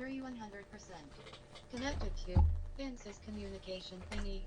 Battery 100%. Connected to Vance's communication thingy.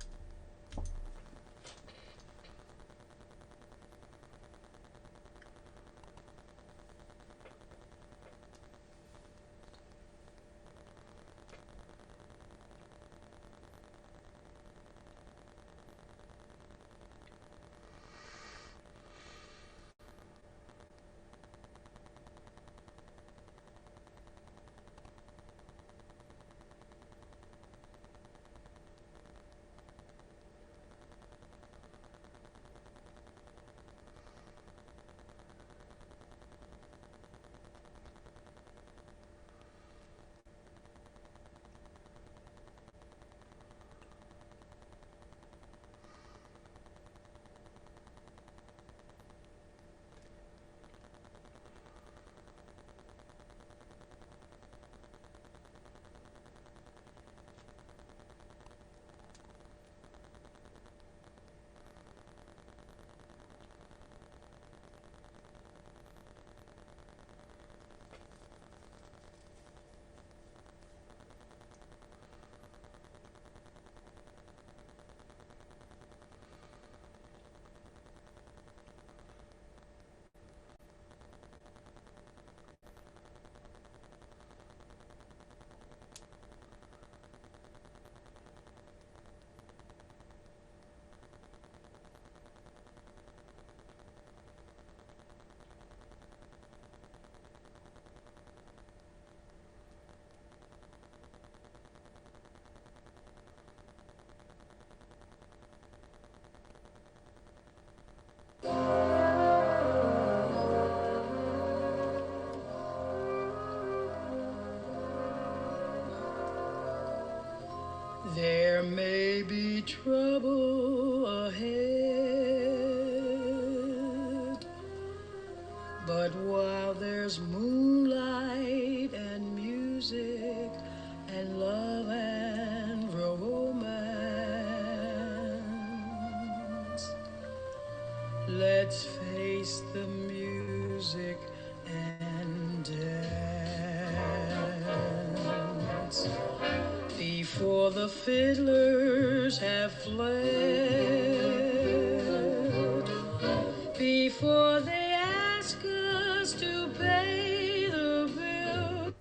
There may be trouble ahead, but while there's moonlight and music and love and romance, let's face the music and dance. Before the fiddlers have fled, before they ask us to pay the bill.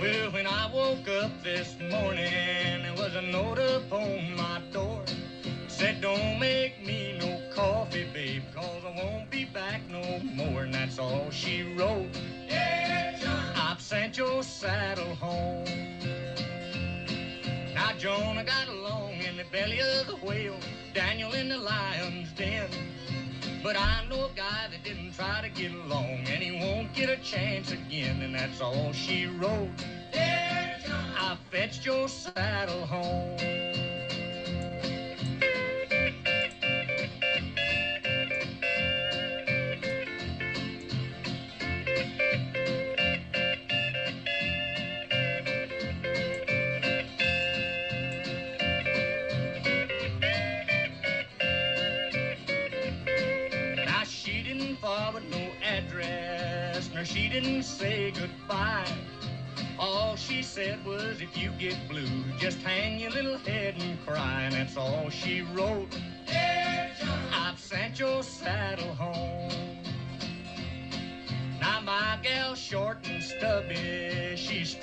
Well, when I woke up this morning, there was a note upon my door. It said, don't make me no coffee, babe, cause I won't be back no more. And that's all she wrote. Yeah, John. I've sent your saddle home. Now Jonah got along in the belly of the whale, Daniel in the lion's den. But I know a guy that didn't try to get along, and he won't get a chance again. And that's all she wrote. Yeah, John. I fetched your saddle home. She didn't say goodbye. All she said was, if you get blue, just hang your little head and cry. And that's all she wrote. Yeah, John. I've sent your saddle home. Now my gal's short and stubby, she's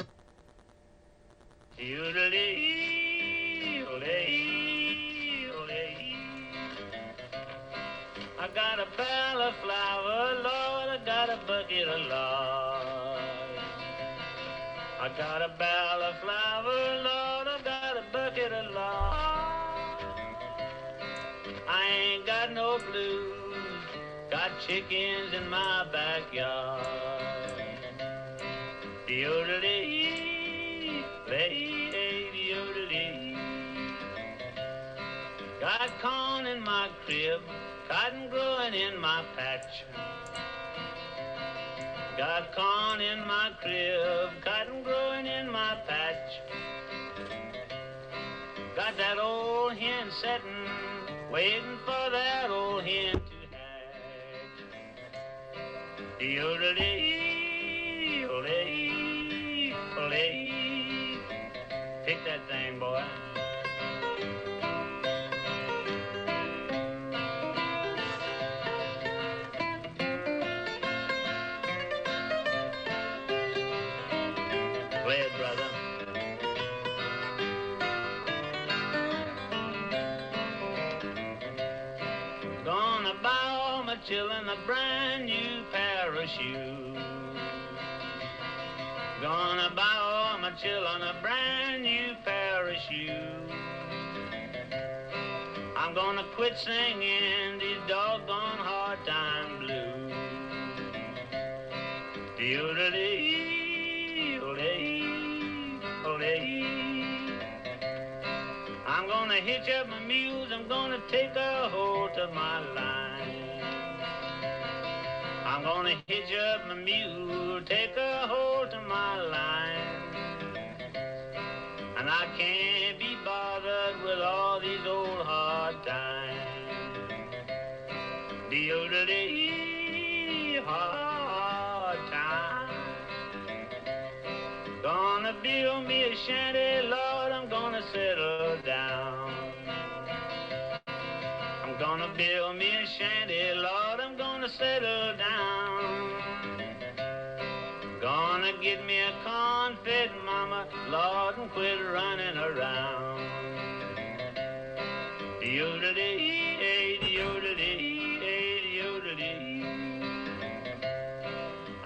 I got a barrel of flour, Lord, I got a bucket of lard. I got a barrel of flour, Lord, I got a bucket of lard. I ain't got no blues, got chickens in my backyard. Yodelee, lady, yodelee. Got corn in my crib, cotton growing in my patch. Got corn in my crib, cotton growing in my patch. Got that old hen setting waiting for that old hen to hatch. Yodelee, olee, olee. Pick that thing, boy. Play it, brother. Gonna buy all my children a brand new parachute. Gonna buy all my children a brand new parachute. I'm gonna quit singing these doggone hard time blues. Yodelee, olee, olee. I'm gonna hitch up my mules, I'm gonna take a hold of my line. I'm gonna hitch up my mule, take a hold of my line. And I can't be bothered with all these old hard times. Yodelee, hard time. Gonna build me a shanty, Lord, I'm gonna settle down. I'm gonna build me a shanty, Lord, I'm gonna settle down. Gonna get me a corn-fed mama, Lord, and quit running around. Yodelee, yodelee, yodelee.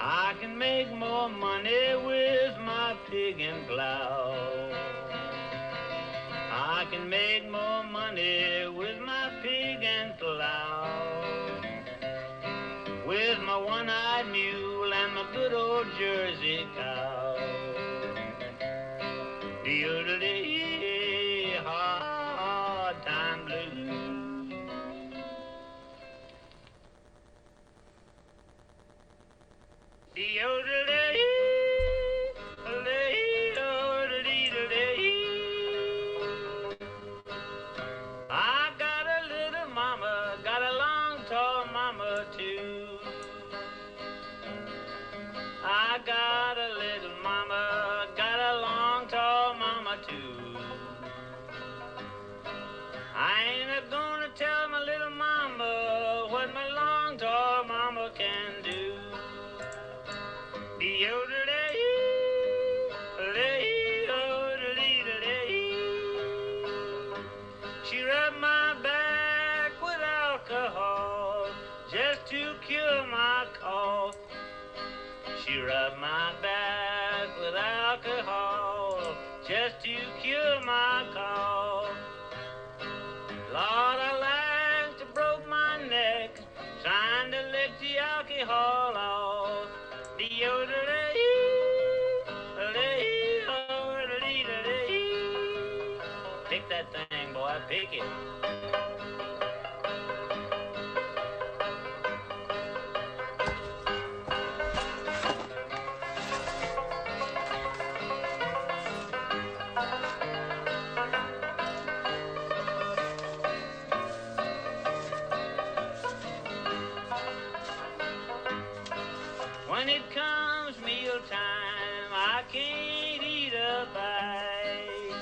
I can make more money with my pig and plow. I can make more money with my pig and plow. With my one-eyed mule and my good old Jersey cow. Yodelee, hard time blues. Yodelee, olee, odelee, odelee. I got a little mama, got a long, tall mama too. I got a little mama, got a long, tall mama too. I ain't gonna tell my little mama what my long, tall mama can do. Yodelee, olee, odelee, odelee. She rubbed my back with alcohol just to cure my cough. She rubbed my back with alcohol just to cure my cough. Lord, I like to broke my neck trying to lick the alcohol off. Yodelee, olee, odelee, odelee. Pick that thing, boy, pick it. When it comes meal time, I can't eat a bite.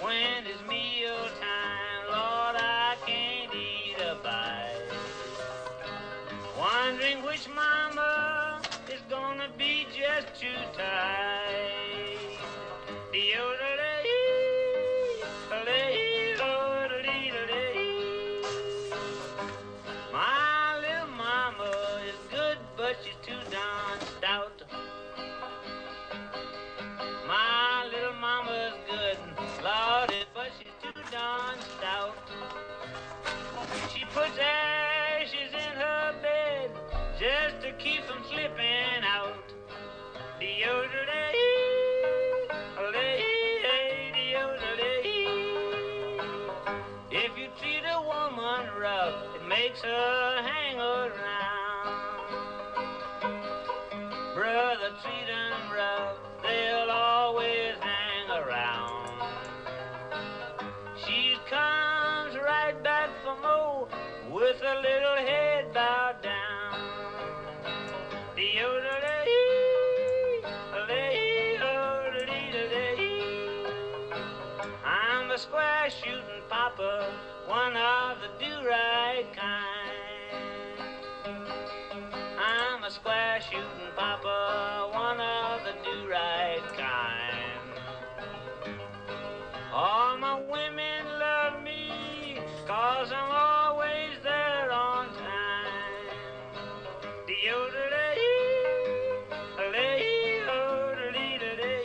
When it's meal time, Lord, I can't eat a bite. Wondering which mama is gonna be just too tight. Yodelee, olee, odelee, odelee. My little mama is good, but she's too darn stout. My little mama's good, Lordy, but she's too darn stout. She puts ashes in her bed just to keep from slipping out. Yodelee, square shooting papa, one of the do-right kind. I'm a square shooting papa, one of the do-right kind. All my women love me, 'cause I'm always there on time. De-yodelay, lay, oh-de-lee-de-lee.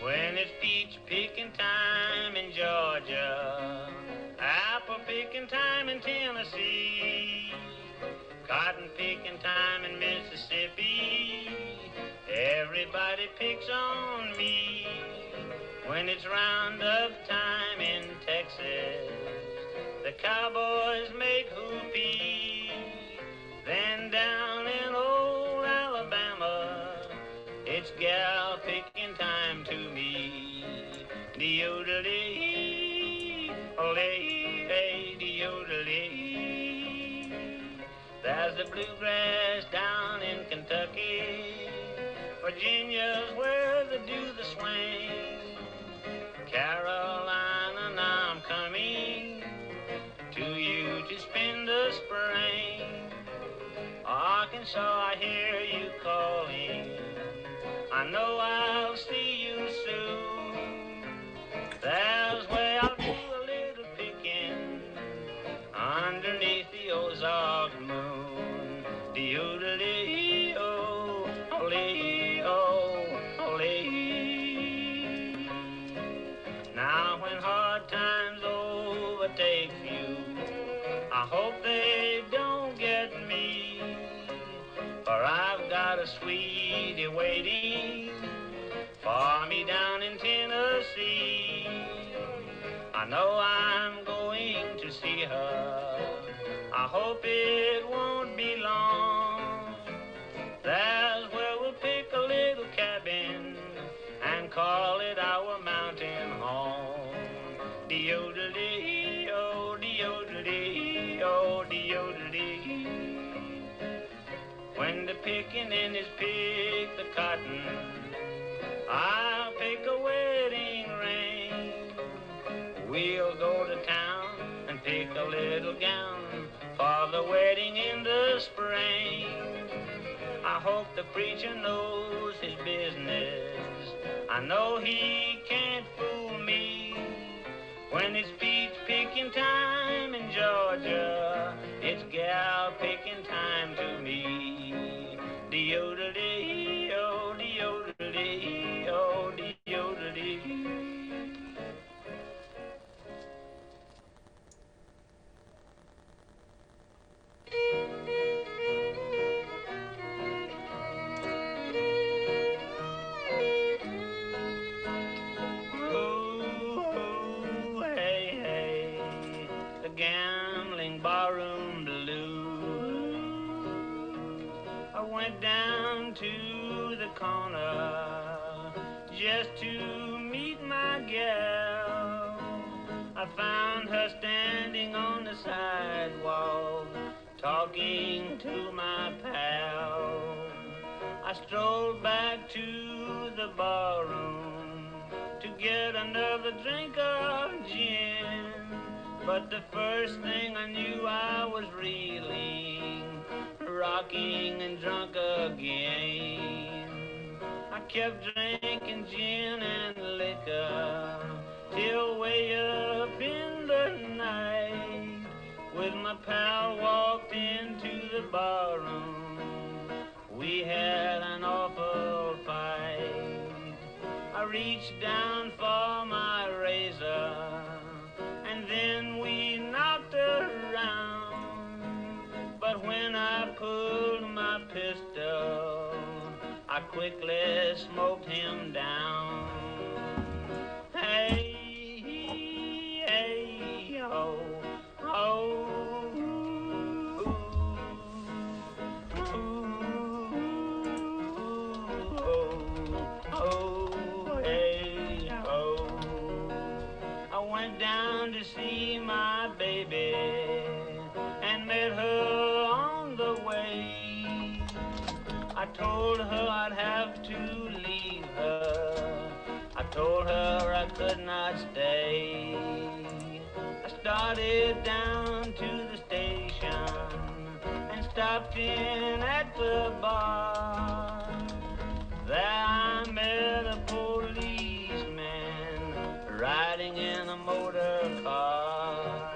When it's peach picking time in Georgia, apple picking time in Tennessee, cotton picking time in Mississippi, everybody picks on me. When it's roundup time in Texas, the cowboys make whoopee. Then down in old Alabama, it's gal picking time to me. De-yodelee, ole, hey, de-yodelee. There's the bluegrass down in Kentucky. Virginia's where they do the swing. Carolina, now I'm coming to you to spend the spring. Arkansas, I hear you calling. I know I'll see you soon. There's where I'll do a little picking underneath the Ozark moon. De-yodelee-oh, ole-oh, ole. Now when hard times overtake you, I hope they don't get me, for I've got a sweetie waiting for me down in Tennessee. I know I'm going to see her, I hope it won't be long. There's where we'll pick a little cabin and call it our mountain home. De-yodelee-oh, de-yodelee-oh, de-yodelee. When the pickin' is pick the cotton, I'll pick a wedding ring. We'll go to town and pick a little gown for the wedding in the spring. I hope the preacher knows his business. I know he can't fool me. When it's peach picking time in Georgia, it's gal picking time to me. De-yodelee-oh, de-yodelee-oh, de-yodelee. Oh, hey, hey, the Gambling Ballroom blues. I went down to the corner just to meet my gal. I found her standing on the sidewalk, talking to my pal. I strolled back to the barroom to get another drink of gin, but the first thing I knew I was reeling, rocking and drunk again. I kept drinking gin and liquor till way up in the night, with my pal walked into the barroom. We had an awful fight. I reached down for my razor, and then we knocked around. But when I pulled my pistol, I quickly smoked him down. Hey, hey, oh, oh. stopped in at the bar. There I met a policeman riding in a motor car.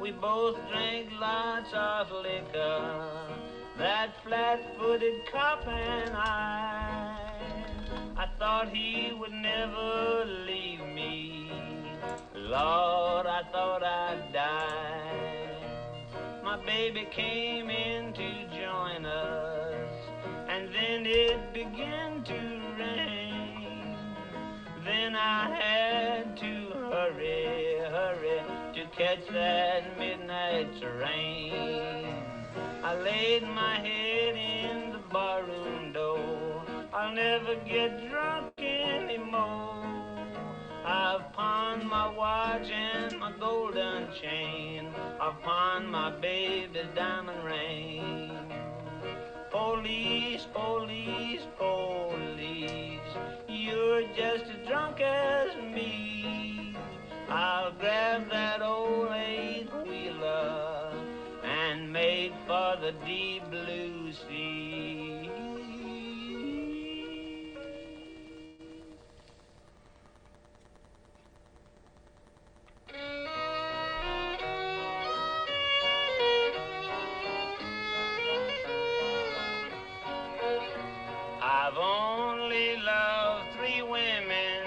We both drank lots of liquor, that flat-footed cop and I thought he would never leave me. Lord, I thought I'd die. My baby came in to join us, and then it began to rain. Then I had to hurry, hurry to catch that midnight train. I laid my head in the barroom door. I'll never get drunk anymore. I've pawned my watch and my golden chain. I've pawned my baby's diamond ring. Police, police, police, you're just as drunk as me. I'll grab that old eight-wheeler and make for the deep blue sea. I've only loved 3 women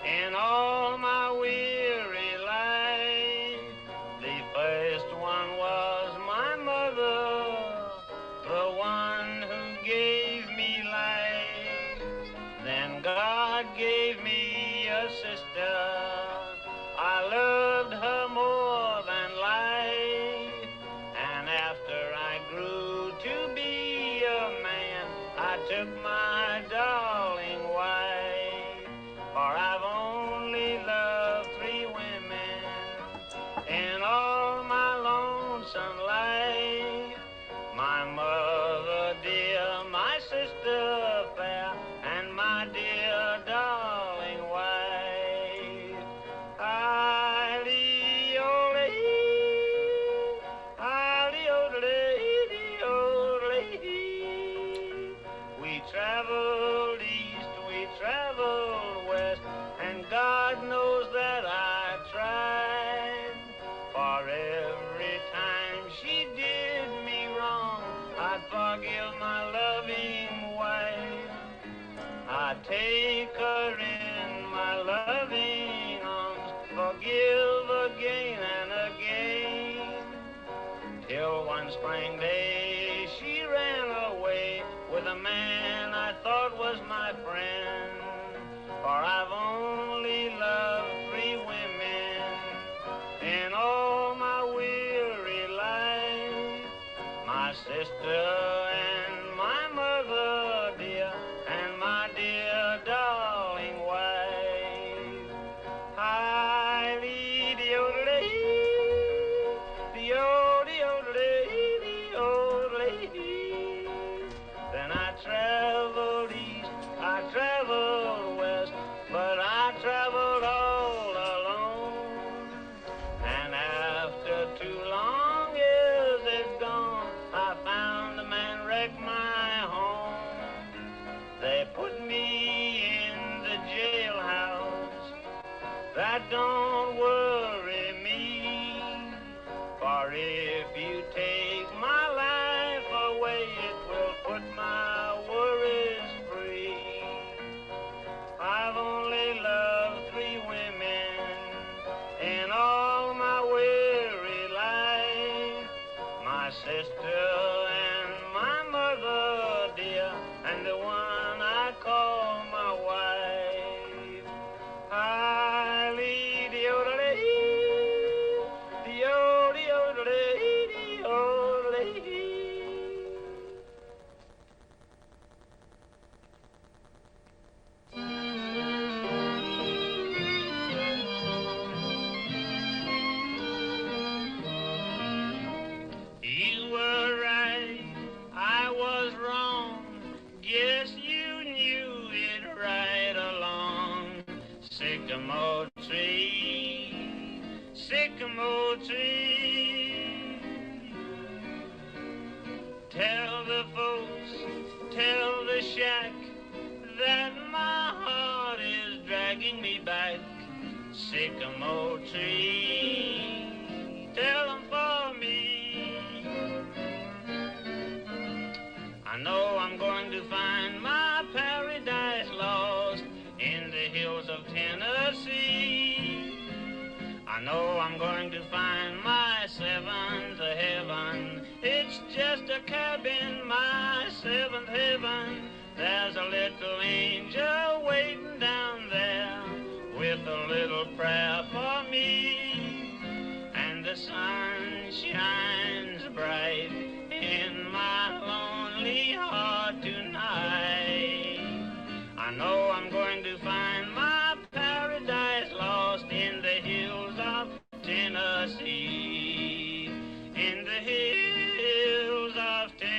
in all my weary life. The first one was my mother, the one who gave me life. Then God gave me a sister. I loved her more than life. And after I grew to be a man, I took my darling wife. For I've only loved 3 women in all my lonesome life. My mother dear, my sister fair, and my dear darling wife. We traveled east, we traveled west, and God knows that I tried. For every time she did me wrong, I'd forgive my loving wife. I'd take her in my loving arms, forgive again and again, till one spring day she ran away with a man I thought was my friend. For I've only loved 3 women in all my weary life. My sister and my mother dear, and my dear darling wife. Hi-lee, de-o-de-lee, de-o-de-o-de-lee, de-o-de-lee. Then I traveled east, I traveled west, but I traveled all alone. And after 2 long years it's gone, I found a man wrecked my home. They put me in the jailhouse. That don't worry me, for if you take my life away, it will put my worries free. I've only loved 3 women in all my weary life. My sister and my mother dear, and the one I call my wife. Hi-lee, de-o-de-lee, de-o-de-o-de-lee, de-o-de-lee. You were Tell the folks, tell the shack that my heart is dragging me back. Sycamore tree, tell them for me. I know I'm going to find my paradise lost in the hills of Tennessee. I know I'm going to find my seventh heaven. It's just a cabin, my seventh heaven. There's a little angel waiting down there with a little prayer for me. And the sun shines bright in my lonely heart tonight. I know I'm going to find my paradise lost in the hills of Tennessee. In the hills of Tennessee.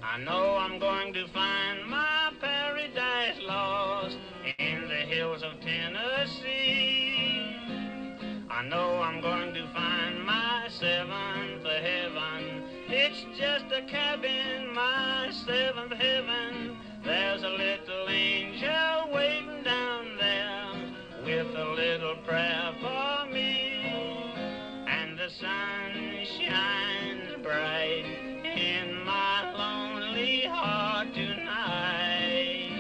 I know I'm going to find my paradise lost in the hills of Tennessee. I know I'm going to find my seventh heaven. It's just a cabin, my seventh heaven. There's a little angel waiting down there with a little prayer for me. And the sun shines bright in my lonely heart tonight.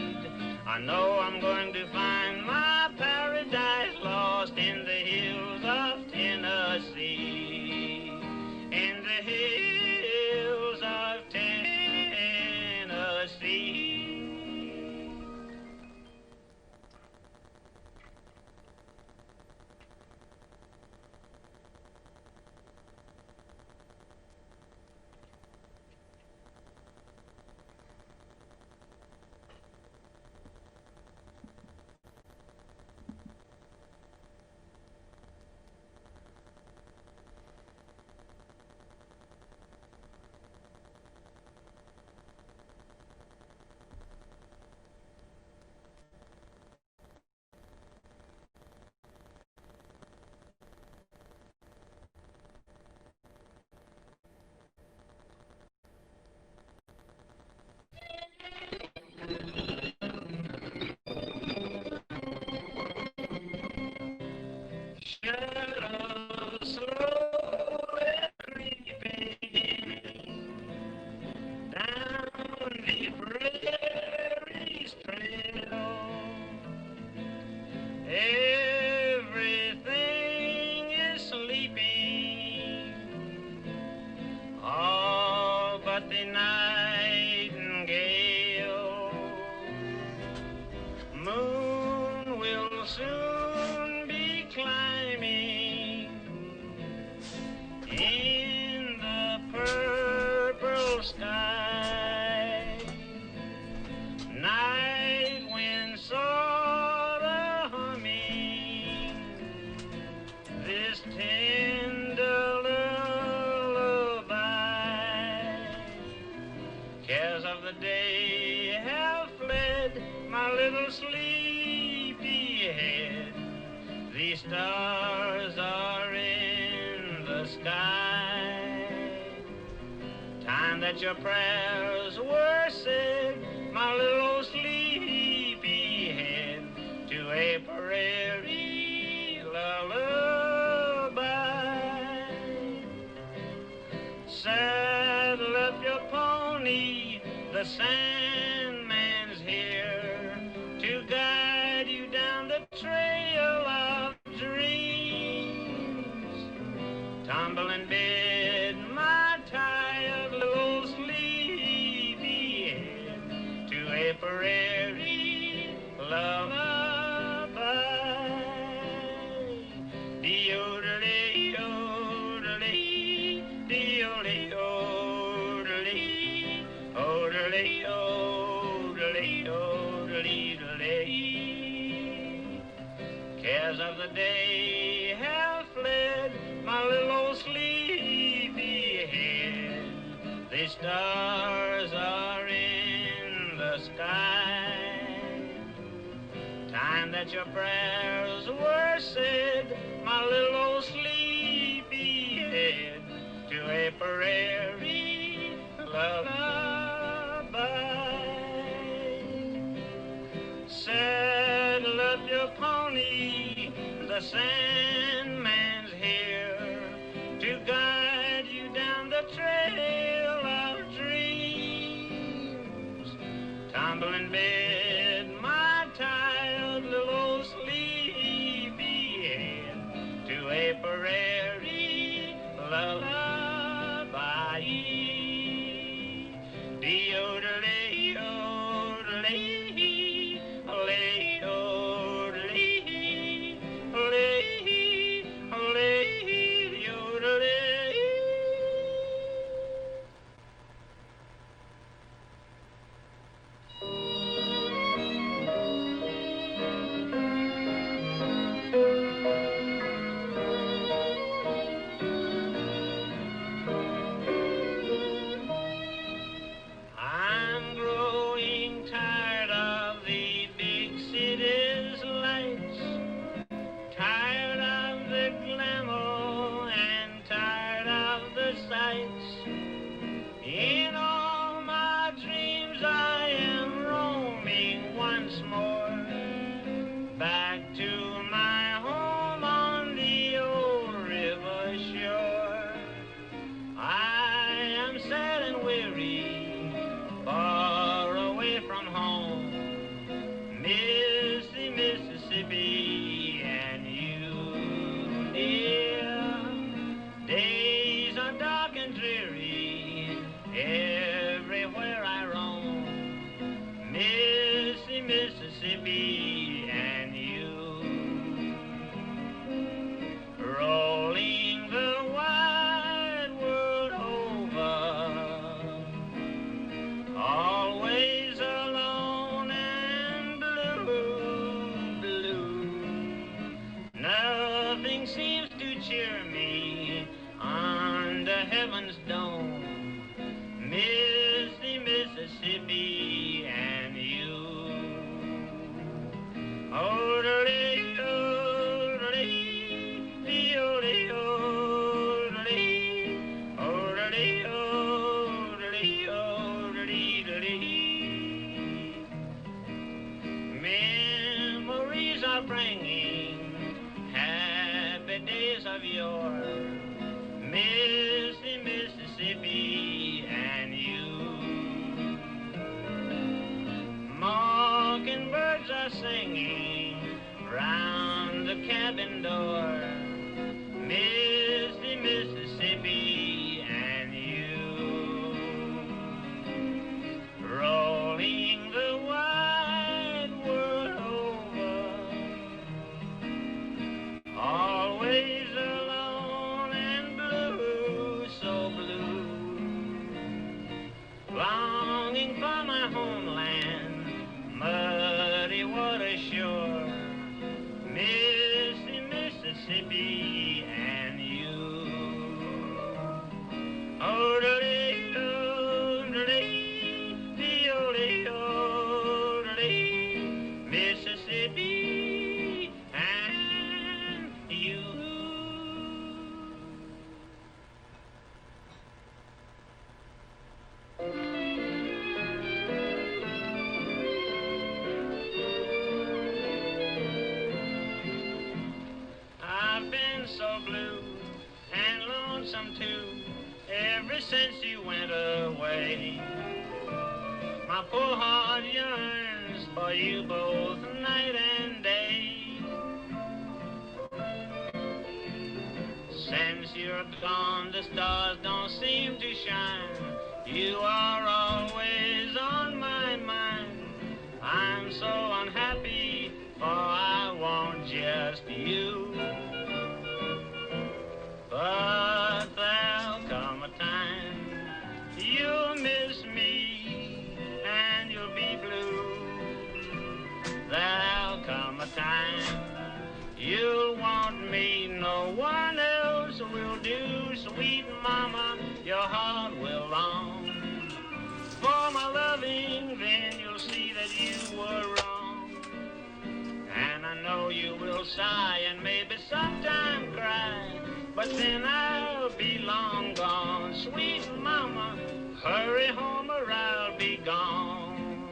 I know I'm going to find my paradise lost in the hills of Tennessee. In the hills of Tennessee. Shadows slowly creeping down the prairie's trail. Everything is sleeping, all but the nightingale. Moon will soon be climbing in the purple sky. Night wind sorta humming this tender lullaby. Cares of the day have fled, my little sleepy head. These stars are in the sky. Time that your prayers were said, my little sleepy head, to a prairie lullaby. Saddle up your pony, the Sandman's here to guide you down the trail of dreams. Tumble in bed, my time. Cares of the day have fled, my little old sleepy head. The stars are in the sky. Time that your prayers were said, my little old sleepy head, to a prairie lullaby. Saddle up your pony, the Sandman's here to guide you down the trail of dreams. Tumble in bed, my tired little old sleepy head, to a prairie lullaby. Dee-o-de-lee-o-de-lee, lee-o-de-lee, lee-o-de-lee, dee-o-de-lee. I'm growing tired of the big city's lights, tired of the glamour and tired of the sights. In all my dreams I am roaming once more, back to my home on the old river shore. I am sad and weary, far away from home, miss the Mississippi and you, dear. Days are dark and dreary, everywhere I roam, miss the Mississippi and you. Rolling the wide world over, always alone and blue, blue. Nothing seems to cheer me under heaven's dome, miss the Mississippi and you. Oh-de-lee, oh-de-lee, dee-o-lee, oh-de-lee, oh-de-lee, oh-de-lee, oh-de-lee-de-lee. Memories are bringing happy days of yore, miss the Mississippi and you. Mockingbirds are singing round the cabin door, miss the Mississippi and you. Rolling the wide world over, always alone and blue, so blue. Longing for my homeland, muddy water shore, miss the Mississippi and you. Oh-de-lee, oh-de-lee, dee-o-lee, oh-de-lee, Mississippi and you. I've been so blue and lonesome too, ever since you went away. My poor heart yearns for you both night and day. Since you're gone, the stars don't seem to shine. You are always on my mind. I'm so unhappy, for I want just you. But there'll come a time you'll miss me heart will long. For my loving, then you'll see that you were wrong. And I know you will sigh and maybe sometime cry, but then I'll be long gone. Sweet mama, hurry home or I'll be gone.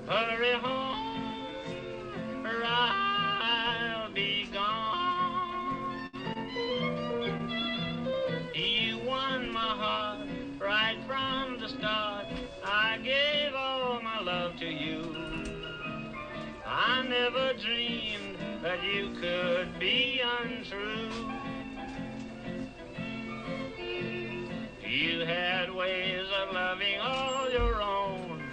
Hurry home or I'll be gone. You won my heart right from the start. I gave all my love to you. I never dreamed that you could be untrue. You had ways of loving all your own.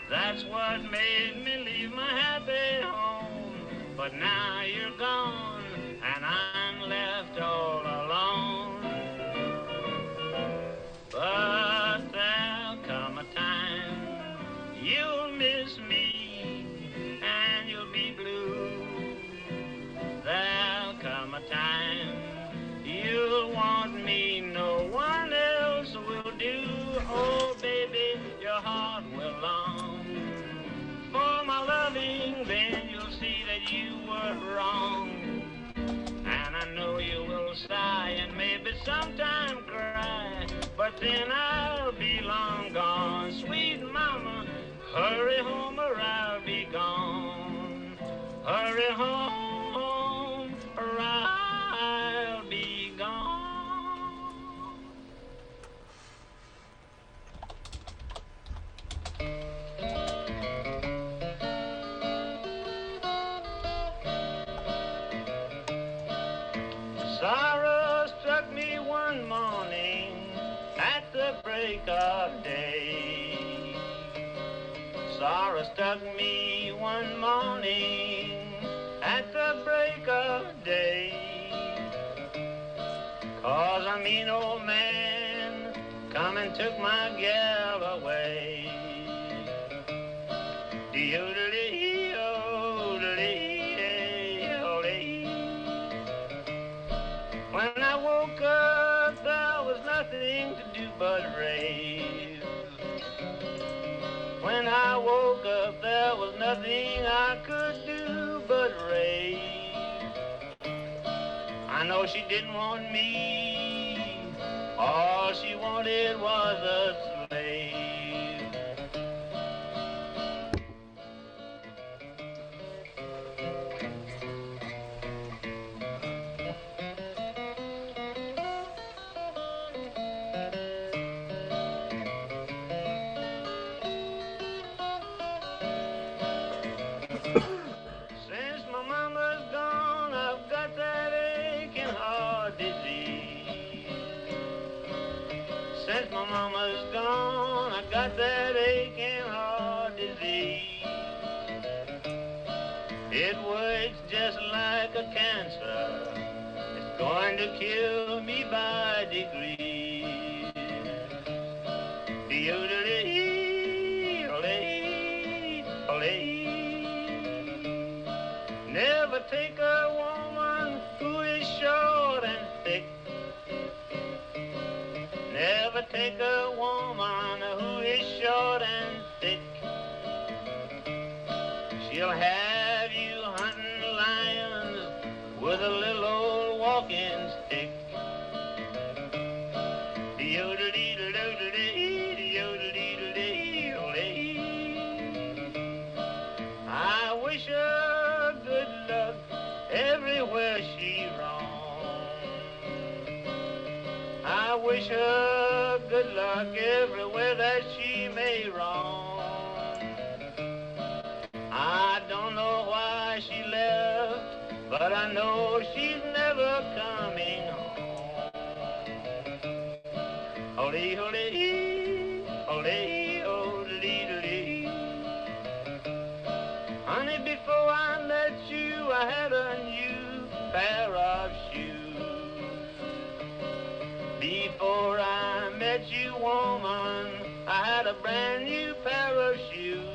That's what made me leave my happy home. But now you're gone and I'm left all alone. But there'll come a time you'll miss me and you'll be blue. There'll come a time you'll want me, no one else will do. Oh baby, your heart will long for my loving, then you'll see that you were wrong. And I know you will sigh and maybe sometime cry, but then I'll be long gone. Sweet mama, hurry home or I'll be gone. Hurry home or I'll be gone. Sorrow struck me one morning at the break of day. Sorrow struck me one morning at the break of day. 'Cause a mean old man come and took my gal away. When I woke up, there was nothing to do but rave. When I woke up, there was nothing I could do but rave. I know she didn't want me, all she wanted was a slave. Since my mama's gone, I've got that aching heart disease. Since my mama's gone, I got that aching heart disease. It works just like a cancer. It's going to kill me by degrees. Never take a woman who is short and thick. Never take a woman who is short and thick. She'll have you hunting lions with a little old walking stick. I wish her good luck everywhere she roams. I wish her good luck everywhere that she may roam. I don't know why she left, but I know she's never coming home. Holy, holy, holy, holy, honey, before I met you, I had a new pair of shoes. Before I met you, woman, I had a brand new pair of shoes.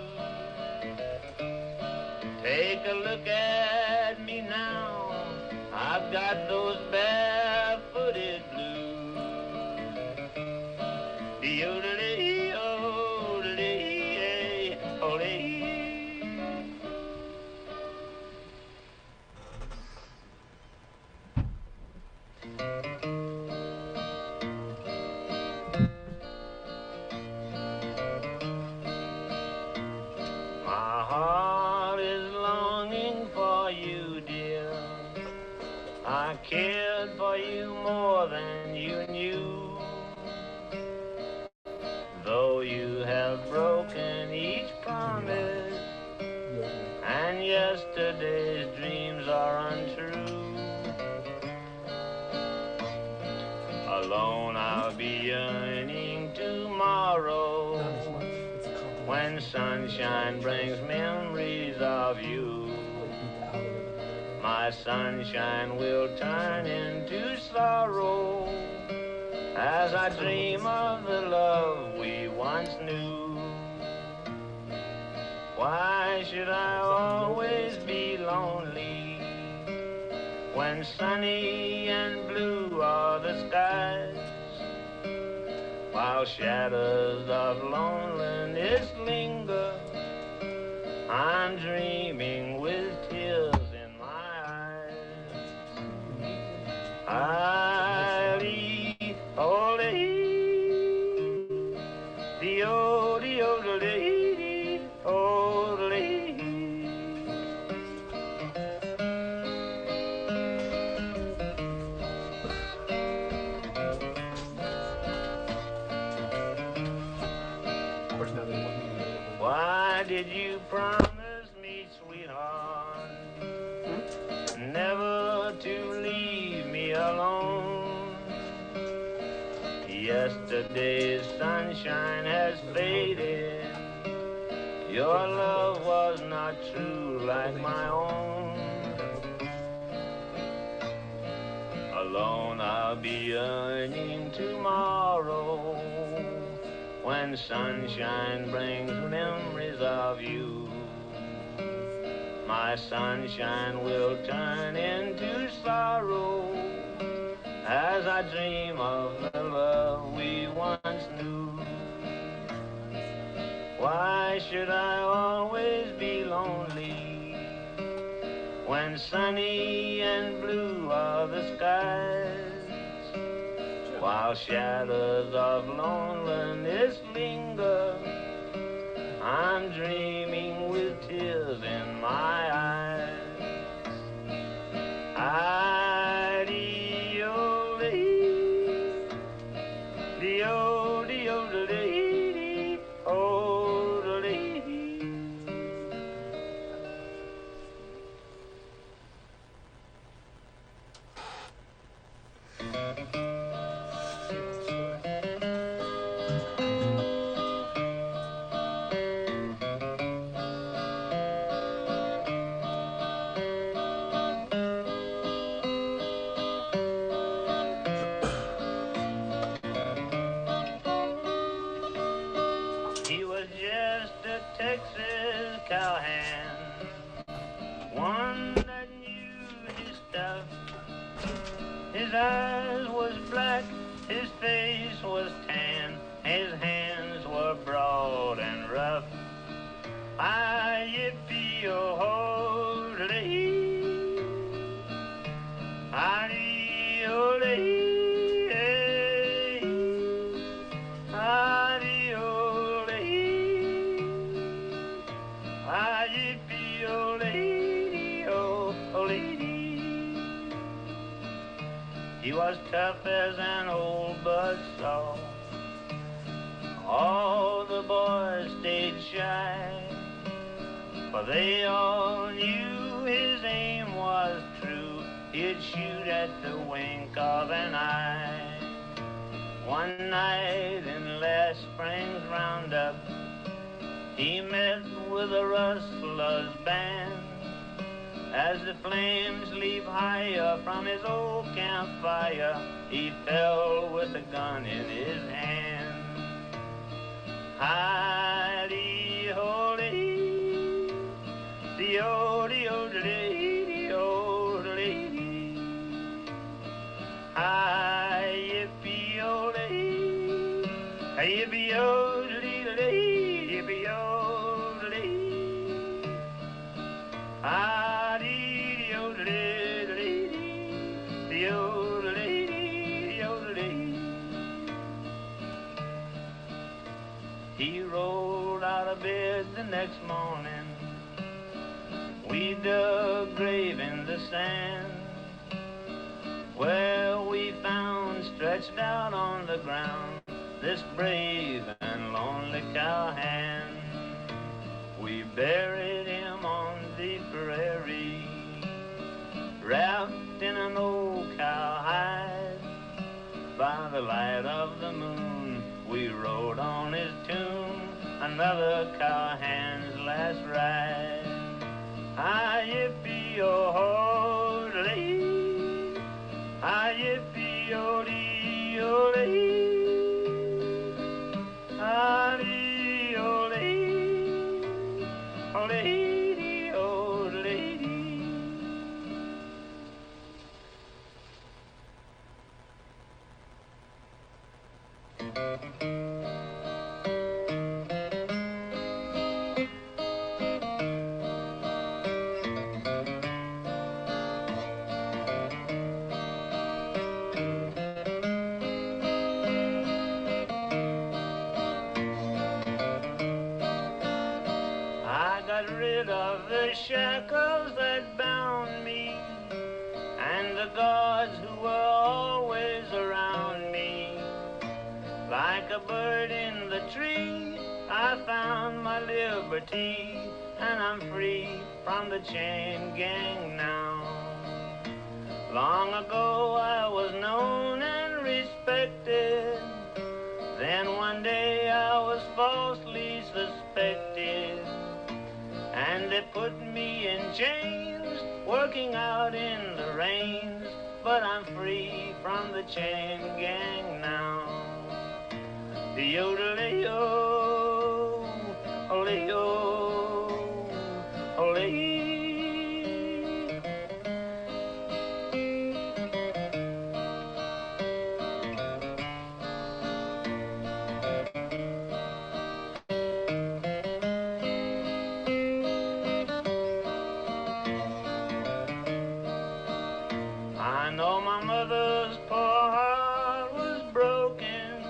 Take a look at me now, I've got those barefooted blues. Dee-o-de-dee, oh-de-dee, oh-dee. My heart is longing for you, dear. I cared for you more than you knew. Though you have broken each promise, and yesterday's dreams are untrue, alone I'll be yearning tomorrow, when sunshine brings memories of you. My sunshine will turn into sorrow as I dream of the love we once knew. Why should I always be lonely when sunny and blue are the skies, while shadows of loneliness linger? I'm dreaming with tears in my eyes. Why did you promise me, sweetheart, never to leave me alone? Yesterday's sunshine has faded. Your love was not true like my own. Alone I'll be yearning tomorrow, when sunshine brings memories of you. My sunshine will turn into sorrow as I dream of the love we once knew. Why should I always be lonely when sunny and blue are the skies, while shadows of loneliness linger? I'm dreaming with tears in my eyes. He was just a Texas cowhand, one that knew his stuff. His eyes was black, his face was tan, his hands were broad and rough. Yippee-oh-ho-lee, ah-dee-oh-lee. He was tough as an old buzzsaw. All the boys stayed shy, for they all knew his aim was true. He'd shoot at the wink of an eye. One night in last spring's roundup, he met with a rustler's band. As the flames leap higher from his old campfire, he fell with a gun in his hand. Hi-dee-ho-dee, dee-o-dee-o-dee-dee-o-dee-dee. Hi-yippee-o-dee, Yippee-yo-dee-dee-dee, yippee-yo-dee-dee. Ah-dee-dee-yo-dee-dee-dee, yo-dee-dee-dee. He rolled out of bed the next morning. We dug a grave in the sand, where we found stretched out on the ground this brave and lonely cowhand. We buried him on the prairie, wrapped in an old cowhide. By the light of the moon, we rode on his tomb, another cowhand's last ride. Ah, yippee-yo-ho-dee, ah, yippee-yo-dee-yo-dee, ah, dee-yo-dee, oh-dee-dee-oh-dee-dee. Rid of the shackles that bound me, and the gods who were always around me. Like a bird in the tree, I found my liberty, and I'm free from the chain gang now. Long ago I was known and respected, then one day I was falsely suspected. And they put me in chains, working out in the rains, but I'm free from the chain gang now. De-yo-de-lay-yo, ole-yo, ole. I know my mother's poor heart was broken,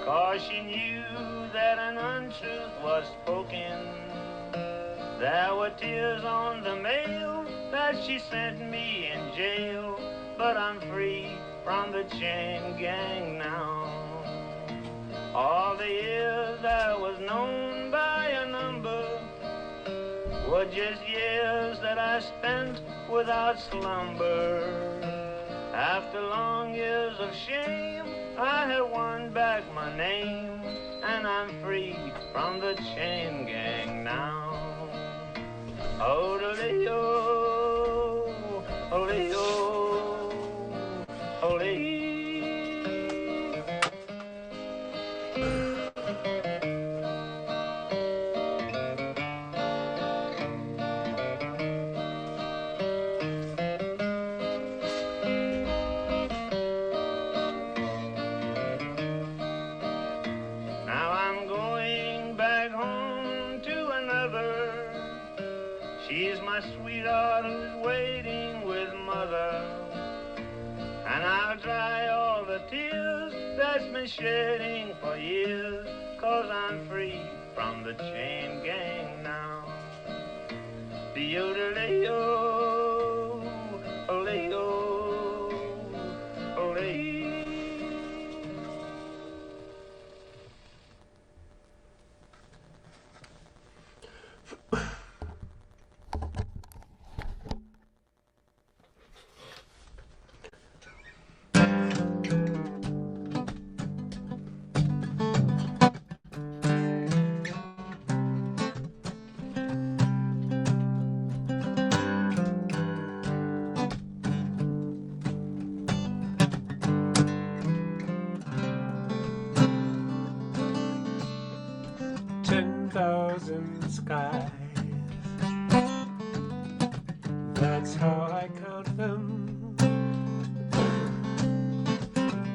'cause she knew that an untruth was spoken. There were tears on the mail that she sent me in jail, but I'm free from the chain gang now. All the years I was known by a number were just years that I spent without slumber. After long years of shame, I have won back my name, and I'm free from the chain gang now. Oh-de-lay-yo, oh-lay-yo, oh-lay. She's my sweetheart who's waiting with mother, and I'll dry all the tears that's been shedding for years, 'cause I'm free from the chain gang now. De-yo-de-lay-yo, ole-yo, ole. Skies. That's how I count them,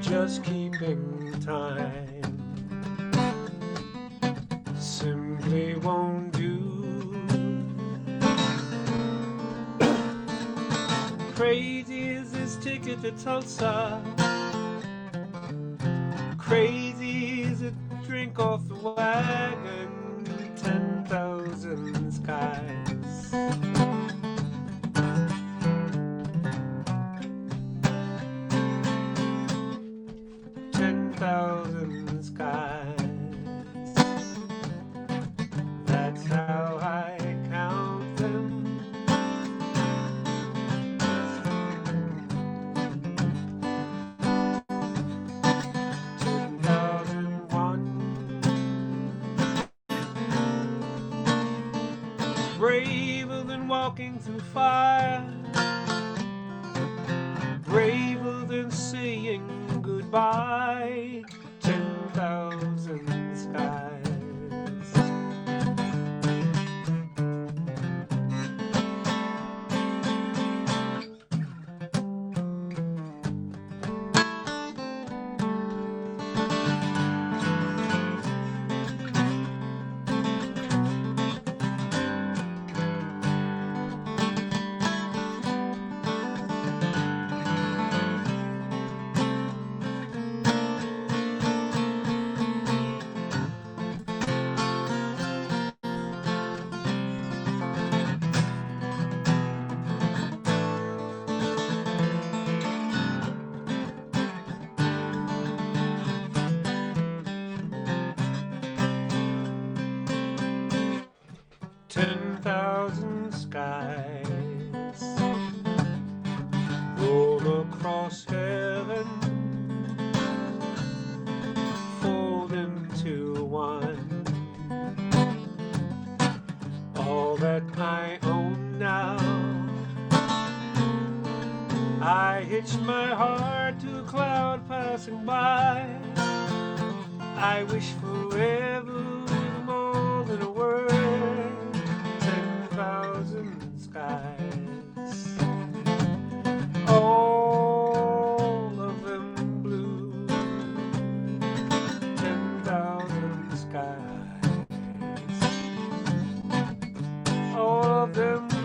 just keeping time. they won't do. Crazy is this ticket to Tulsa. Crazy is a drink off the wagon. 10,000 skies. 10,000 skies. That's how I count them. 10,001. Braver than walking through fire. Braver than saying goodbye. 10,000 skies. 10,000 skies roll across heaven, fold into one. All that I own now, I hitched my heart to a cloud passing by. I wish forever with more than a word. 10,000 skies, all of them blue. 10,000 skies, all of them blue.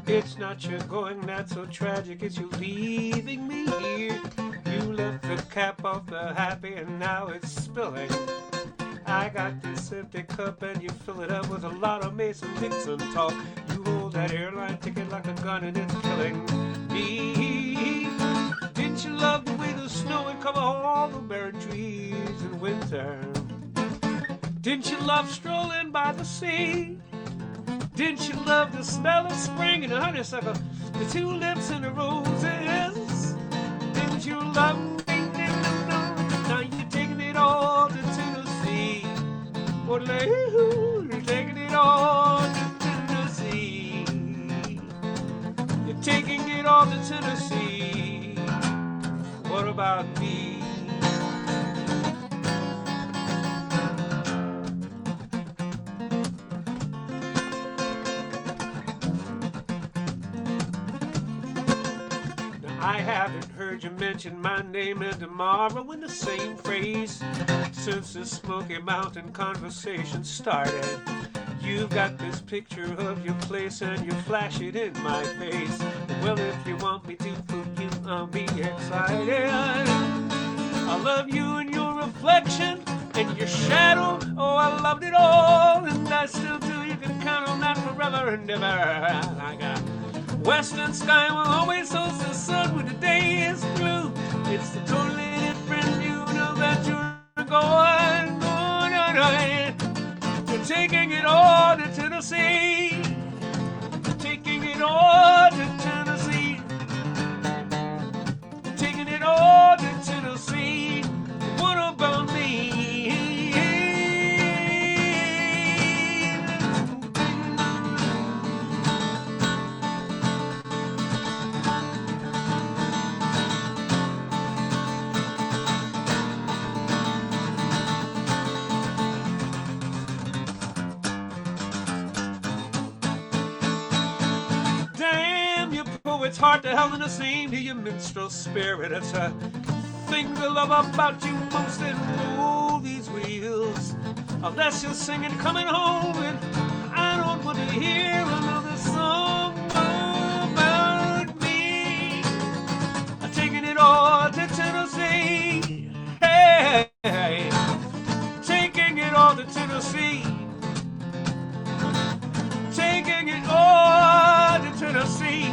It's not your going that's so tragic, it's you leaving me here. You left the cap off the happy and now it's spilling. I got this empty cup and you fill it up with a lot of Mason-Dixon talk. You hold that airline ticket like a gun and it's killing me. Didn't you love the way the snow would cover all the barren trees in winter? Didn't you love strolling by the sea? Didn't you love the smell of spring and the honeysuckle, the tulips and the roses? Didn't you love me? Now you're taking it all to Tennessee. You're taking it all to Tennessee. You're taking it all to Tennessee. What about me? I haven't heard you mention my name and tomorrow in the same phrase since the Smoky Mountain conversation started. You've got this picture of your place and you flash it in my face. Well, if you want me to fool you, I'll be excited. I love you and your reflection and your shadow. Oh, I loved it all, and I still do. You can count on that forever and ever. I got western sky will always host the sun when the day is blue. It's the totally different view now that you're going. You're taking it all to Tennessee. Taking it all to Tennessee. Taking it all to Tennessee. What about me? It's hard to hell in the same to your minstrel spirit. It's a thing I love about you most in all these wheels. Unless you're singing coming home, and I don't want to hear another song about me. I'm taking it all to Tennessee. Hey, hey. Taking it all to Tennessee. Taking it all to Tennessee.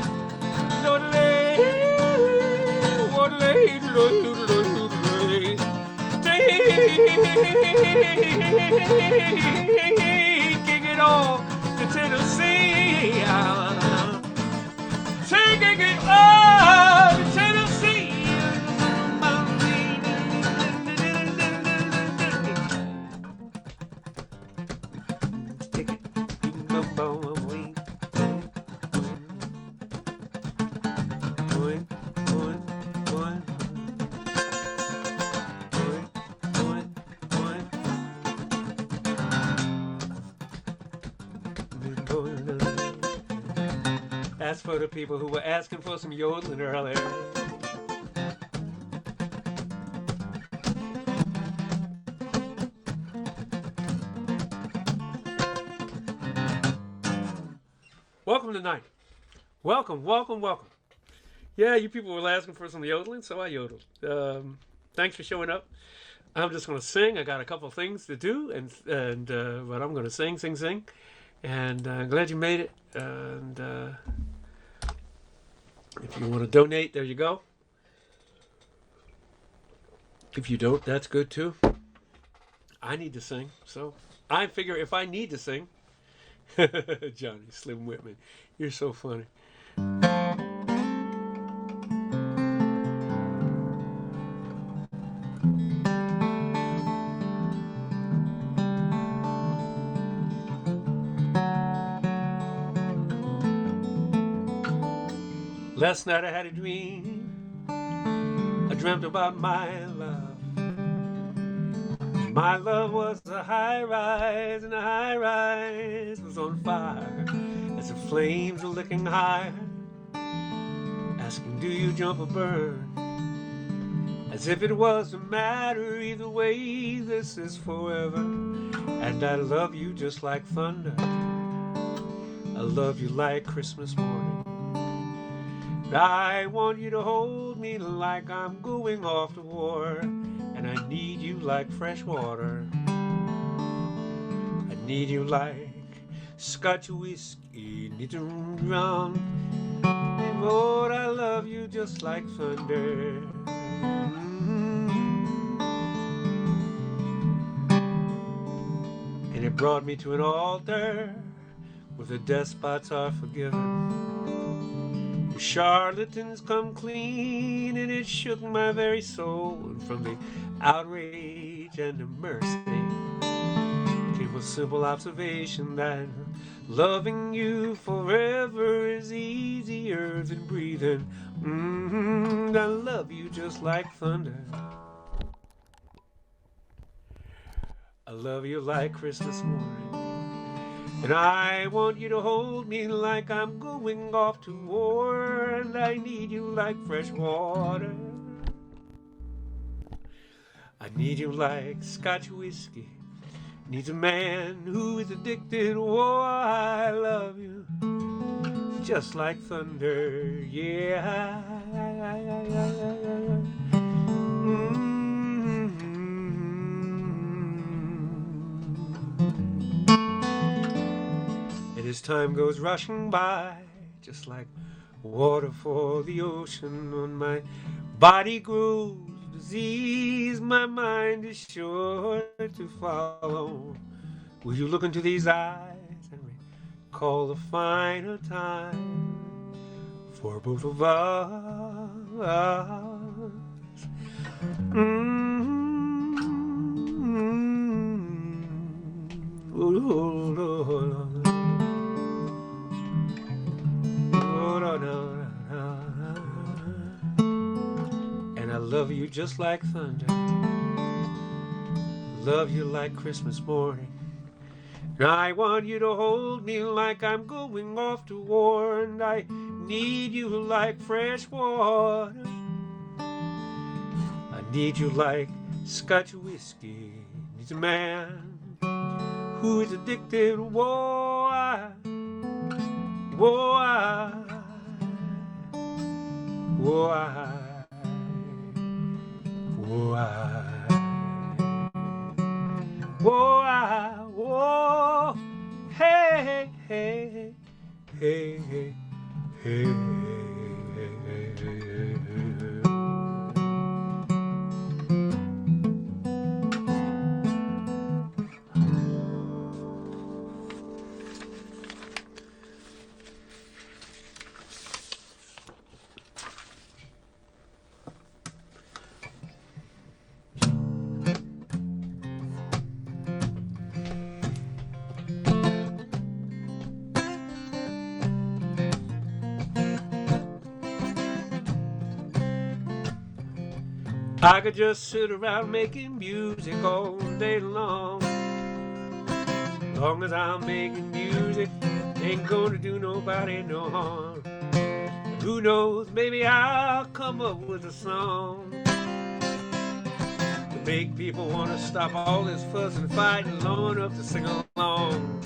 Taking it all to Tennessee. Taking it all to Tennessee. Take it. That's for the people who were asking for some yodeling earlier. Welcome to Nite. Welcome, welcome, welcome. Yeah, you people were asking for some yodeling, so I yodeled. Thanks for showing up. I'm just going to sing. I got a couple things to do, but I'm going to sing. And glad you made it. And if you want to donate, there you go. If you don't, that's good too. I need to sing, so I figure if I need to sing, Johnny Slim Whitman, you're so funny. Last night I had a dream. I dreamt about my love. My love was a high rise, and the high rise was on fire as the flames were licking higher, asking, do you jump or burn? As if it wasn't matter either way, this is forever. And I love you just like thunder. I love you like Christmas morning. I want you to hold me like I'm going off to war, and I need you like fresh water. I need you like Scotch whiskey, need to run. Lord, I love you just like thunder. And it brought me to an altar where the despots are forgiven. The charlatans come clean, and it shook my very soul. And from the outrage and the mercy came a simple observation that loving you forever is easier than breathing. I love you just like thunder. I love you like Christmas morning. And I want you to hold me like I'm going off to war, and I need you like fresh water. I need you like Scotch whiskey needs a man who is addicted. Oh, I love you just like thunder, yeah. And as time goes rushing by, just like water for the ocean, on my body grows disease, my mind is sure to follow. Will you look into these eyes and recall the final time for both of us? And I love you just like thunder, love you like Christmas morning. And I want you to hold me like I'm going off to war, and I need you like fresh water. I need you like Scotch whiskey needs a man who is addicted. Whoa, I, whoa, I, whoa, I, whoa, I, whoa, I, whoa, hey, hey, hey, hey, hey, hey. I could just sit around making music all day long. Long as I'm making music, ain't gonna do nobody no harm. Who knows, maybe I'll come up with a song to make people wanna stop all this fuss and fighting long enough to sing along.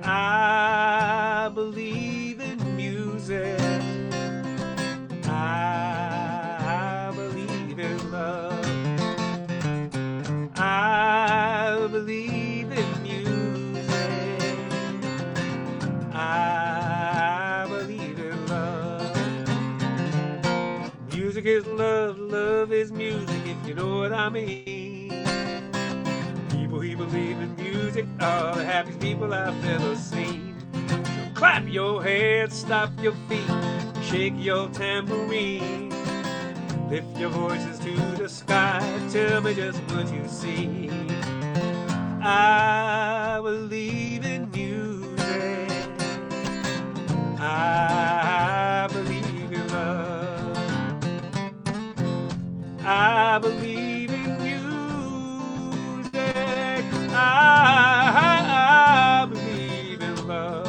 I believe in music. I believe in love. I believe in music. I believe in love. Music is love, love is music, if you know what I mean. People who believe in music are the happiest people I've ever seen. So clap your hands, stomp your feet, shake your tambourine. Lift your voices to the sky, tell me just what you see. I believe in music. I believe in love. I believe in music. I believe in love.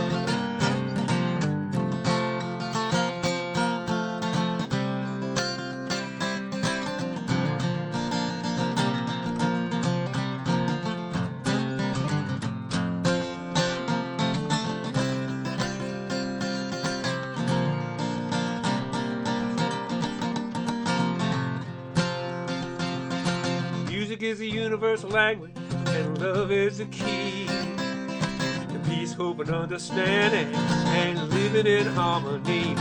Music is a universal language, and love is the key to peace, hope, and understanding, and living in harmony.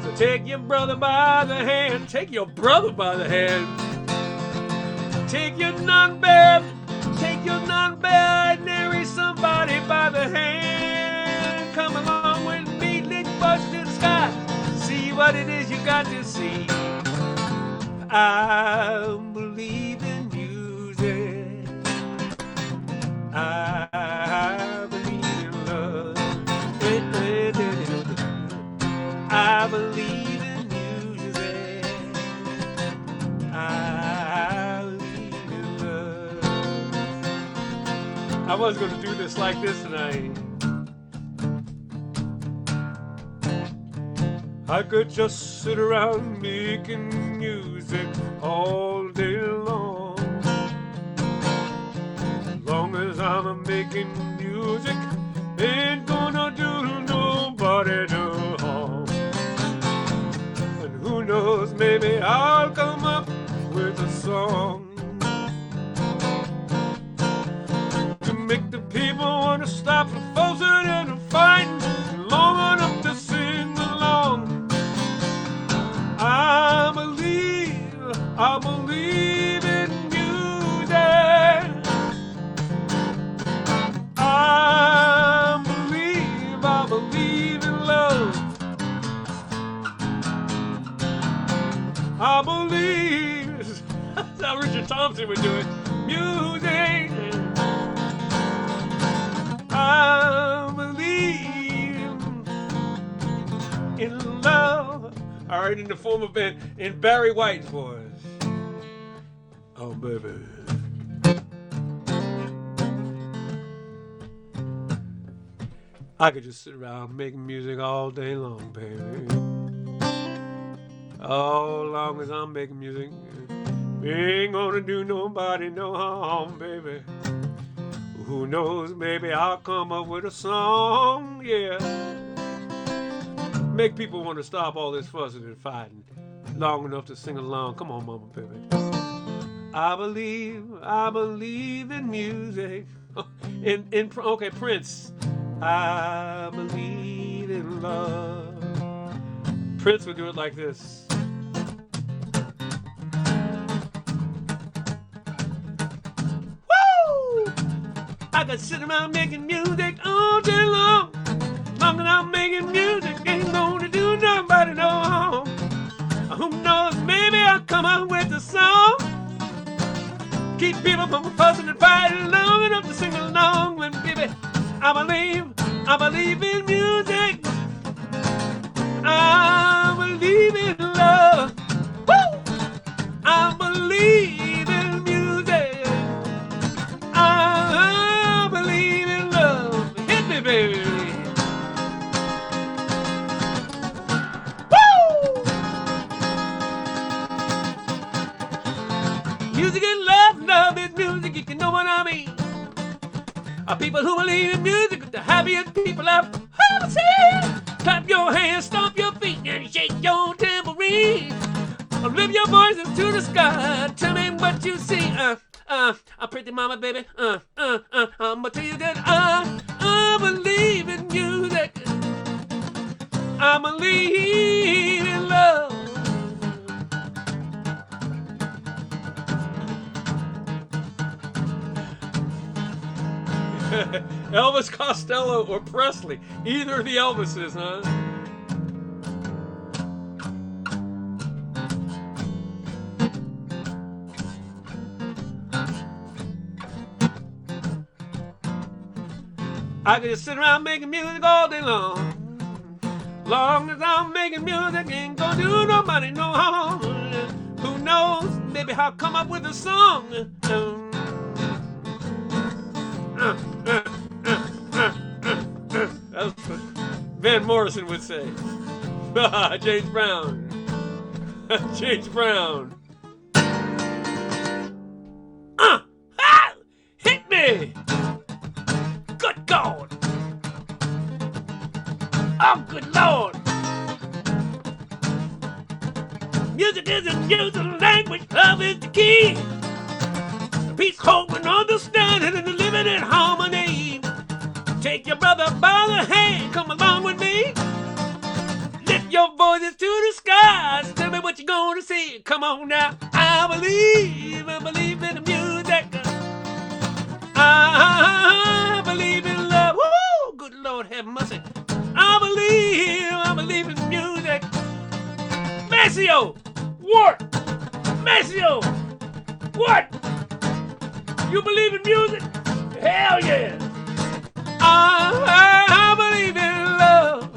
So take your brother by the hand, take your brother by the hand, take your non-binary somebody by the hand. Come along with me, let's bust to the sky, see what it is you got to see. I believe in music. I believe in love. I believe in music. I believe in love. I was going to do this like this tonight. I could just sit around making music all day long. As long as I'm making music, ain't gonna do nobody no harm. And who knows, maybe I'll come up with a song to make the people want to stop the fussing and the fighting long enough to sing along. I believe in music. I believe in love. I believe. That's how Richard Thompson would do it. Music. I believe in love. All right, in the form of in Barry White's voice. Oh, baby. I could just sit around making music all day long, baby. All long as I'm making music, ain't gonna do nobody no harm, baby. Who knows, maybe I'll come up with a song, yeah. Make people want to stop all this fussing and fighting long enough to sing along. Come on, mama, baby. I believe in music. Okay, Prince. I believe in love. Prince would do it like this. Woo! I could sit around making music all day long. Long as I'm making music, ain't gonna do nobody no harm. Who knows, maybe I'll come up with a song. Keep people from fussing and fighting long enough to sing along with, baby. I believe in music. I believe in love. Woo! I believe in music. I believe in love. Hit me, baby. Music is love, love is music, if you know what I mean. People who believe in music are the happiest people I've ever seen. Clap your hands, stomp your feet, and shake your tambourine. Lift your voices to the sky, tell me what you see. Pretty mama, baby, I'ma tell you that I believe in music. I believe in love. Elvis Costello or Presley. Either of the Elvises, huh? I can just sit around making music all day long. Long as I'm making music, ain't gonna do nobody no harm. Who knows, maybe I'll come up with a song. That's what Van Morrison would say. James Brown. James Brown. Hit me! Good God! Oh, good Lord! Music isn't used as a language, love is the key. Peace, hope, and understanding, and living in harmony. Take your brother by the hand, come along with me. Lift your voices to the skies, tell me what you're gonna see. Come on now, I believe in the music. I believe in love. Woo! Good Lord have mercy. I believe in music. Maceo! What? Maceo! What? You believe in music? Hell yeah! I believe in love.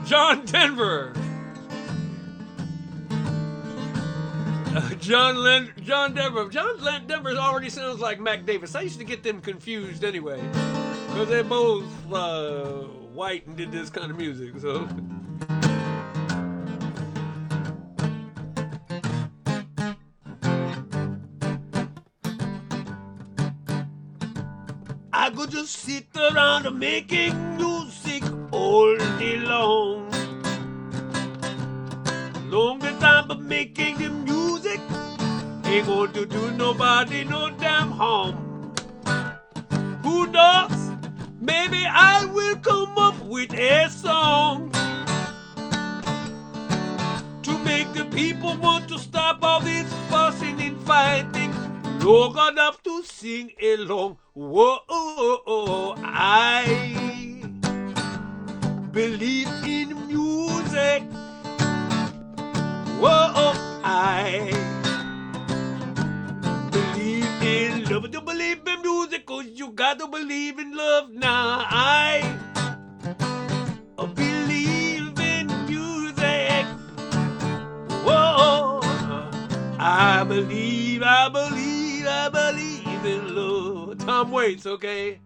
John Denver. John Denver. John Denver already sounds like Mac Davis. I used to get them confused anyway, because they're both white and did this kind of music. So. I could just sit around making music all day long. Long as I'm making the music, ain't going to do nobody no damn harm. Who knows? Maybe I will come up with a song to make the people want to stop all this fussing and fighting. Long enough to sing along. Whoa, I believe in music. Whoa, I believe in love. To believe in music, 'cause you got to believe in love now. I believe in music. Whoa, I believe in love. Tom Waits, okay?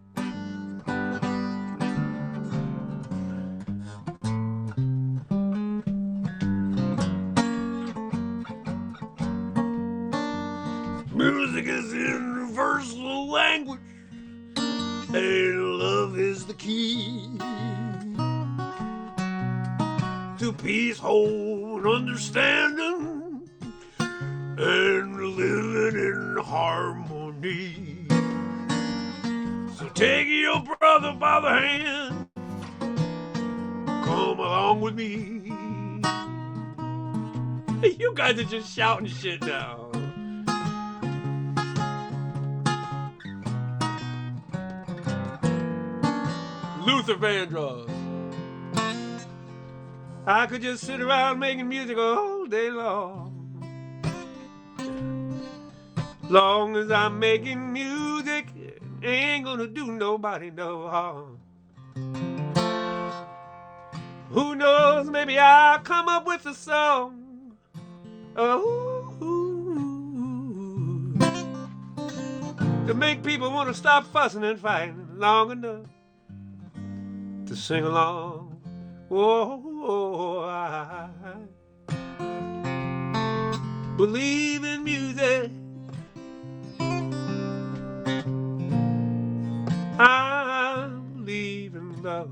Music is a universal language, and love is the key to peace, hope, and understanding, and living in harmony. So take your brother by the hand, come along with me. You guys are just shouting shit now. Luther Vandross. I could just sit around making music all day long. Long as I'm making music, ain't gonna do nobody no harm. Who knows, maybe I'll come up with a song. Oh, to make people want to stop fussing and fighting long enough to sing along. Oh, I believe in music. I believe in love.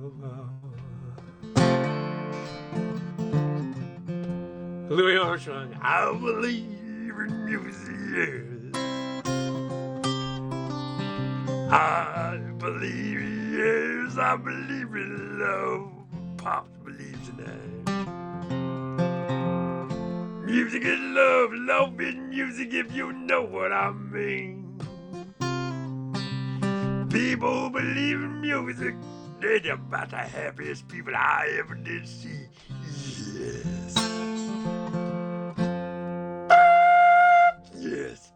Louis Armstrong. I believe in music. I believe, yes, I believe in love. Pops believes in that. Music is love, love is music, if you know what I mean. People who believe in music, they're about the happiest people I ever did see. Yes. Yes.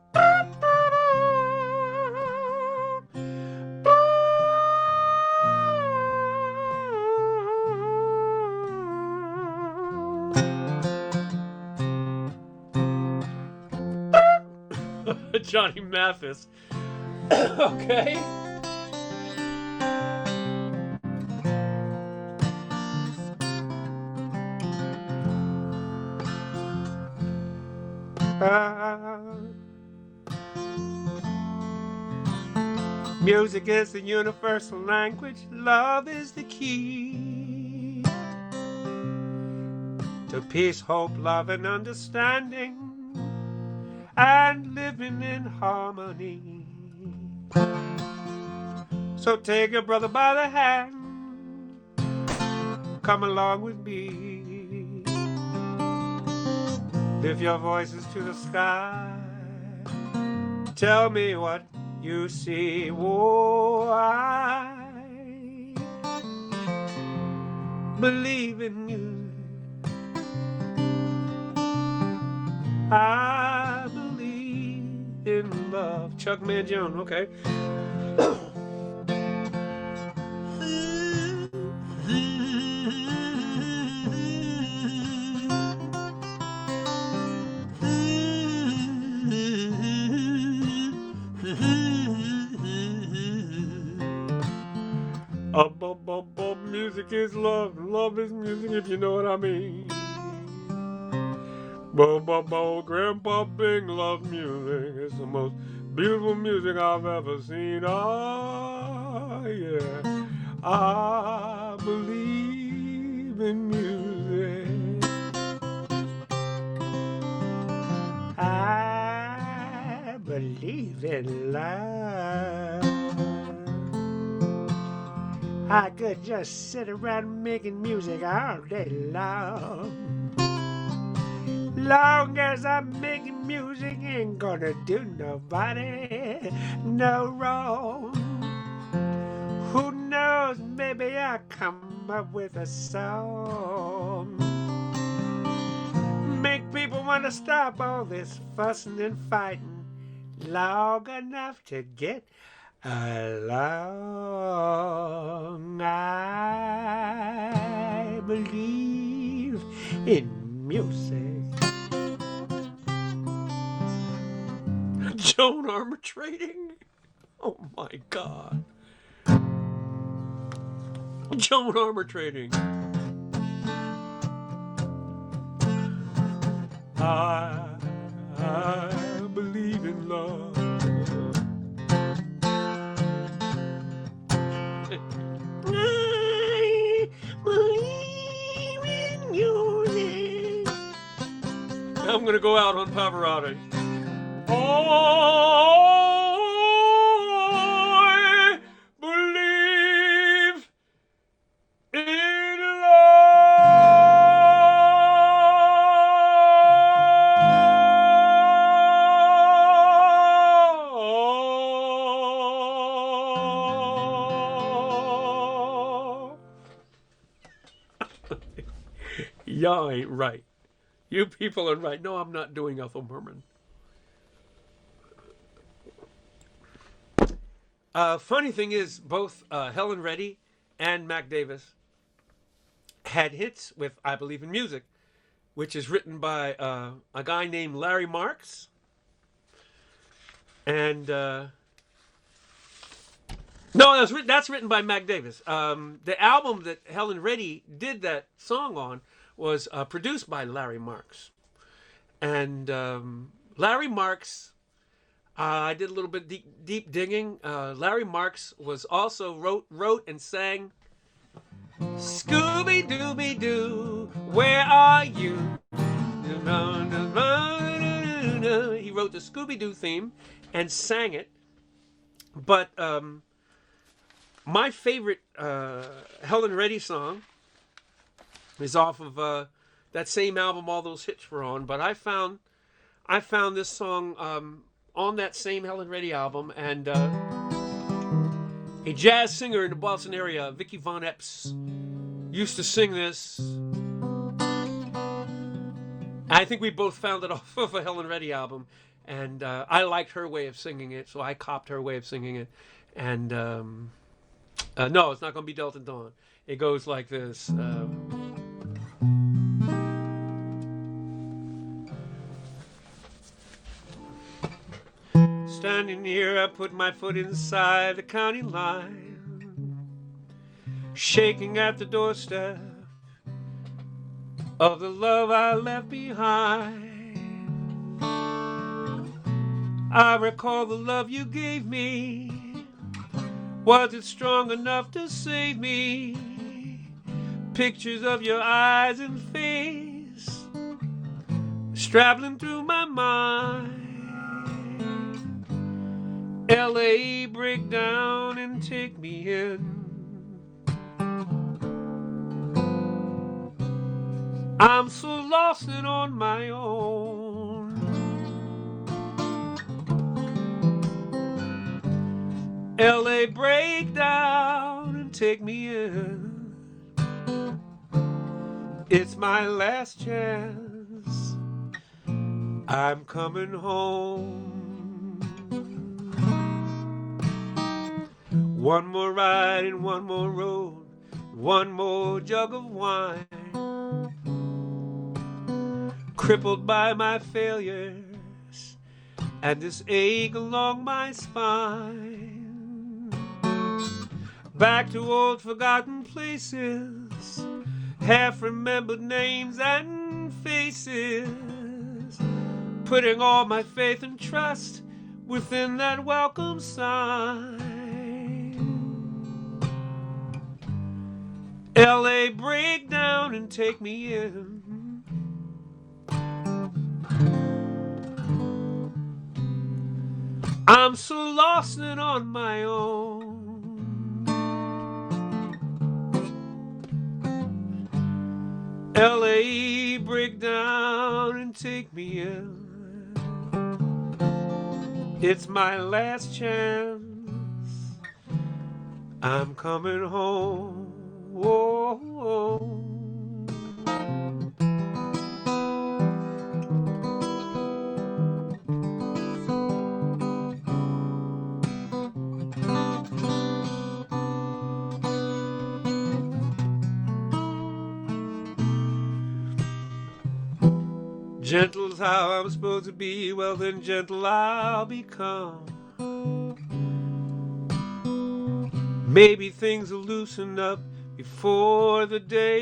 Johnny Mathis. Okay. Music is the universal language. Love is the key to peace, hope, love, and understanding, and living in harmony. So take your brother by the hand, come along with me. Lift your voices to the sky. Tell me what you see. Oh, I believe in you. I believe in love. Chuck Mangione, okay. music is love, and love is music, if you know what I mean. Grandpa Bing loved music. It's the most beautiful music I've ever seen. Ah, yeah. I believe in music. I believe in love. I could just sit around making music all day long. Long as I'm making music, ain't gonna do nobody no wrong. Who knows, maybe I'll come up with a song. Make people want to stop all this fussing and fighting long enough to get along. I believe in music. Joan Armour Trading? Oh my God. Joan Armour Trading. I believe in love. I believe in music. I'm gonna go out on Pavarotti. I believe in love. Y'all ain't right. You people are right. No, I'm not doing Ethel Merman. Funny thing is, both Helen Reddy and Mac Davis had hits with I Believe in Music, which is written by a guy named Larry Marks. And no, that's written by Mac Davis. The album that Helen Reddy did that song on was produced by Larry Marks. And Larry Marks, I did a little bit deep digging. Larry Marks was also wrote and sang Scooby-Dooby-Doo, where are you? He wrote the Scooby-Doo theme and sang it. But my favorite Helen Reddy song is off of that same album all those hits were on. But I found this song on that same Helen Reddy album, and a jazz singer in the Boston area, Vicky Von Epps, used to sing this. I think we both found it off of a Helen Reddy album, and I liked her way of singing it, so I copied her way of singing it. And no, it's not going to be Delta Dawn. It goes like this. Standing here, I put my foot inside the county line, shaking at the doorstep of the love I left behind. I recall the love you gave me. Was it strong enough to save me? Pictures of your eyes and face strapping through my mind. L.A. break down and take me in. I'm so lost and on my own. L.A. break down and take me in. It's my last chance. I'm coming home. One more ride and one more road, one more jug of wine. Crippled by my failures and this ache along my spine. Back to old forgotten places, half-remembered names and faces, putting all my faith and trust within that welcome sign. L.A., break down and take me in. I'm so lost and on my own. L.A., break down and take me in. It's my last chance. I'm coming home. Oh, oh. Gentle's how I'm supposed to be, well then gentle I'll become. Maybe things will loosen up before the day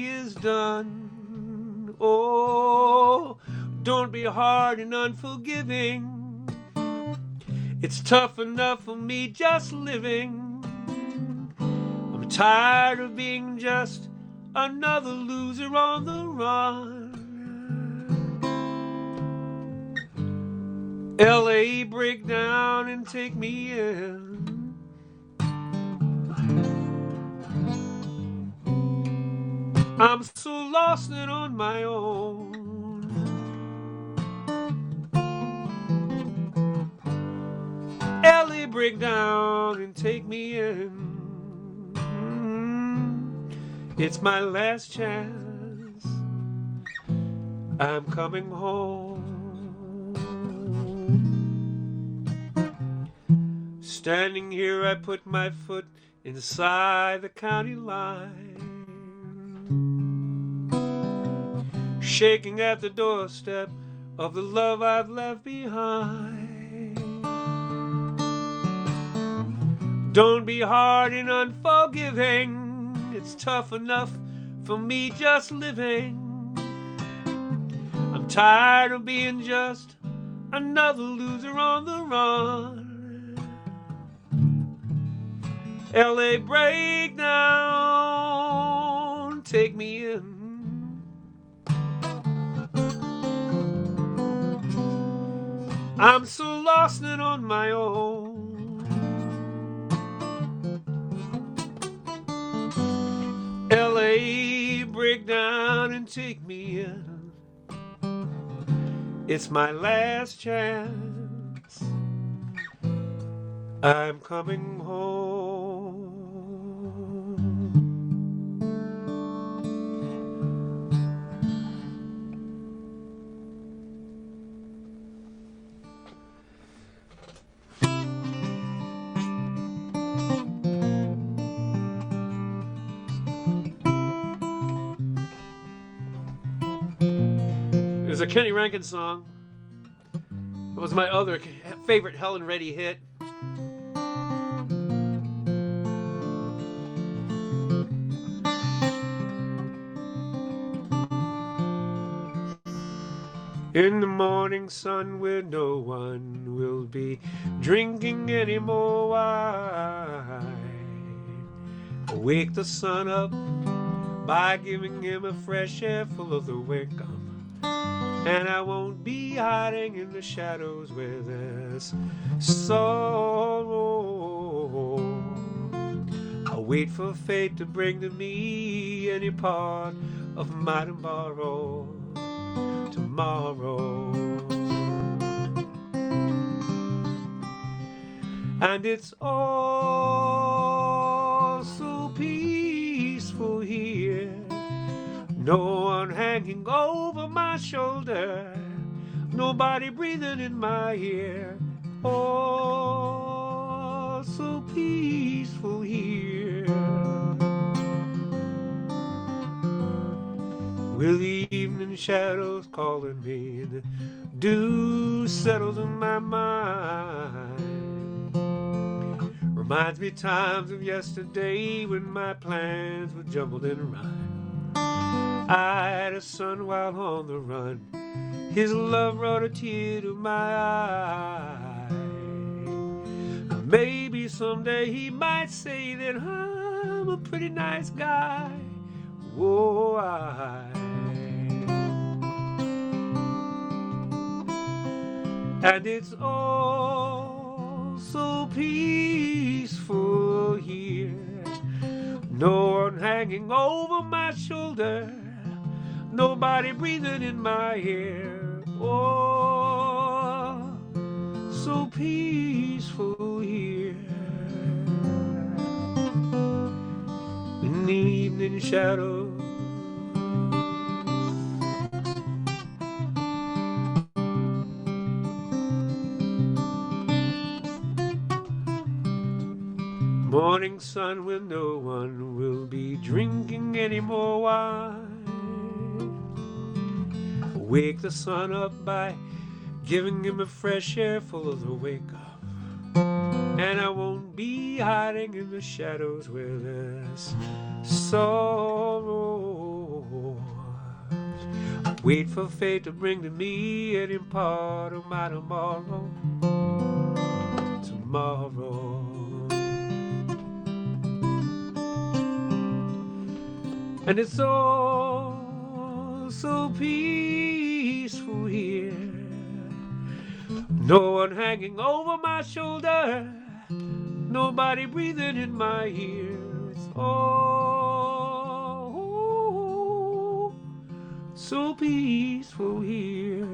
is done. Oh, don't be hard and unforgiving. It's tough enough for me just living. I'm tired of being just another loser on the run. L.A., break down and take me in. I'm so lost and on my own. L.A., break down and take me in. It's my last chance. I'm coming home. Standing here, I put my foot inside the county line, shaking at the doorstep of the love I've left behind. Don't be hard and unforgiving. It's tough enough for me just living. I'm tired of being just another loser on the run. L.A., break down, take me in. I'm so lost and on my own. L.A., break down and take me in. It's my last chance. I'm coming home. There's a Kenny Rankin song. It was my other favorite Helen Reddy hit. In the morning sun where no one will be drinking any more wine, I'll wake the sun up by giving him a fresh air full of the wake-up. And I won't be hiding in the shadows where there's sorrow. I'll wait for fate to bring to me any part of my tomorrow. And it's all so peaceful here. No one hanging over my shoulder, nobody breathing in my ear. Oh, so peaceful here. With the evening shadows calling me, the dew settles in my mind, Reminds me times of yesterday when my plans were jumbled in a rhyme. I had a son while on the run. His love brought a tear to my eye. Maybe someday he might say that I'm a pretty nice guy. Whoa, and it's all so peaceful here. No one hanging over my shoulder, nobody breathing in my ear. Oh, so peaceful here. In the evening shadows, morning sun when no one will be drinking any more wine. Wake the sun up by giving him a fresh air full of the wake up. And I won't be hiding in the shadows where there's sorrow. Wait for fate to bring to me any part of my tomorrow. Tomorrow. And it's all so peaceful here. No one hanging over my shoulder, nobody breathing in my ear. It's all so peaceful here.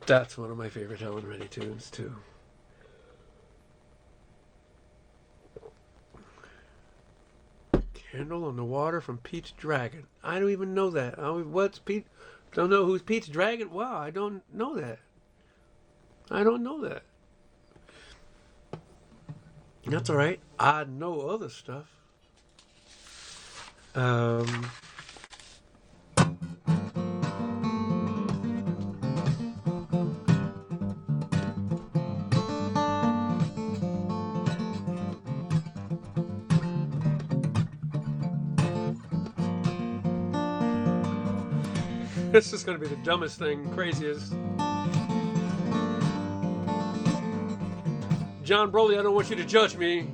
That's one of my favorite Helen Reddy tunes, too. Candle on the Water from Pete's Dragon. I don't even know that. What's Pete? Don't know who's Pete's Dragon? Wow, I don't know that. I don't know that. That's all right. I know other stuff. This is going to be the dumbest thing, craziest. John Broly, I don't want you to judge me,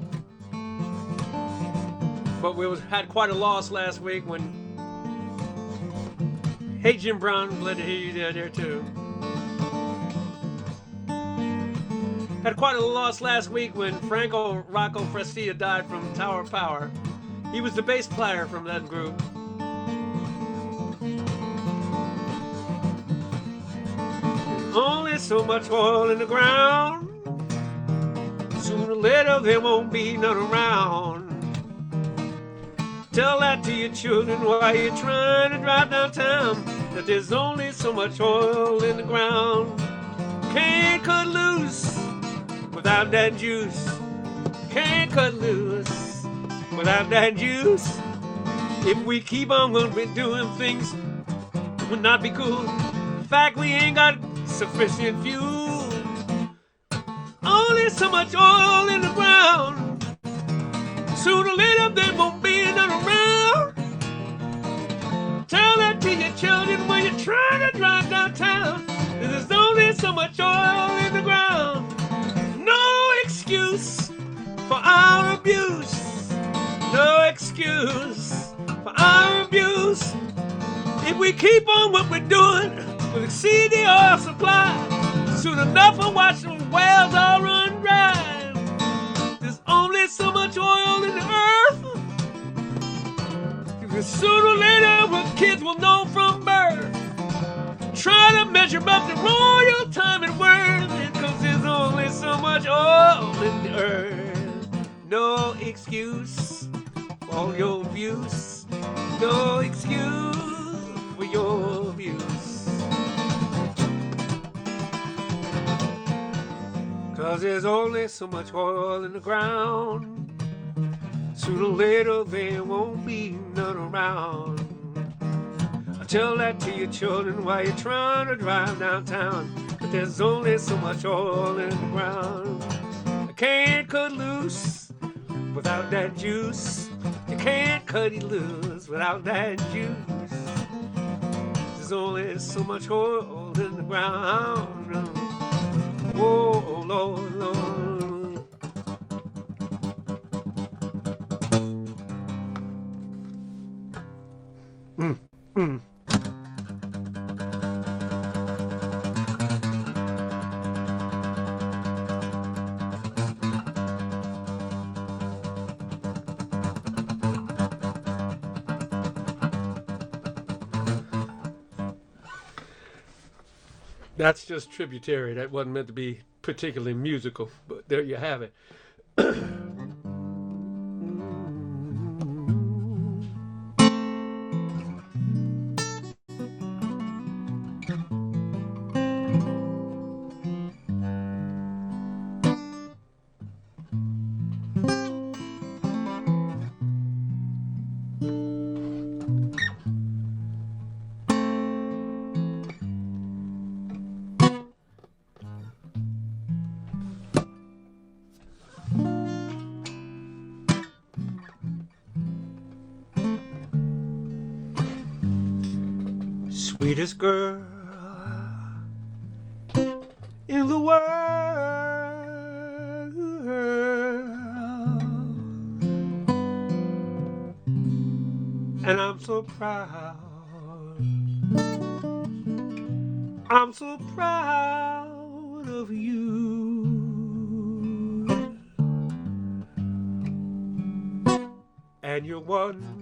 but we had quite a loss last week when... Hey, Jim Brown, glad to hear you there too. Had quite a loss last week when Francis Rocco Prestia died from Tower of Power. He was the bass player from that group. Only so much oil in the ground. Sooner or later there won't be none around. Tell that to your children while you're trying to drive downtown, that there's only so much oil in the ground. Can't cut loose without that juice. Can't cut loose without that juice. If we keep on what we're doing, things would not be cool. In fact, we ain't got sufficient fuel. Only so much oil in the ground. Sooner or later there won't be none around. Tell that to your children when you're trying to drive downtown. There's only so much oil in the ground. No excuse for our abuse. No excuse for our abuse. If we keep on what we're doing, we'll exceed the oil supply. Soon enough we'll watch them wells all run dry. There's only so much oil in the earth. Because sooner or later our kids will know from birth. Try to measure up the royal time and worth. 'cause there's only so much oil in the earth. No excuse for your views. No excuse for your views. 'Cause there's only so much oil in the ground. Sooner or later there won't be none around. Tell that to your children while you're trying to drive downtown. But there's only so much oil in the ground. I can't cut loose without that juice. You can't cut it loose without that juice. There's only so much oil in the ground. Oh, Lord, Lord. That's just tributary. That wasn't meant to be particularly musical, but there you have it. Sweetest girl in the world, and I'm so proud. I'm so proud of you. And you're one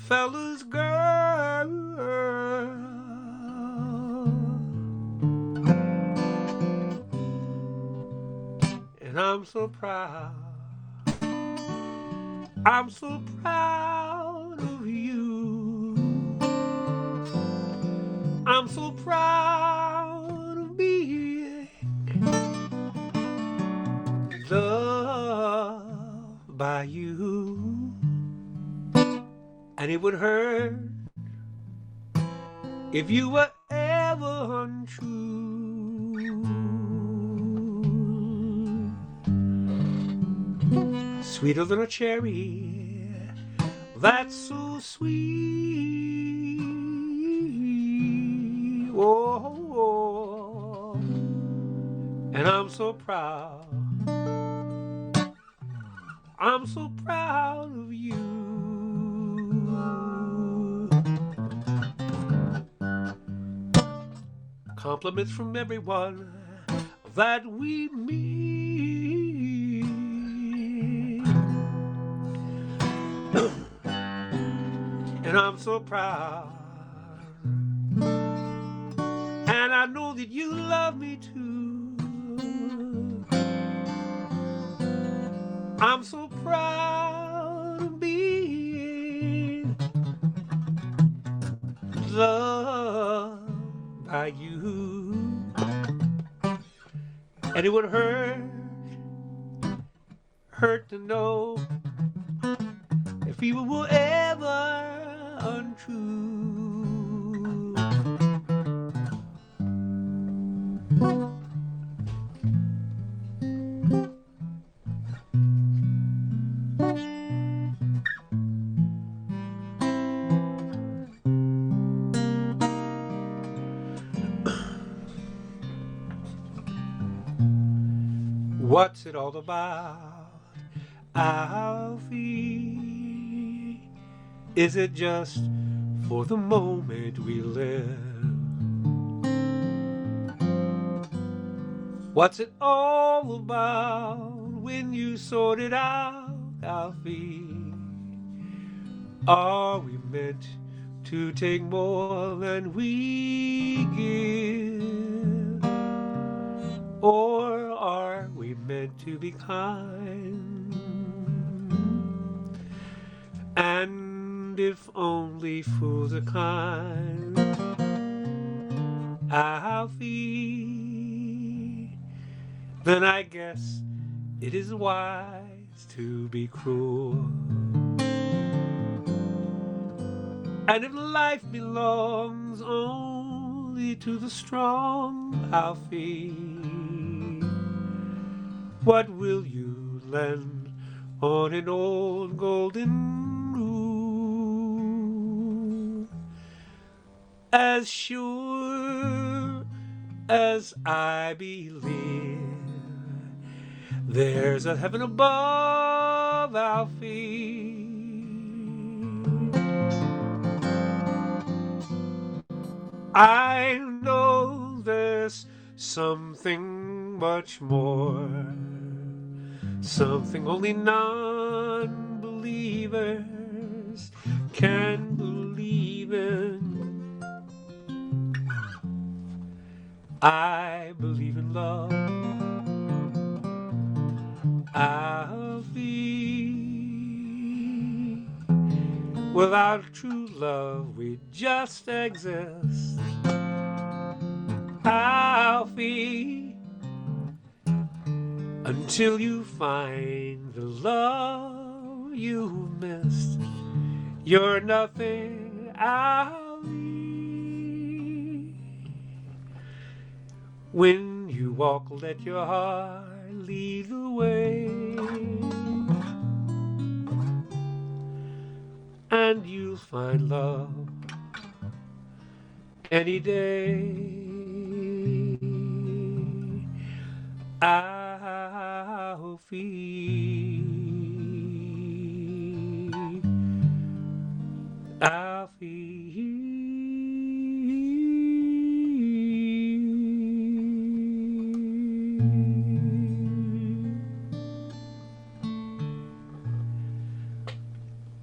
fella's girl, and I'm so proud. I'm so proud of you. I'm so proud of being loved by you. And it would hurt if you were ever untrue. Sweeter than a cherry, that's so sweet. Oh, and I'm so proud. I'm so proud of you. Compliments from everyone that we meet. And I'm so proud. And I know that you love me too. I'm so proud of being loved by you. And it would hurt to know if you were ever untrue. What's it all about, Alfie? Is it just for the moment we live? What's it all about when you sort it out, Alfie? Are we meant to take more than we give? Or are we meant to be kind? And if only fools are kind, Alfie, then I guess it is wise to be cruel. And if life belongs only to the strong, Alfie, what will you lend on an old golden rule? As sure as I believe there's a heaven above, Alfie, I know there's something much more, something only non-believers can believe in. I believe in love, Alfie. Without true love, we just exist, Alfie, until you find the love you missed. You're nothing, Alfie. When you walk, let your heart lead the way, and you'll find love any day. Alfie, Alfie.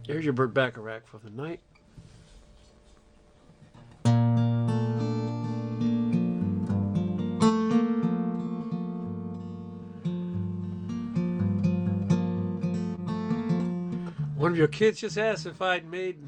Here's your Burt Bacharach for the night. One of your kids just asked if I'd made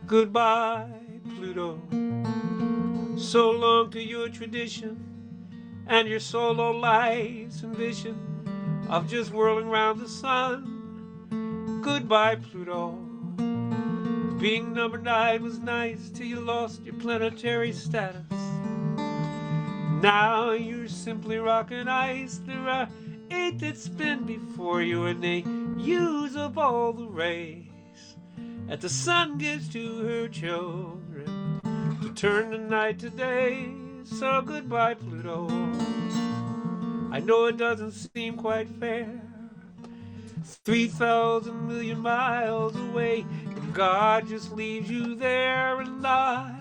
Goodbye, Pluto. So long to your tradition and your solo lives and vision of just whirling round the sun. Goodbye, Pluto. Being number 9 was nice till you lost your planetary status. Now you're simply rock and ice. There are 8 that spin before you, and they use up all the rays that the sun gives to her children to turn the night to day. So goodbye, Pluto. I know it doesn't seem quite fair, 3,000 million miles away, and God just leaves you there. And I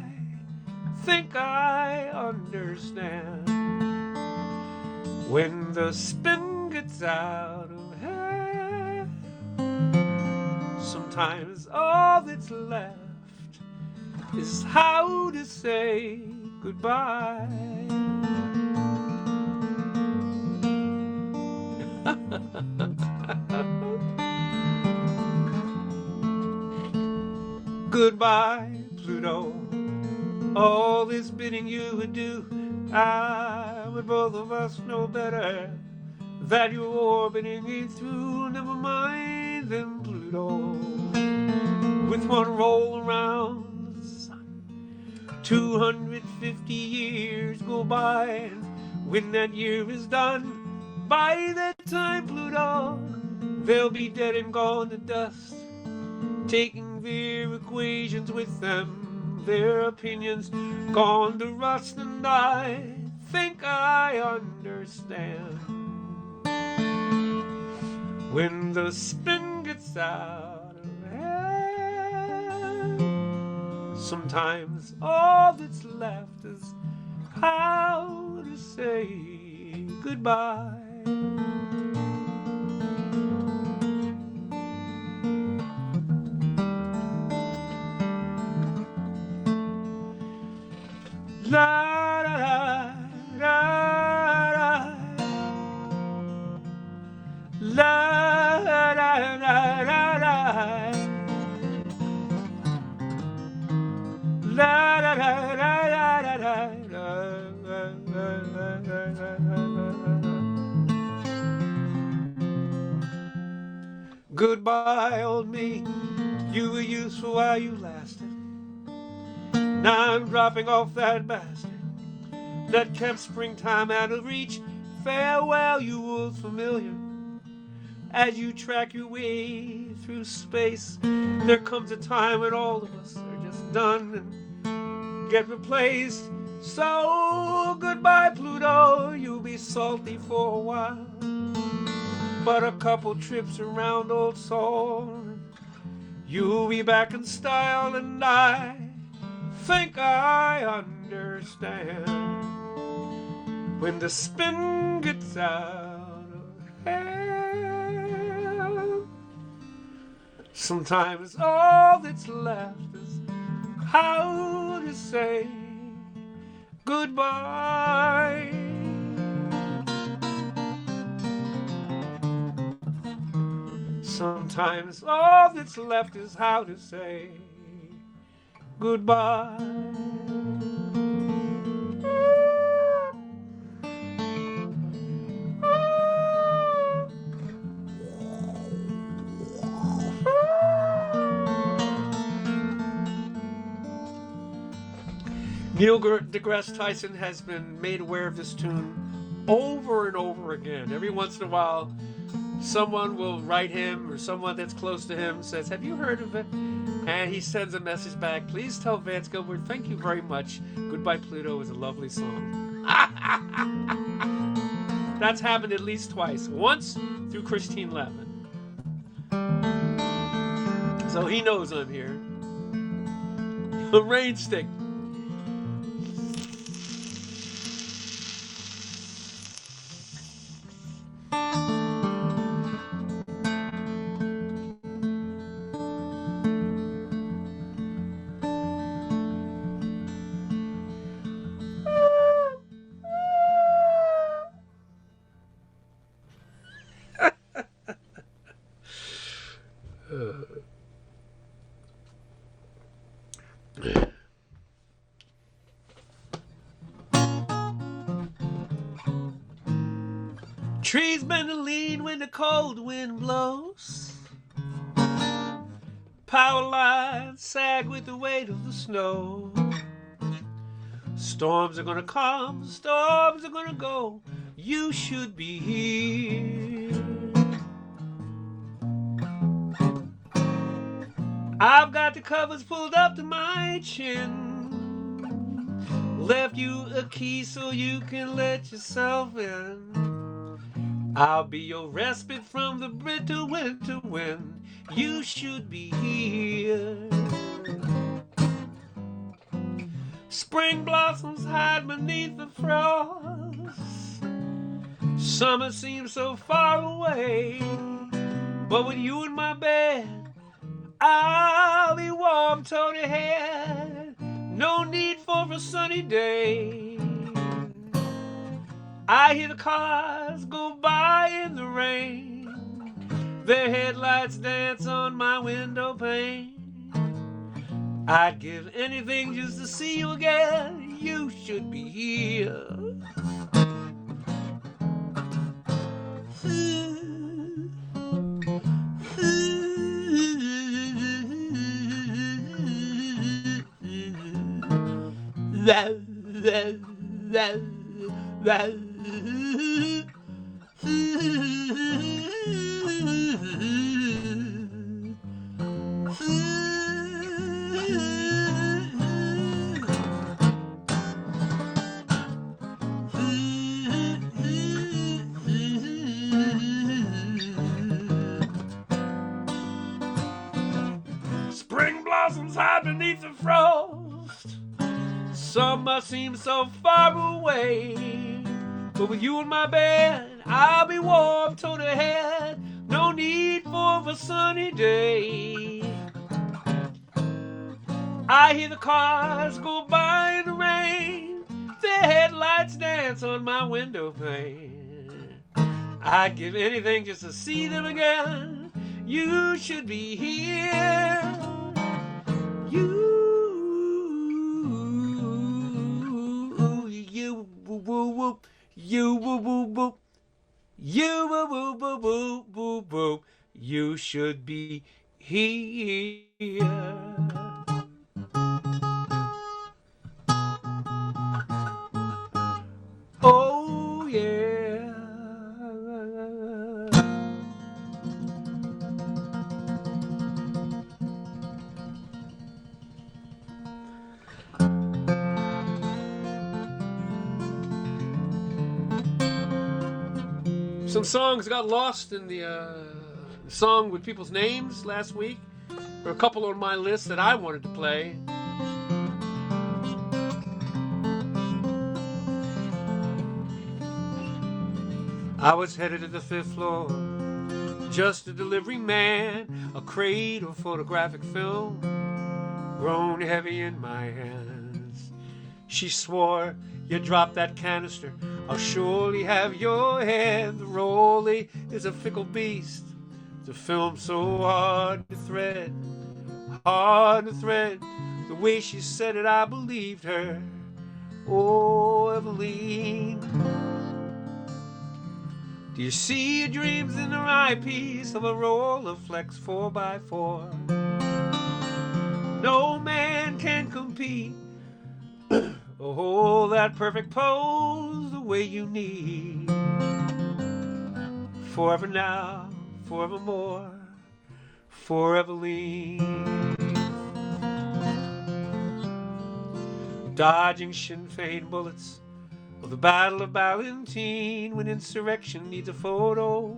think I understand when the spin gets out of hand. Sometimes all that's left is how to say goodbye. Goodbye, Pluto. All this bidding you would do, I would both of us know better that you're orbiting me through. Never mind then, Pluto. With one roll around the sun, 250 years go by, and when that year is done, by that time, Pluto, they'll be dead and gone to dust, taking their equations with them, their opinions gone to rust. And I think I understand when the spin gets out of hand. Sometimes all that's left is how to say goodbye. La da da da la da da da da la da da da da da. Goodbye, old me. You were useful while you lasted. Now I'm dropping off that bastard that kept springtime out of reach. Farewell, you old familiar. As you track your way through space, there comes a time when all of us are just done and get replaced. So goodbye, Pluto, you'll be salty for a while, but a couple trips around old Sol, you'll be back in style, and I think I understand when the spin gets out of hand. Sometimes all that's left is how to say goodbye. Sometimes all that's left is how to say goodbye. Neil deGrasse Tyson has been made aware of this tune over and over again. Every once in a while, someone will write him, or someone that's close to him says, "Have you heard of it?" And he sends a message back, "Please tell Vance Gilbert, thank you very much. Goodbye Pluto is a lovely song." That's happened at least twice. Once through Christine Levin. So he knows I'm here. A rain stick. Trees bend and lean when the cold wind blows. Power lines sag with the weight of the snow. Storms are gonna come, storms are gonna go. You should be here. I've got the covers pulled up to my chin. Left you a key so you can let yourself in. I'll be your respite from the bitter winter wind. You should be here. Spring blossoms hide beneath the frost. Summer seems so far away. But with you in my bed, I'll be warm, Tony head. No need for a sunny day. I hear the cars go by in the rain. Their headlights dance on my window pane. I'd give anything just to see you again. You should be here. Some must seem so far away, but with you in my bed, I'll be warm toe to head. No need for a sunny day. I hear the cars go by in the rain, their headlights dance on my window pane. I'd give anything just to see them again. You should be here. You woo woo woo, you woo woo woo, you woo woo woo woo woo woo. You should be here. Oh yeah. Some songs got lost in the song with people's names last week. There are a couple on my list that I wanted to play. I was headed to the 5th floor, just a delivery man, a crate of photographic film, grown heavy in my hands. She swore, "You drop that canister, I'll surely have your head." The rollie is a fickle beast, the film so hard to thread, hard to thread. The way she said it, I believed her. Oh, Eveline, do you see your dreams in the eyepiece of a Rolleiflex 4x4? No man can compete. Oh, that perfect pose, the way you need. Forever now, forevermore, for Eveline. Dodging Sinn Féin bullets of the Battle of Ballantine. When insurrection needs a photo,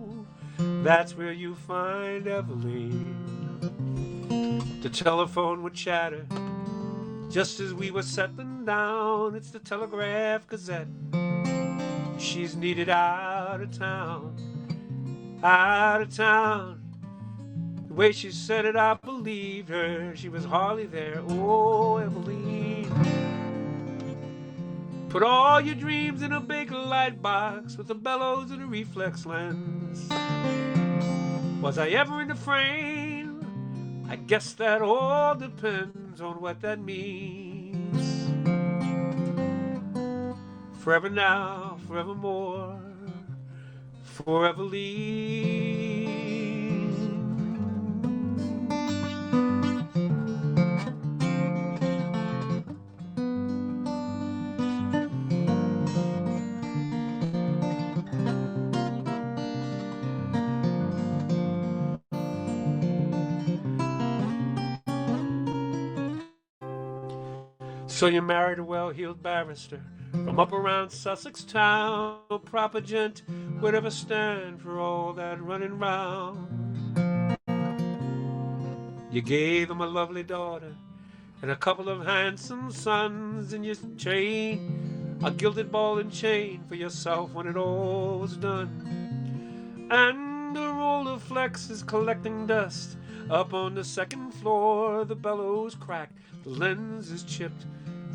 that's where you find Eveline. The telephone would chatter just as we were settling down. It's the Telegraph Gazette. She's needed out of town, out of town. The way she said it, I believed her. She was hardly there. Oh, Eveline, put all your dreams in a big light box with the bellows and a reflex lens. Was I ever in the frame? I guess that all depends on what that means. Forever now, forevermore, for Eveline. So you married a well-heeled barrister from up around Sussex town, a proper gent would ever stand for all that running round. You gave him a lovely daughter and a couple of handsome sons, and you trade a gilded ball and chain for yourself when it all was done. And the Rolleiflex is collecting dust up on the 2nd floor. The bellows cracked, the lens is chipped,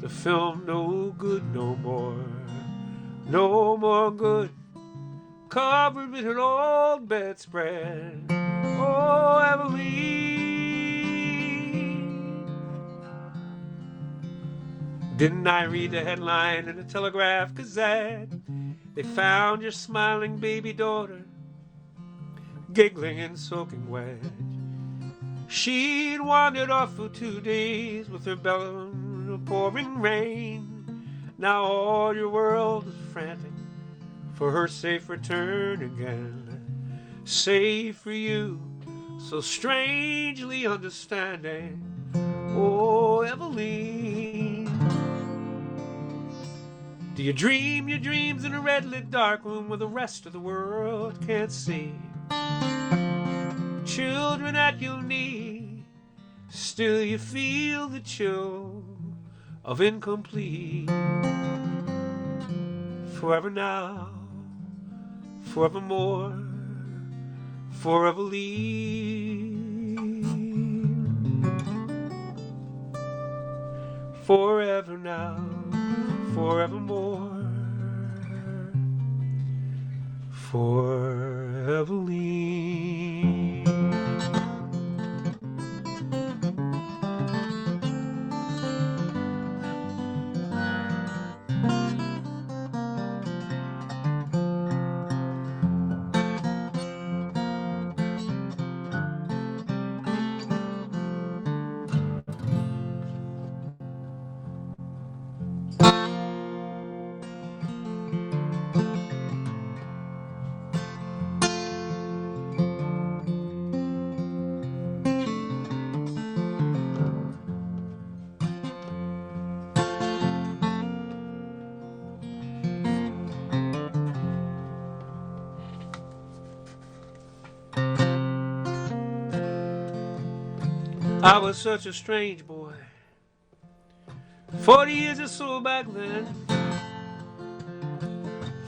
the film no good no more, no more good. Covered with an old bedspread. Oh, Eveline, didn't I read the headline in the Telegraph Gazette? They found your smiling baby daughter giggling and soaking wet. She'd wandered off for 2 days with her bellow pouring rain. Now all your world is frantic for her safe return again. Safe for you, so strangely understanding. Oh, Eveline, do you dream your dreams in a red-lit dark room where the rest of the world can't see? Children at your knee, still you feel the chill of incomplete. Forever now, forevermore, forever leave. Forever now, forevermore, forever leave. I was such a strange boy, 40 years or so back then.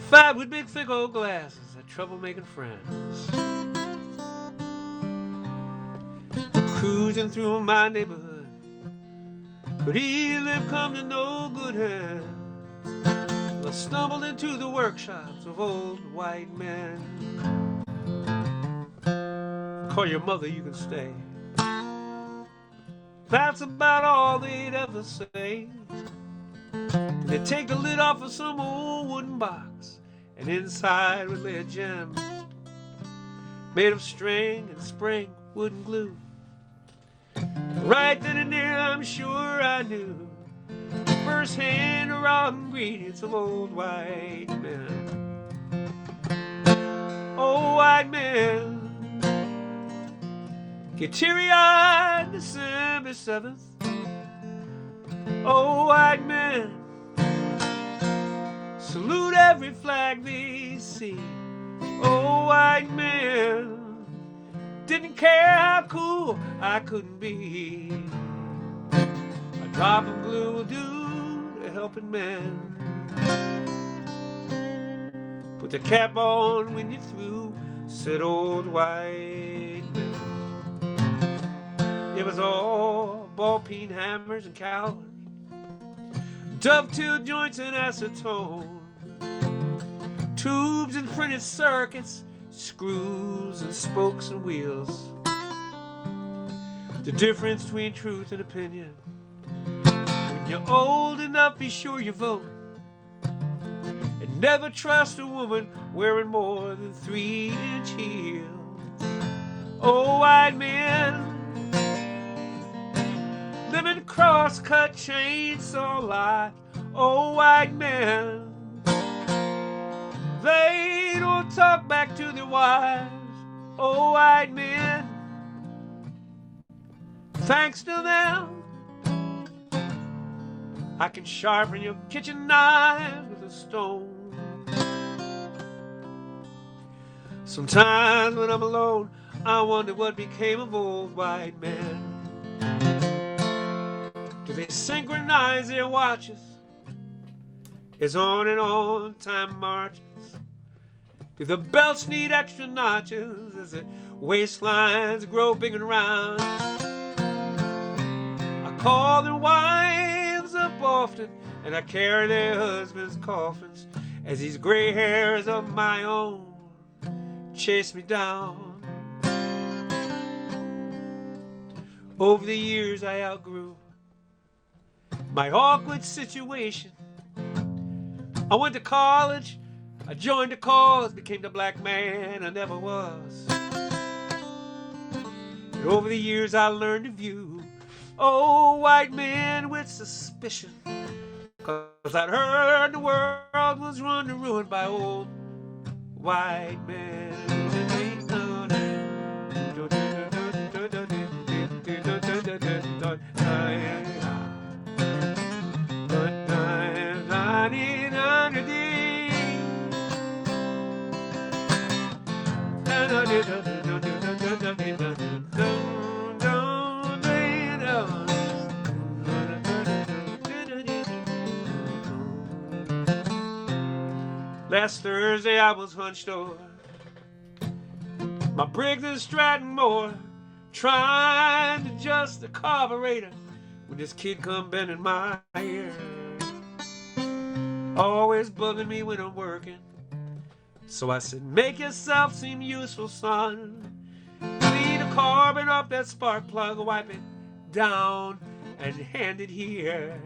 Fat with big thick old glasses, had trouble making friends. Cruising through my neighborhood, but easily come to no good hand. I stumbled into the workshops of old white men. Call your mother, you can stay. That's about all they'd ever say. They'd take the lid off of some old wooden box, and inside would lay a gem made of string and spring, wood and glue. Right then and there, I'm sure I knew firsthand the raw ingredients of old white men. Old white men get teary-eyed December 7th. Oh, white men salute every flag they see. Oh, white men didn't care how cool I couldn't be. A drop of glue will do to helping men. Put the cap on when you're through, said old white men. It was all ball-peen hammers and cowers, dovetail joints and acetone, tubes and printed circuits, screws and spokes and wheels. The difference between truth and opinion. When you're old enough, be sure you vote, and never trust a woman wearing more than 3-inch heels. Oh, white men living cross-cut chainsaw life. Oh, white men, they don't talk back to their wives. Oh, white men, thanks to them, I can sharpen your kitchen knife with a stone. Sometimes when I'm alone, I wonder what became of old white men. Do they synchronize their watches as on and on time marches? Do the belts need extra notches as the waistlines grow big and round? I call their wives up often, and I carry their husbands' coffins as these gray hairs of my own chase me down. Over the years I outgrew my awkward situation. I went to college, I joined the cause, became the black man I never was. And over the years I learned to view old white men with suspicion, 'cause I'd heard the world was run to ruin by old white men. Last Thursday I was hunched over my Briggs and Stratton mower, trying to adjust the carburetor when this kid come bending my ear. Always bugging me when I'm working. So I said, make yourself seem useful, son. Clean the carbon off that spark plug, wipe it down, and hand it here.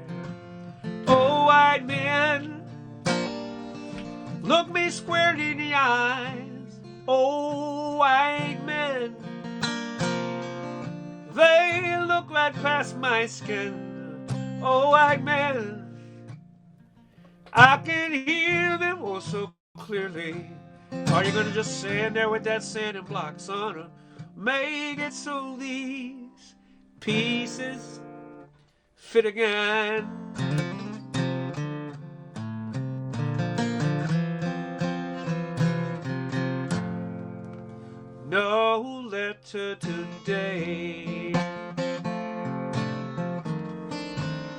Oh, white man, look me squarely in the eyes. Oh, white men, they look right past my skin. Oh, white men, I can hear them oh so clearly. Are you gonna just stand there with that sanding block, son, or make it so these pieces fit again? No letter today.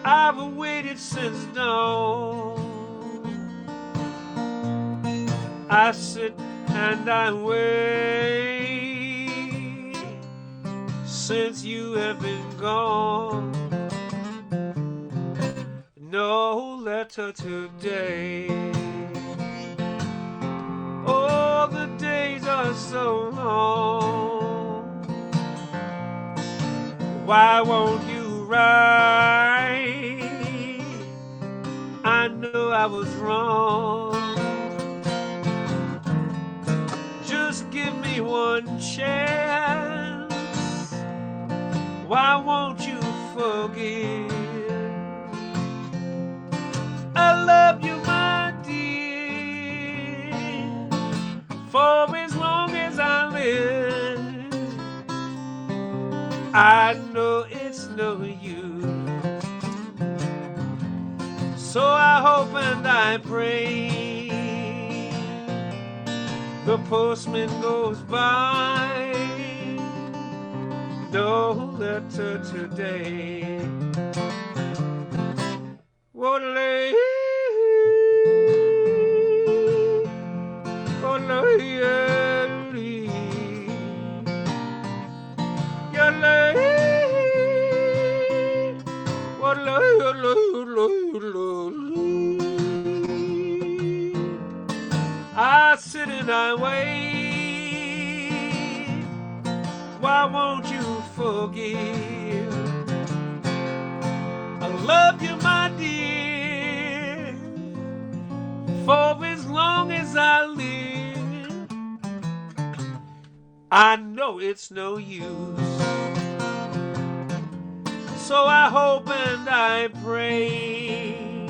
I've waited since dawn. I sit and I wait since you have been gone. No letter today. Oh, the days are so long. Why won't you write? I know I was wrong. Just give me one chance. Why won't you forgive? I love you, my dear, for as long as I live. I know it's no use, so I hope and I pray the postman goes by. No letter today. Woodley, I sit and I wait. Why won't you forgive? I love you, my dear, for as long as I live. I know it's no use, so I hope and I pray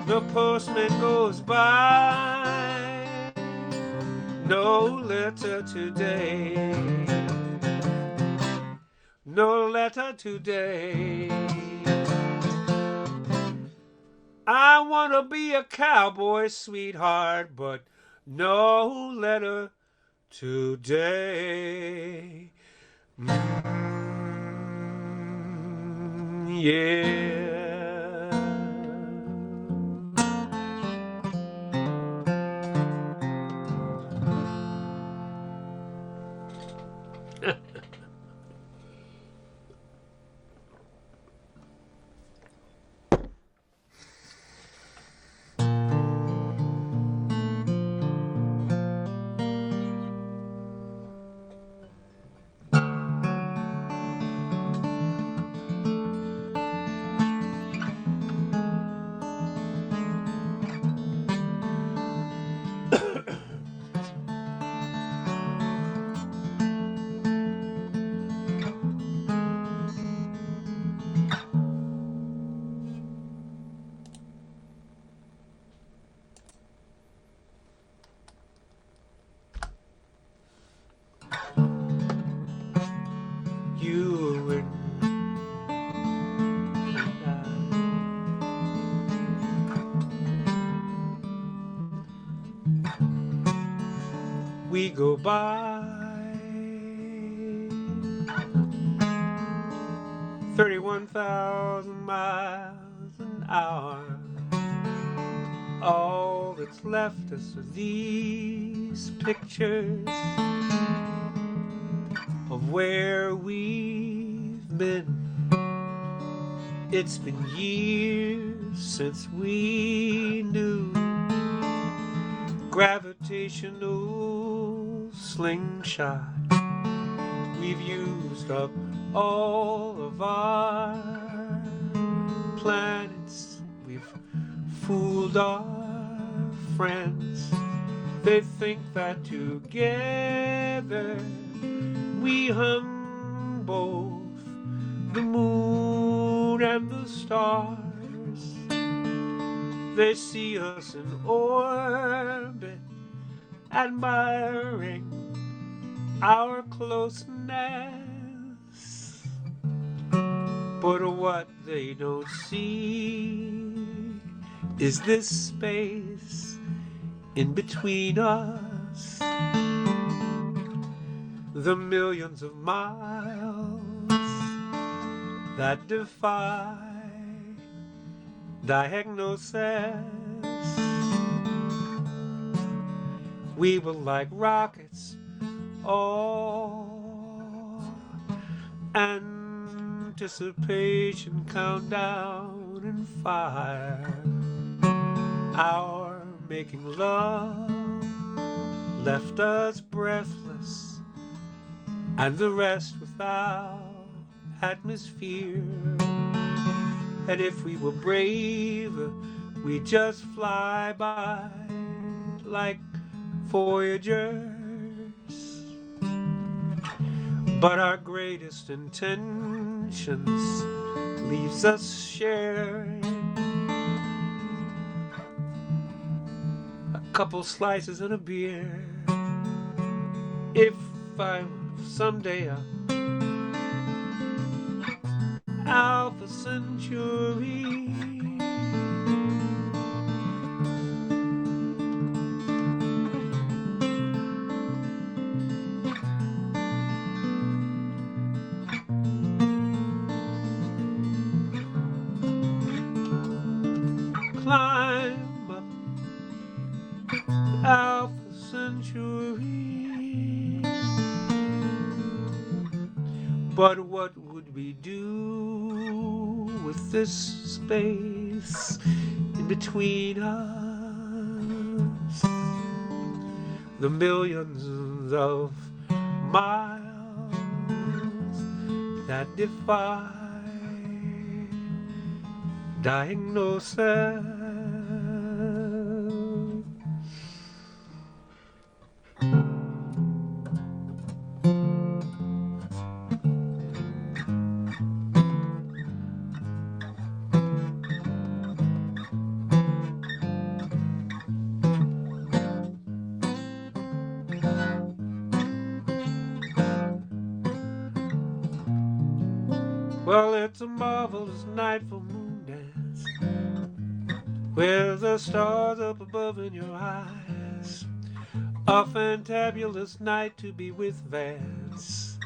the postman goes by. No letter today. No letter today. I want to be a cowboy, sweetheart, but no letter today. Yeah. You and we go by 31,000 miles an hour all the that's left us are these pictures of where we've been. It's been years since we knew gravitational slingshot. We've used up all of our planets. We've fooled our friends. They think that together we hung both the moon and the stars. They see us in orbit, admiring our closeness. But what they don't see is this space in between us, the millions of miles that defy diagnosis. We were like rockets, all anticipation, countdown and fire. Our making love left us breathless, and the rest without atmosphere. And if we were brave, we'd just fly by like voyagers. But our greatest intentions leaves us sharing a couple slices and a beer. If I someday Alpha Centauri, climb up Alpha Centauri. But what would we do with this space in between us? The millions of miles that defy diagnosis. Well, it's a marvelous night for moon dance, with the stars up above in your eyes. A fantabulous night to be with Vance,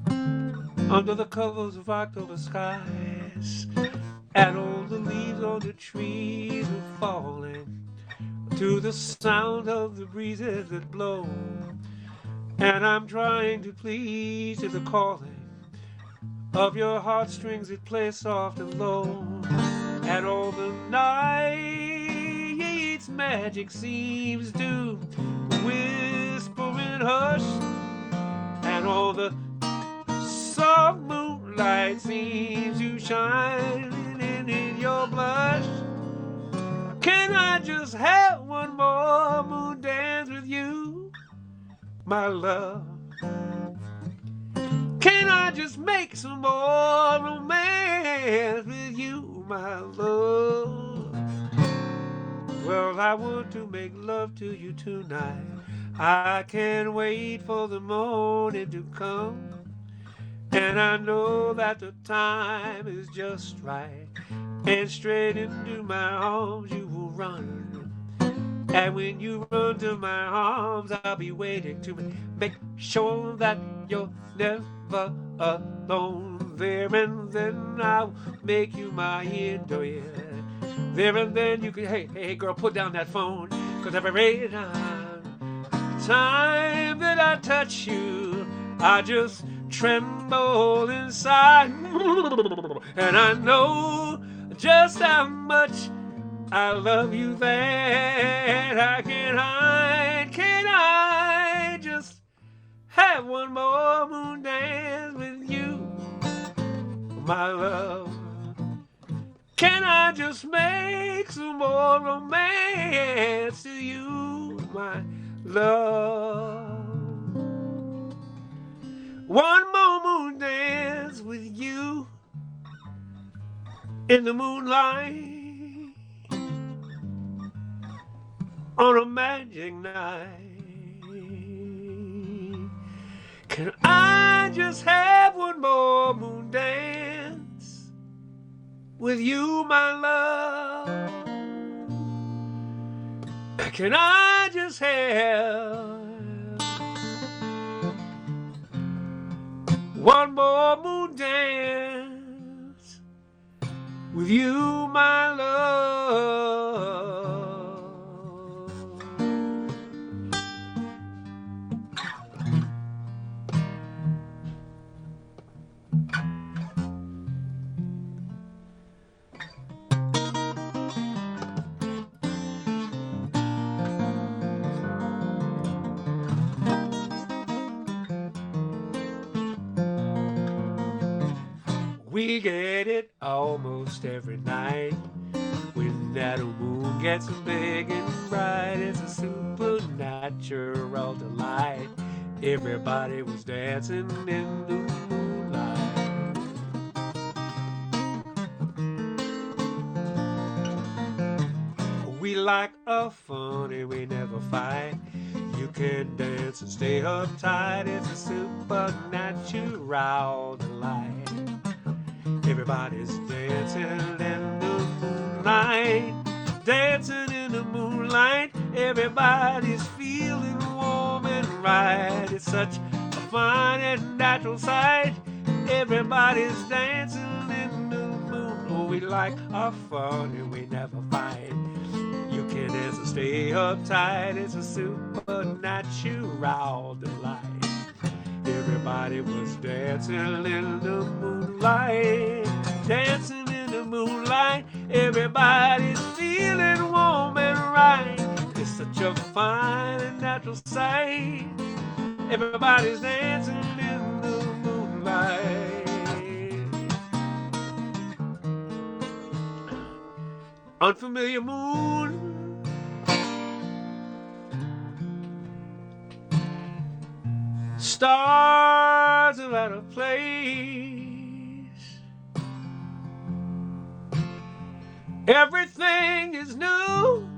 under the covers of October skies. And all the leaves on the trees are falling to the sound of the breezes that blow. And I'm trying to please to the calling of your heartstrings that play soft and low. And all the night's magic seems to whisper and hush, and all the soft moonlight seems to shine in your blush. Can I just have one more moon dance with you, my love? Can I just make some more romance with you, my love? Well, I want to make love to you tonight. I can't wait for the morning to come. And I know that the time is just right, and straight into my arms you will run. And when you run to my arms, I'll be waiting to make sure that you're never alone. There and then I'll make you my hero, yeah. There and then you can, hey girl, put down that phone, 'cause every time that I touch you, I just tremble inside. And I know just how much I love you that I can't hide. Can I just have one more moon dance with you, my love? Can I just make some more romance to you, my love? One more moon dance with you in the moonlight on a magic night. Can I just have one more moon dance with you, my love? Can I just have one more moon dance with you, my love? We get it almost every night when that moon gets big and bright. It's a supernatural delight. Everybody was dancing in the moonlight. We like a funny, we never fight. You can dance and stay uptight. It's a supernatural delight. Everybody's dancing in the moonlight, dancing in the moonlight. Everybody's feeling warm and right. It's such a fine and natural sight. Everybody's dancing in the moon. Oh, we like our fun and we never fight. You can dance and stay uptight. It's a supernatural delight. Everybody was dancing in the moonlight, dancing in the moonlight. Everybody's feeling warm and right. It's such a fine and natural sight. Everybody's dancing in the moonlight. Unfamiliar moon, stars are out of place. Everything is new.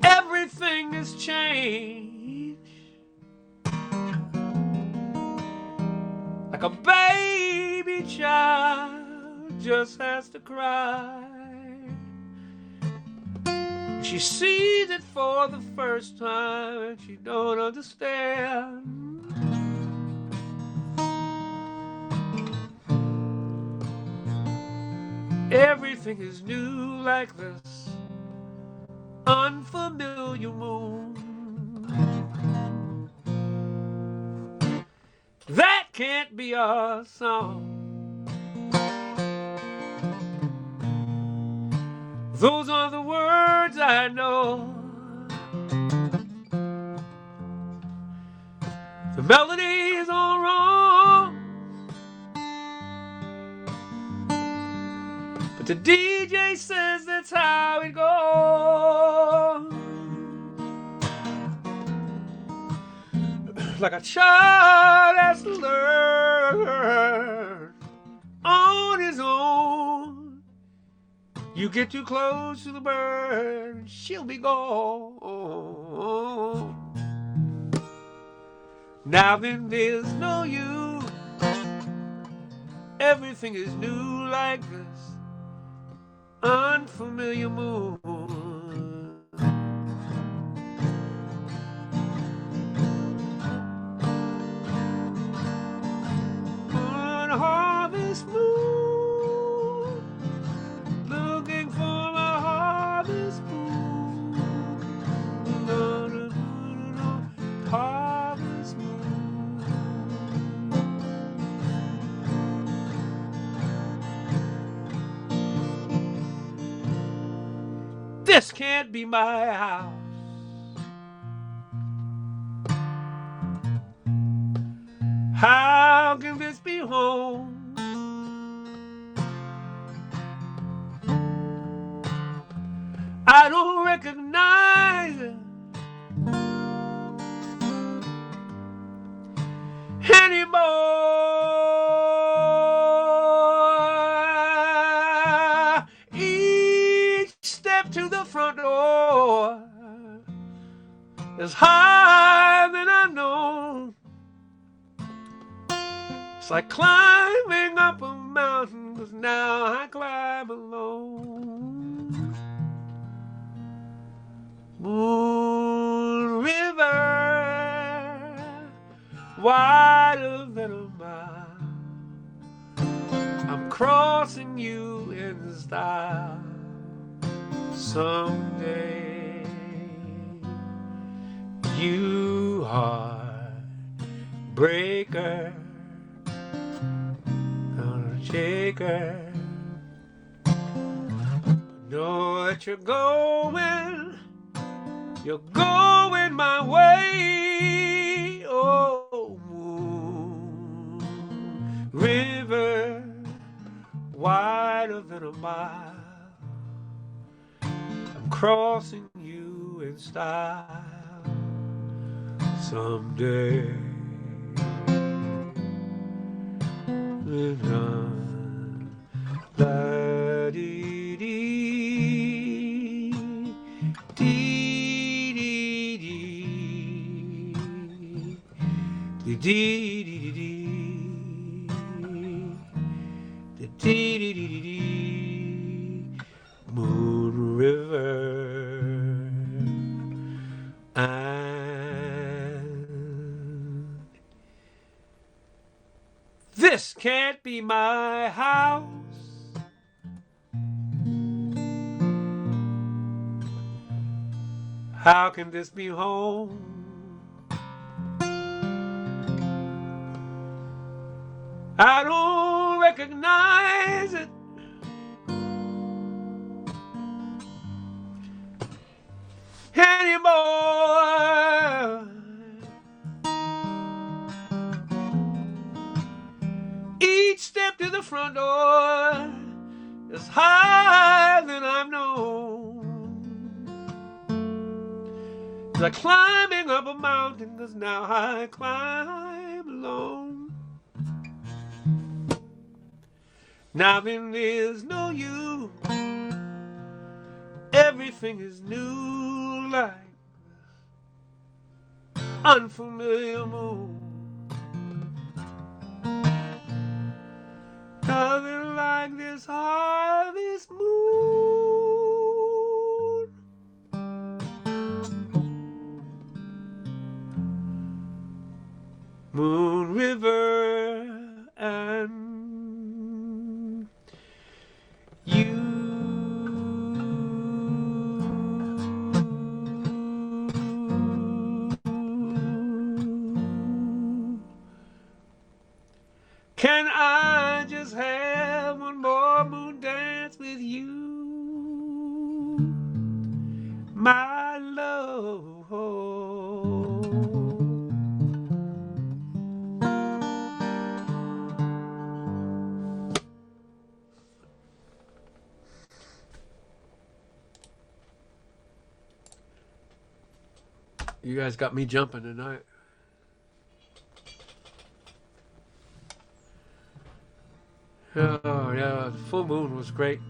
Everything is changed. Like a baby child just has to cry. She sees it for the first time and she don't understand. Everything is new like this unfamiliar moon. That can't be our song. Those are the words I know. The melody is all wrong, but the DJ says that's how it goes. Like a child has to learn on his own. You get too close to the bird, she'll be gone. Now then there's no you. Everything is new like this unfamiliar moon. On harvest moon, This can't be my house. How can this be home? I don't recognize it anymore. Each step to the front door is higher than I've known. It's like climbing up a mountain, 'cause now I climb alone. Moon River, wider than a mile, I'm crossing you in style someday. You heartbreaker, shaker, know that you're going my way. Oh, moon river, wider than a mile, I'm crossing you in style someday. La dee dee dee dee dee dee dee dee dee dee. Moon River, and this can't be my house. How can this be home? I don't recognize it anymore. Each step to the front door is higher than I've known. It's like climbing up a mountain, 'cause now I climb alone. Now then there's no you, everything is new, like unfamiliar moon. Nothing like this harvest moon. Moon River and you. Can I just have one more moon dance with you, my love? You guys got me jumping tonight. Oh yeah, the full moon was great.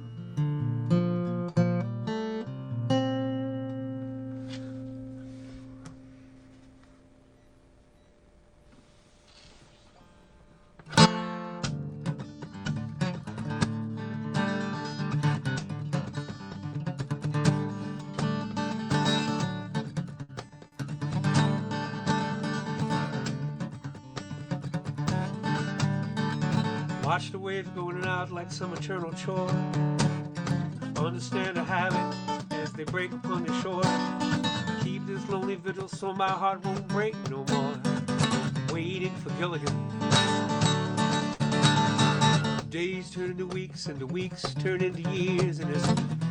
Watch the waves going out like some eternal chore. Understand the habit as they break upon the shore. Keep this lonely vigil so my heart won't break no more. Waiting for Gilligan. Days days turn into weeks, and the weeks turn into years, and there's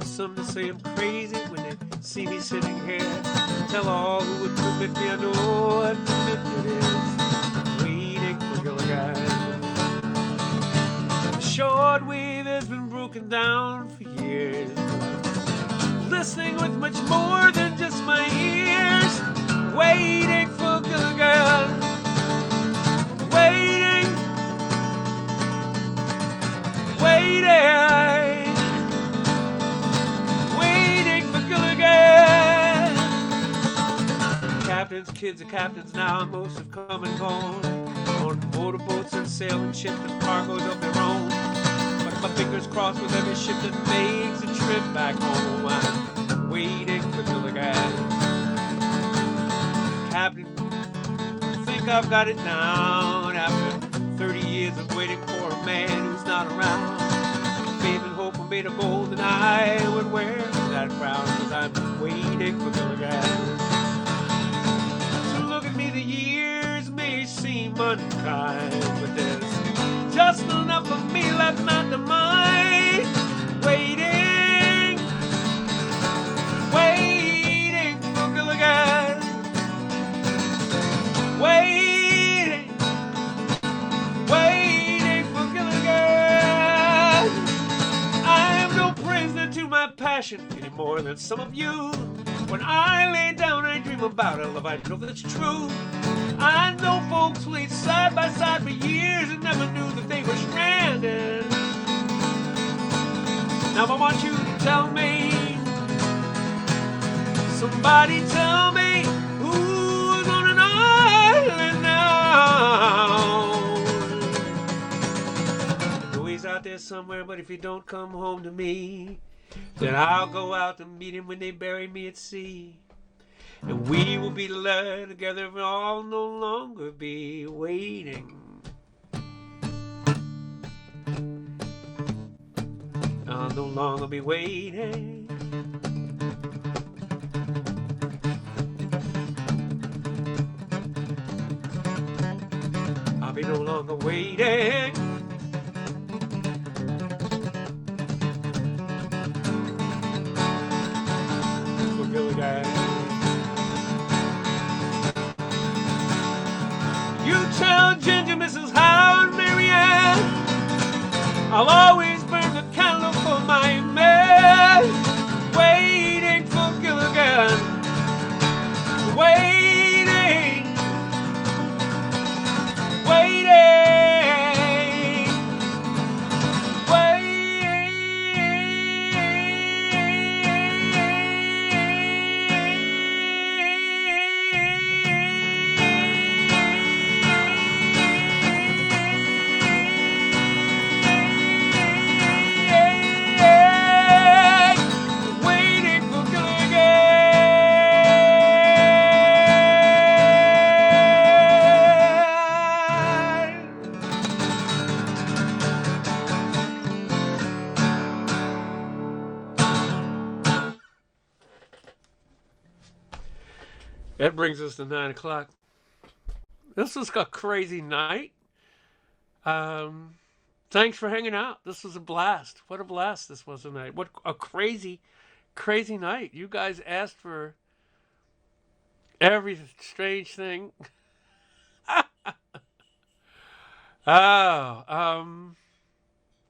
some to say I'm crazy when they see me sitting here. Tell all who would permit me, I know what commitment is. Waiting for your guys. The shortwave has been broken down for years. Listening with much more than just my ears. Waiting for good girl. Waiting. Waiting for good girl. Captains, kids are captains now, most have come and gone. On motorboats and sailing ships and cargoes of their own. But my fingers crossed with every ship that makes a trip back home. I'm waiting for good girl. Captain, I think I've got it down after 30 years of waiting for a man who's not around. Faith and hope are made of gold, and I would wear that crown, because I'm waiting for good guys. So look at me, the years may seem unkind, but there's just enough of me left not to mind. Waiting for good guys. Waiting for Gilligan. I am no prisoner to my passion any more than some of you. When I lay down, I dream about a love I know that's true. I know folks who ate side by side for years and never knew that they were stranded. Now I want you to tell me, somebody tell me, who's on an island now? I know he's out there somewhere, but if he don't come home to me, then I'll go out to meet him when they bury me at sea. And we will be led together and I'll no longer be waiting. I'll no longer be waiting. I'll be no longer waiting. For Billy Guy. You tell Ginger, Mrs. Howard, Marianne, I'll always burn the candle for my man. Waiting for Gilligan. Waiting. That brings us to 9 o'clock. This was a crazy night. Thanks for hanging out. This was a blast. What a blast this was tonight. What a crazy, crazy night. You guys asked for every strange thing.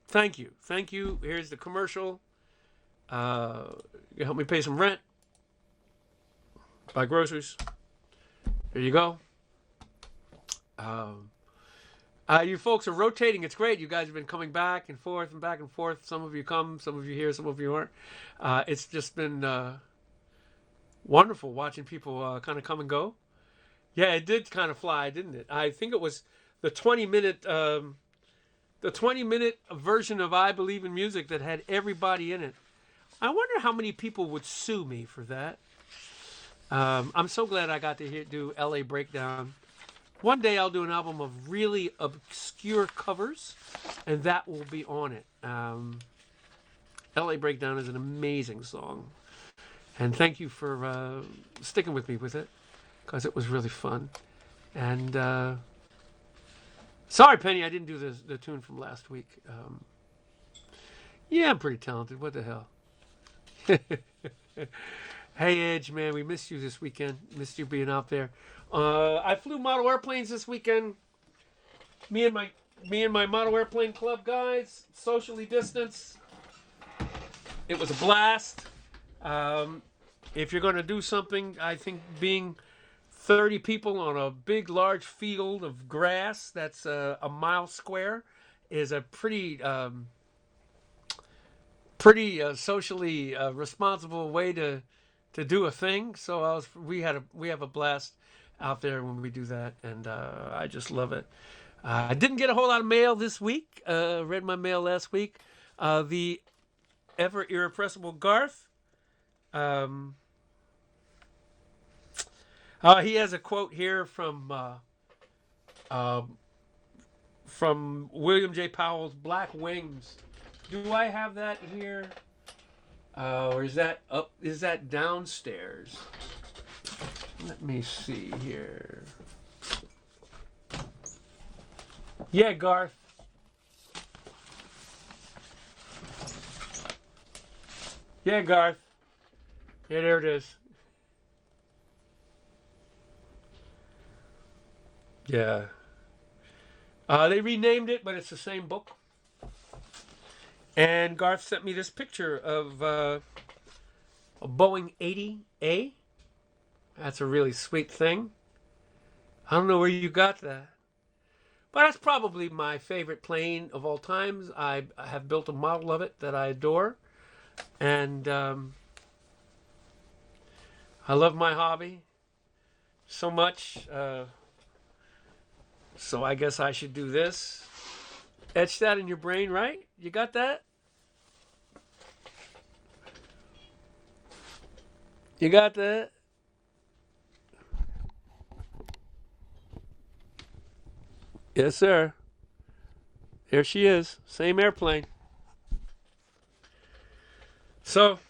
Thank you. Thank you. Here's the commercial. You help me pay some rent. Buy groceries. There you go. You folks are rotating. It's great. You guys have been coming back and forth and back and forth. Some of you come, some of you here, some of you aren't. It's just been wonderful watching people kind of come and go. Yeah, it did kind of fly, didn't it? I think it was the 20-minute version of I Believe in Music that had everybody in it. I wonder how many people would sue me for that. I'm so glad I got to do LA Breakdown. One day I'll do an album of really obscure covers, and that will be on it. LA Breakdown is an amazing song. And thank you for sticking with me with it, because it was really fun. And sorry, Penny, I didn't do the tune from last week. Yeah, I'm pretty talented. What the hell? Hey, Edge, man, we missed you this weekend. Missed you being out there. I flew model airplanes this weekend. Me and my model airplane club guys, socially distanced. It was a blast. If you're going to do something, I think being 30 people on a big, large field of grass that's a mile square is a pretty socially responsible way to do a thing. So we have a blast out there when we do that, and I just love it. I didn't get a whole lot of mail this week. Read my mail last week. The ever irrepressible Garth. He has a quote here from William J. Powell's Black Wings. Do I have that here? Or is that up? Is that downstairs? Let me see here. Yeah, Garth. Yeah, Garth. Yeah, there it is. Yeah. They renamed it, but it's the same book. And Garth sent me this picture of a Boeing 80A. That's a really sweet thing. I don't know where you got that. But that's probably my favorite plane of all times. I have built a model of it that I adore. And I love my hobby so much. So I guess I should do this. Etch that in your brain, right? You got that? You got that? Yes, sir. There she is. Same airplane. So,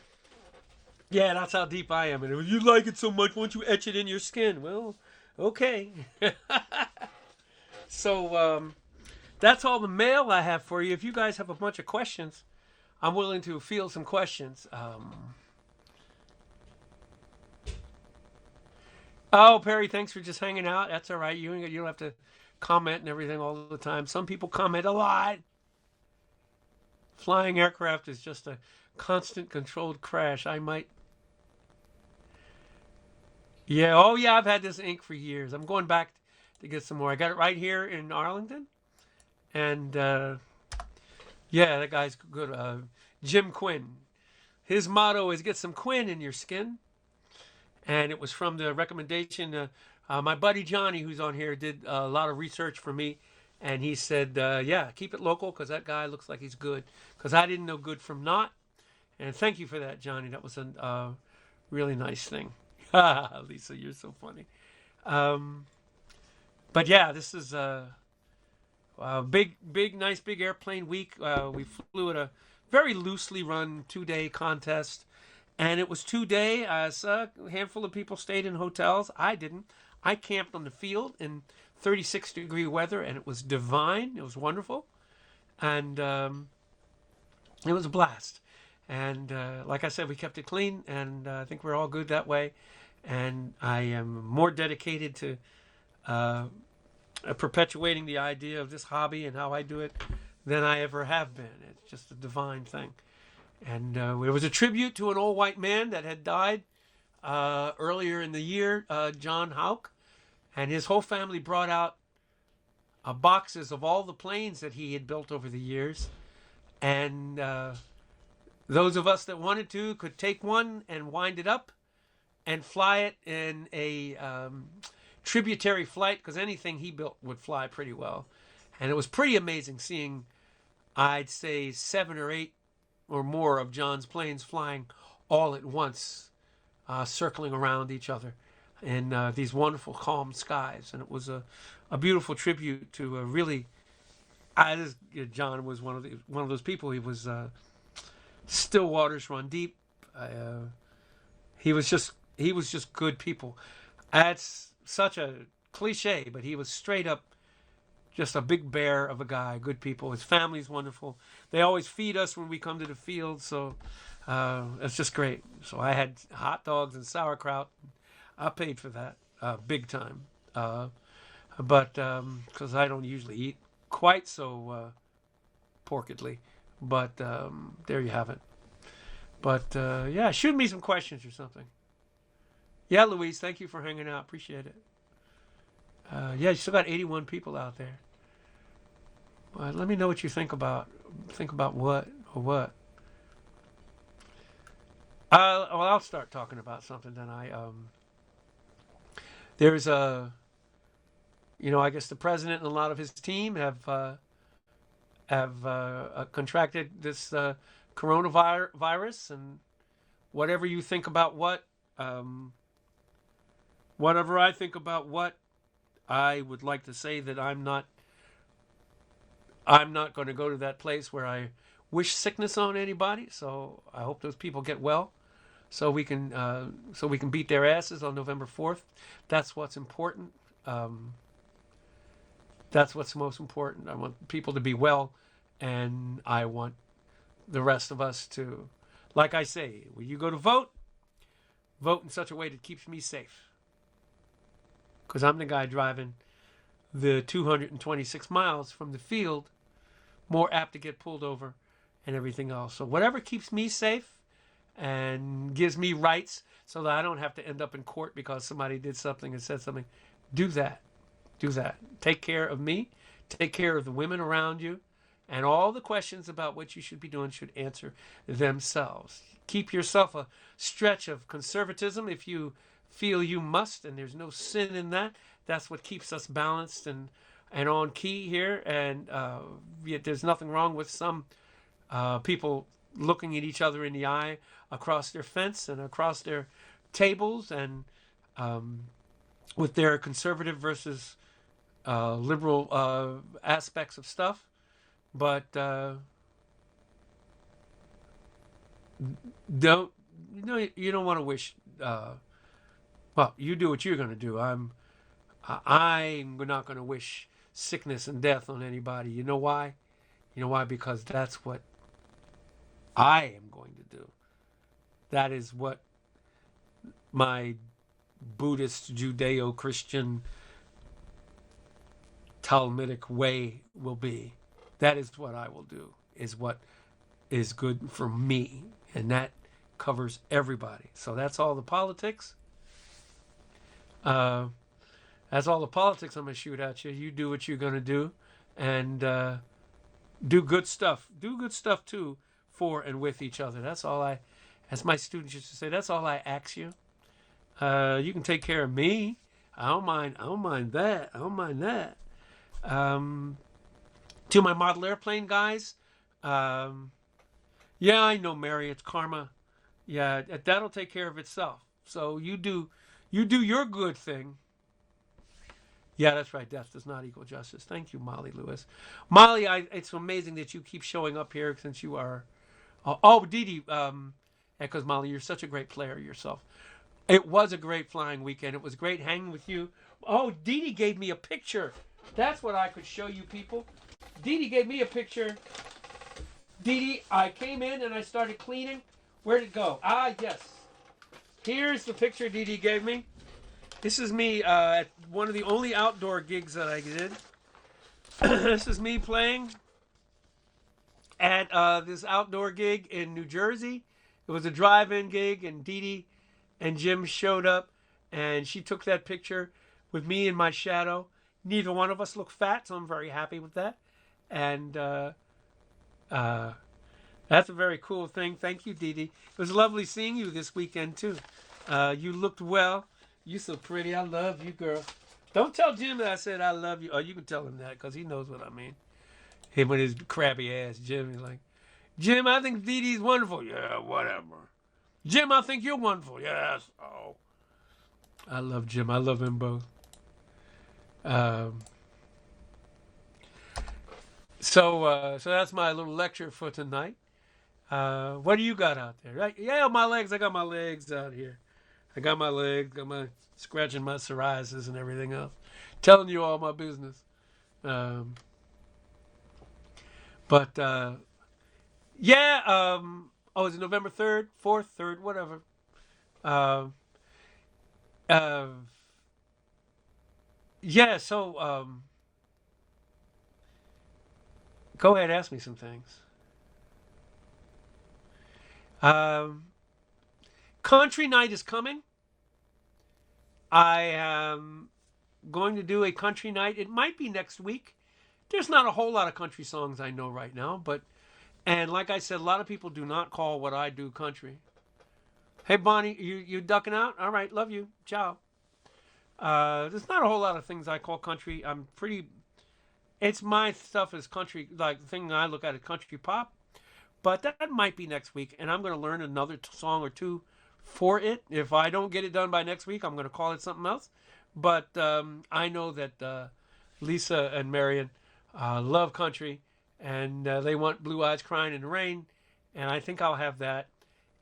yeah, that's how deep I am. And if you like it so much, won't you etch it in your skin? Well, okay. So, that's all the mail I have for you. If you guys have a bunch of questions, I'm willing to field some questions. Oh, Perry, thanks for just hanging out. That's all right. You don't have to comment and everything all the time. Some people comment a lot. Flying aircraft is just a constant controlled crash. I might... Yeah, oh yeah, I've had this ink for years. I'm going back to get some more. I got it right here in Arlington. And, yeah, that guy's good. Jim Quinn. His motto is get some Quinn in your skin. And it was from the recommendation. My buddy Johnny, who's on here, did a lot of research for me. And he said, yeah, keep it local because that guy looks like he's good. Because I didn't know good from not. And thank you for that, Johnny. That was a really nice thing. Lisa, you're so funny. But yeah, this is a nice big airplane week. We flew at a very loosely run 2-day contest. And it was 2-day. A handful of people stayed in hotels. I didn't. I camped on the field in 36-degree weather, and it was divine. It was wonderful. And it was a blast. And like I said, we kept it clean, and I think we're all good that way. And I am more dedicated to perpetuating the idea of this hobby and how I do it than I ever have been. It's just a divine thing. And there was a tribute to an old white man that had died earlier in the year, John Houck. And his whole family brought out boxes of all the planes that he had built over the years. And those of us that wanted to could take one and wind it up and fly it in a tributary flight, because anything he built would fly pretty well. And it was pretty amazing seeing, I'd say, 7 or 8 or more of John's planes flying all at once, circling around each other in these wonderful calm skies. And it was a beautiful tribute to really... John was one of those people. He was still waters run deep. He was just good people. That's such a cliche, but he was straight up just a big bear of a guy. Good people. His family's wonderful. They always feed us when we come to the field, so it's just great. So I had hot dogs and sauerkraut. I paid for that big time. But because I don't usually eat quite so porkedly. But there you have it. But yeah, shoot me some questions or something. Yeah, Louise, thank you for hanging out. Appreciate it. Yeah, you still got 81 people out there. Let me know what you think about. Think about what or what. Well, I'll start talking about something then. There's a, I guess the president and a lot of his team have contracted this coronavirus, and whatever you think about whatever I think about what, I would like to say that I'm not going to go to that place where I wish sickness on anybody. So I hope those people get well, so we can beat their asses on November 4th. That's what's important. That's what's most important. I want people to be well, and I want the rest of us to, like I say, when you go to vote in such a way that keeps me safe. Because I'm the guy driving the 226 miles from the field, more apt to get pulled over and everything else. So whatever keeps me safe and gives me rights so that I don't have to end up in court because somebody did something and said something, do that. Do that. Take care of me. Take care of the women around you. And all the questions about what you should be doing should answer themselves. Keep yourself a stretch of conservatism if you feel you must, and there's no sin in that. That's what keeps us balanced and on key here. And yet there's nothing wrong with some people looking at each other in the eye across their fence and across their tables, and with their conservative versus liberal aspects of stuff. But you don't want to wish. Well, you do what you're going to do. I'm not going to wish sickness and death on anybody. You know why? You know why? Because that's what I am going to do. That is what my Buddhist, Judeo-Christian, Talmudic way will be. That is what I will do, is what is good for me. And that covers everybody. So that's all the politics. That's all the politics I'm going to shoot at you. You do what you're going to do, and do good stuff. Do good stuff, too, for and with each other. That's all as my students used to say, that's all I ask you. You can take care of me. I don't mind that. I don't mind that. To my model airplane guys, yeah, I know, Mary, it's karma. Yeah, that'll take care of itself. So you do your good thing. Yeah, that's right. Death does not equal justice. Thank you, Molly Lewis. Molly, it's amazing that you keep showing up here since you are. Dee Dee, because Molly, you're such a great player yourself. It was a great flying weekend. It was great hanging with you. Oh, Dee Dee gave me a picture. That's what I could show you people. Dee Dee gave me a picture. Dee Dee, I came in and I started cleaning. Where'd it go? Ah, yes. Here's the picture Dee Dee gave me. This is me at one of the only outdoor gigs that I did. This is me playing at this outdoor gig in New Jersey. It was a drive-in gig, and Dee Dee and Jim showed up, and she took that picture with me in my shadow. Neither one of us looked fat, so I'm very happy with that. And that's a very cool thing. Thank you, Dee Dee. It was lovely seeing you this weekend, too. You looked well. You so pretty. I love you, girl. Don't tell Jim that I said I love you. Oh, you can tell him that because he knows what I mean. Him with his crabby ass, Jim. He's like, Jim, I think Dee Dee's wonderful. Yeah, whatever. Jim, I think you're wonderful. Yes. Oh. I love Jim. I love them both. So that's my little lecture for tonight. What do you got out there? Right? Yeah, my legs. I got my legs out here. I got my legs. Got my scratching my psoriasis and everything else. Telling you all my business. But yeah, is it November 3rd, 4th, 3rd, whatever. Uh, uh, yeah, so go ahead, ask me some things. Country night is coming. I am going to do a country night. It might be next week. There's not a whole lot of country songs I know right now, and like I said, a lot of people do not call what I do country. Hey Bonnie, you ducking out? All right, love you. Ciao. There's not a whole lot of things I call country. It's my stuff is country, like the thing I look at is country pop. But that might be next week, and I'm going to learn another song or two for it. If I don't get it done by next week, I'm going to call it something else. But I know that Lisa and Marion love country, and they want Blue Eyes Crying in the Rain, and I think I'll have that,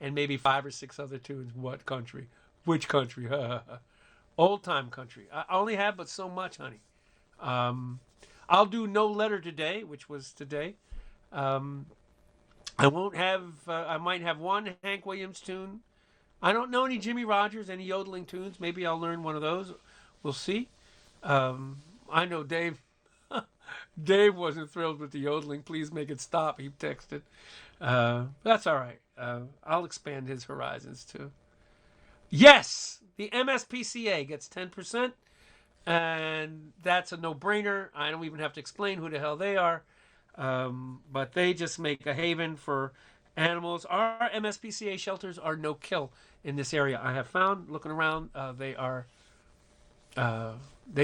and maybe 5 or 6 other tunes. What country? Which country? Old time country. I only have but so much, honey. I'll do No Letter Today, which was today. I won't have. I might have one Hank Williams tune. I don't know any Jimmy Rogers, any yodeling tunes. Maybe I'll learn one of those. We'll see. I know Dave. Dave wasn't thrilled with the yodeling. Please make it stop. He texted. That's all right. I'll expand his horizons too. Yes, the MSPCA gets 10%, and that's a no-brainer. I don't even have to explain who the hell they are. But they just make a haven for animals. Our MSPCA shelters are no kill in this area. I have found, looking around, they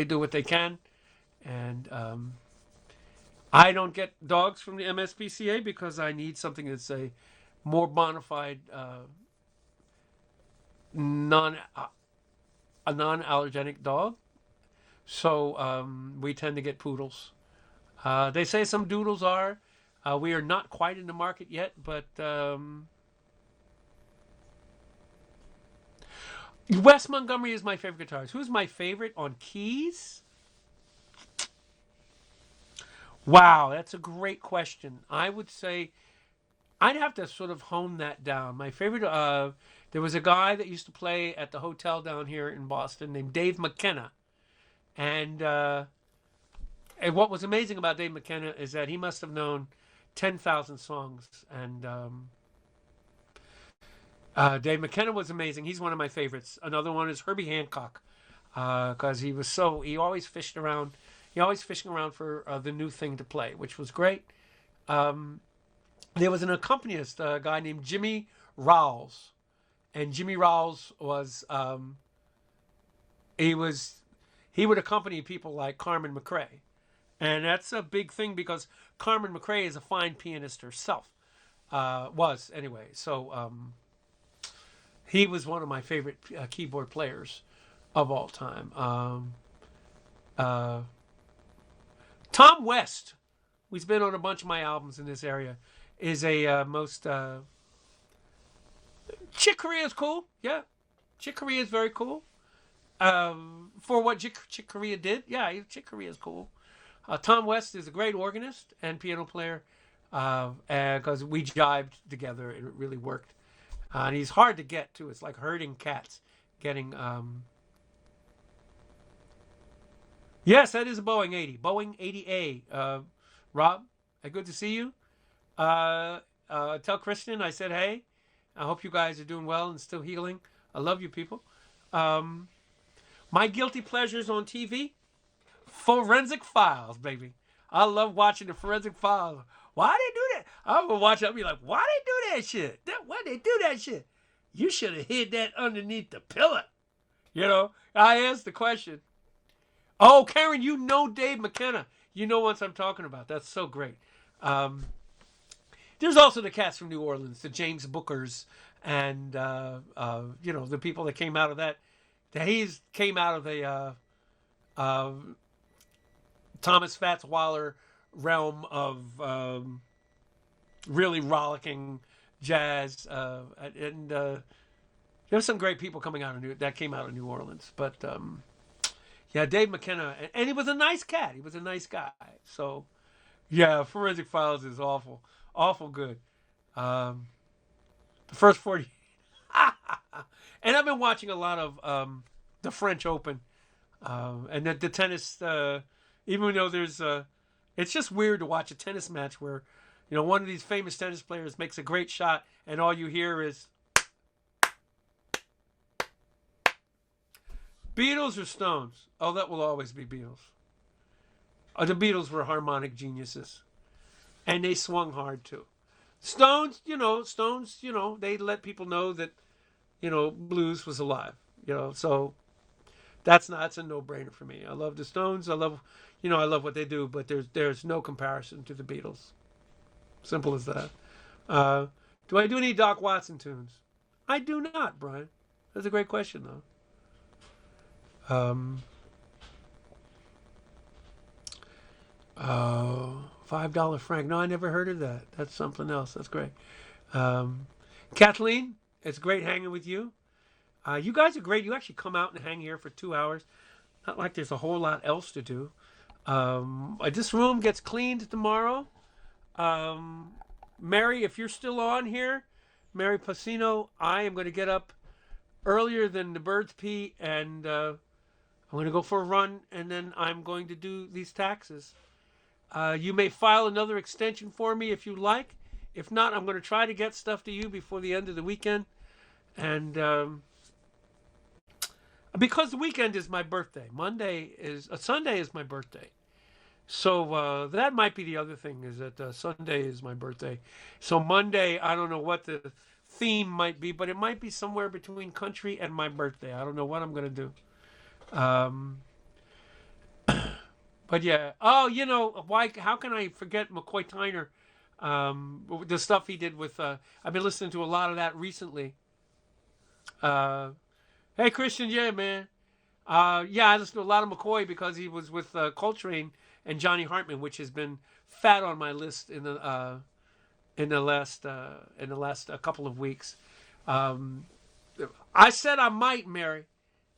do what they can. And I don't get dogs from the MSPCA because I need something that's a more bona fide non-allergenic dog. So we tend to get poodles. They say some doodles are. We are not quite in the market yet, but Wes Montgomery is my favorite guitarist. Who's my favorite on keys? Wow, that's a great question. I would say I'd have to sort of hone that down. My favorite, there was a guy that used to play at the hotel down here in Boston named Dave McKenna. And what was amazing about Dave McKenna is that he must have known 10,000 songs. And Dave McKenna was amazing. He's one of my favorites. Another one is Herbie Hancock, because he always fished around. He always fishing around for the new thing to play, which was great. There was an accompanist, a guy named Jimmy Rowles, and Jimmy Rowles was he would accompany people like Carmen McRae. And that's a big thing because Carmen McRae is a fine pianist herself. Was, anyway. So he was one of my favorite keyboard players of all time. Tom West, who's been on a bunch of my albums in this area, is a most... Chick Corea is cool. Yeah. Chick Corea is very cool. For what Chick Corea did. Yeah, Chick Corea is cool. Tom West is a great organist and piano player, because we jived together and it really worked. And he's hard to get too. It's like herding cats. Getting yes, that is a Boeing 80. Boeing 80A. Rob, good to see you. Tell Christian I said hey. I hope you guys are doing well and still healing. I love you people. My guilty pleasures on TV. Forensic Files, baby. I love watching the Forensic Files. Why they do that? I'm gonna watch it. I'll be like, why they do that shit? Why they do that shit? You should have hid that underneath the pillow. You know, I asked the question. Oh, Karen, you know Dave McKenna. You know what I'm talking about. That's so great. There's also the cats from New Orleans, the James Bookers, and the people that came out of that. He's came out of the Thomas Fats Waller realm of really rollicking jazz, and there's some great people coming out of that came out of New Orleans. But Yeah, Dave McKenna, and he was a nice cat. He was a nice guy. So, yeah, Forensic Files is awful, awful good. The first 40, and I've been watching a lot of the French Open and the tennis. Even though there's, it's just weird to watch a tennis match where, one of these famous tennis players makes a great shot, and all you hear is Beatles or Stones. Oh, that will always be Beatles. The Beatles were harmonic geniuses, and they swung hard too. Stones, they let people know that, blues was alive. So that's a no-brainer for me. I love the Stones. I love what they do, but there's no comparison to the Beatles. Simple as that. Do I do any Doc Watson tunes? I do not, Brian. That's a great question, though. $5 Frank. No, I never heard of that. That's something else. That's great. Kathleen, it's great hanging with you. You guys are great. You actually come out and hang here for 2 hours. Not like there's a whole lot else to do. This room gets cleaned tomorrow. Mary, if you're still on here, Mary Pacino, I am going to get up earlier than the birds pee, and I'm going to go for a run, and then I'm going to do these taxes. You may file another extension for me if you like. If not, I'm going to try to get stuff to you before the end of the weekend. And because the weekend is my birthday, Sunday is my birthday. So that might be the other thing, is that Sunday is my birthday. So Monday, I don't know what the theme might be, but it might be somewhere between country and my birthday. I don't know what I'm going to do. But yeah. Oh, why? How can I forget McCoy Tyner? The stuff he did with. I've been listening to a lot of that recently. Hey, Christian, yeah, man. I listened to a lot of McCoy because he was with Coltrane and Johnny Hartman, which has been fat on my list in the last couple of weeks. I said I might, Mary.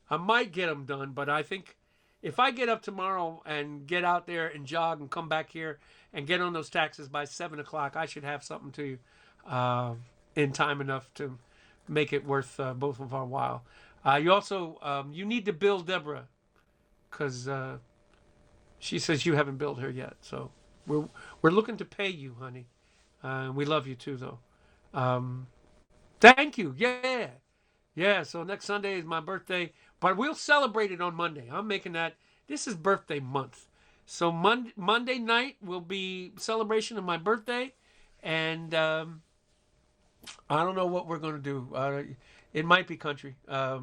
I might get them done, but I think if I get up tomorrow and get out there and jog and come back here and get on those taxes by 7 o'clock, I should have something to you in time enough to make it worth both of our while. You also you need to bill Deborah, because she says you haven't billed her yet. So we're looking to pay you, honey. We love you too, though. Thank you. Yeah. So next Sunday is my birthday, but we'll celebrate it on Monday. I'm making that. This is birthday month. So Monday night will be celebration of my birthday, and I don't know what we're going to do. It might be country. Yeah,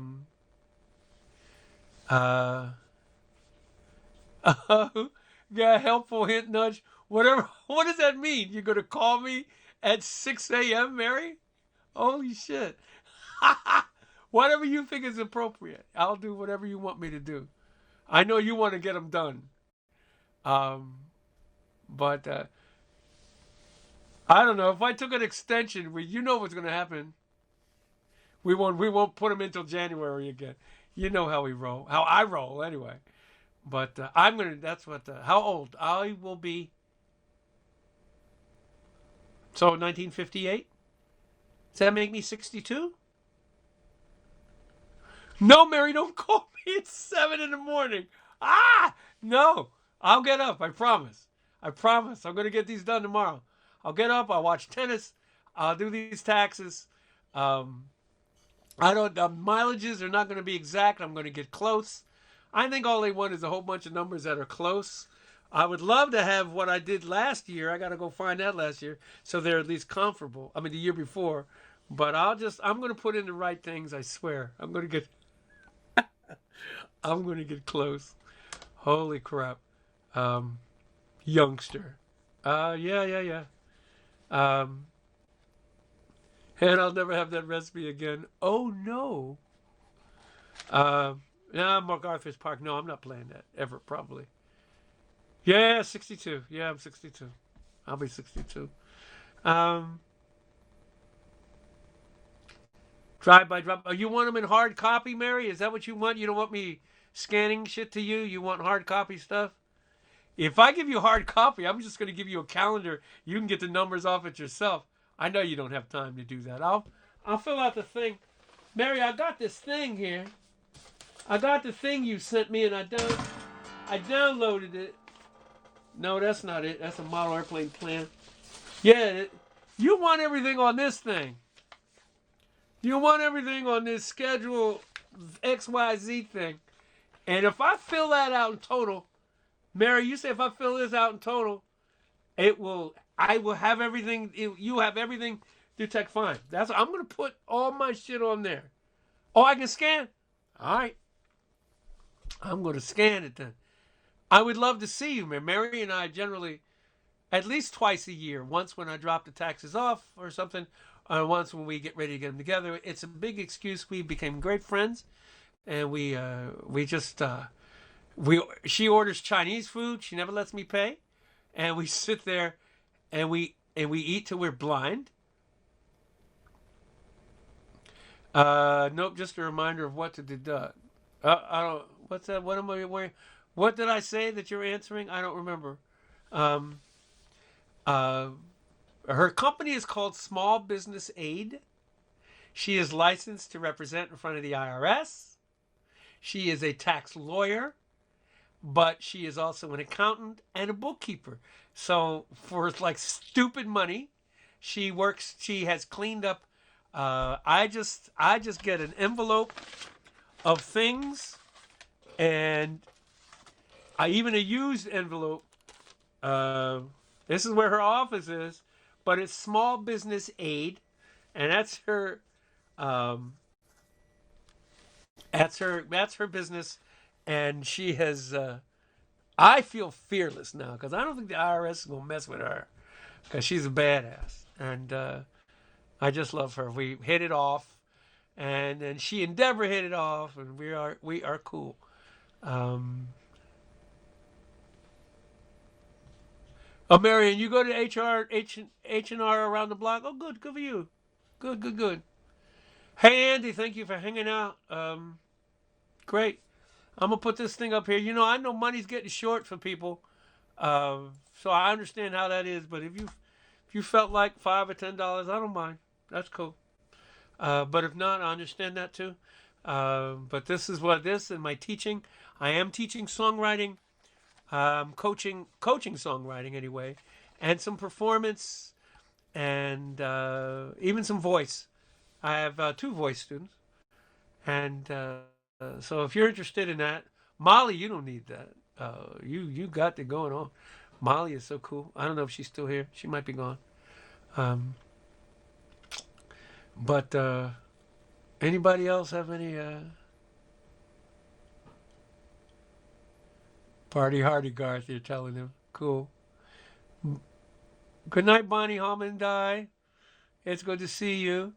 helpful hint, nudge. Whatever. What does that mean? You're going to call me at 6 a.m., Mary? Holy shit. Whatever you think is appropriate. I'll do whatever you want me to do. I know you want to get them done. But I don't know. If I took an extension, you know what's going to happen. We won't put them until January again. You know how we roll. How I roll, anyway. But that's what, how old? I will be. So 1958? Does that make me 62? No, Mary, don't call me at 7 in the morning. No. I'll get up. I promise. I'm going to get these done tomorrow. I'll get up. I'll watch tennis. I'll do these taxes. The mileages are not going to be exact. I'm going to get close. I think all they want is a whole bunch of numbers that are close. I would love to have what I did last year. I got to go find that last year, so they're at least comparable. I mean, the year before. But I'm going to put in the right things, I swear. I'm going to get close. Holy crap. Youngster. Yeah. And I'll never have that recipe again. Oh, no. MacArthur's Park. No, I'm not playing that ever, probably. Yeah, 62. Yeah, I'm 62. I'll be 62. Drive by drop. Oh, you want them in hard copy, Mary? Is that what you want? You don't want me scanning shit to you? You want hard copy stuff? If I give you hard copy, I'm just going to give you a calendar. You can get the numbers off it yourself. I know you don't have time to do that. I'll fill out the thing. Mary, I got this thing here. I got the thing you sent me, and I downloaded it. No, that's not it. That's a model airplane plan. Yeah, you want everything on this thing. You want everything on this schedule XYZ thing. And if I fill that out in total, Mary, you say if I fill this out in total, I will have everything. You have everything through Tech Fine. I'm going to put all my shit on there. Oh, I can scan? All right. I'm going to scan it then. I would love to see you, man. Mary and I generally, at least twice a year, once when I drop the taxes off or something, or once when we get ready to get them together. It's a big excuse. We became great friends, and she orders Chinese food. She never lets me pay, and we sit there, and we eat till we're blind. Nope. Just a reminder of what to deduct. I don't. What's that? What am I wearing? What did I say that you're answering? I don't remember. Her company is called Small Business Aid. She is licensed to represent in front of the IRS. She is a tax lawyer, but she is also an accountant and a bookkeeper. So for like stupid money, she has cleaned up. I just get an envelope of things, and even a used envelope. This is where her office is, but it's Small Business Aid, and that's her. That's her business, and she has. I feel fearless now because I don't think the IRS is gonna mess with her because she's a badass, and I just love her. We hit it off, and then she and Deborah hit it off, and we are cool. Oh, Marion, you go to H&R around the block. Oh, good for you. Good. Hey, Andy, thank you for hanging out. Great. I'm gonna put this thing up here. I know money's getting short for people, so I understand how that is. But if you felt like $5 or $10, I don't mind. That's cool. But if not, I understand that too. But this is what this and my teaching. I am teaching songwriting. Coaching songwriting anyway, and some performance, and even some voice. I have 2 voice students, and so if you're interested in that, Molly, you don't need that. You got it going on. Molly is so cool. I don't know if she's still here. She might be gone. But anybody else have any? Party hardy, Garth, you're telling him. Cool. Good night, Bonnie Harmondai. It's good to see you.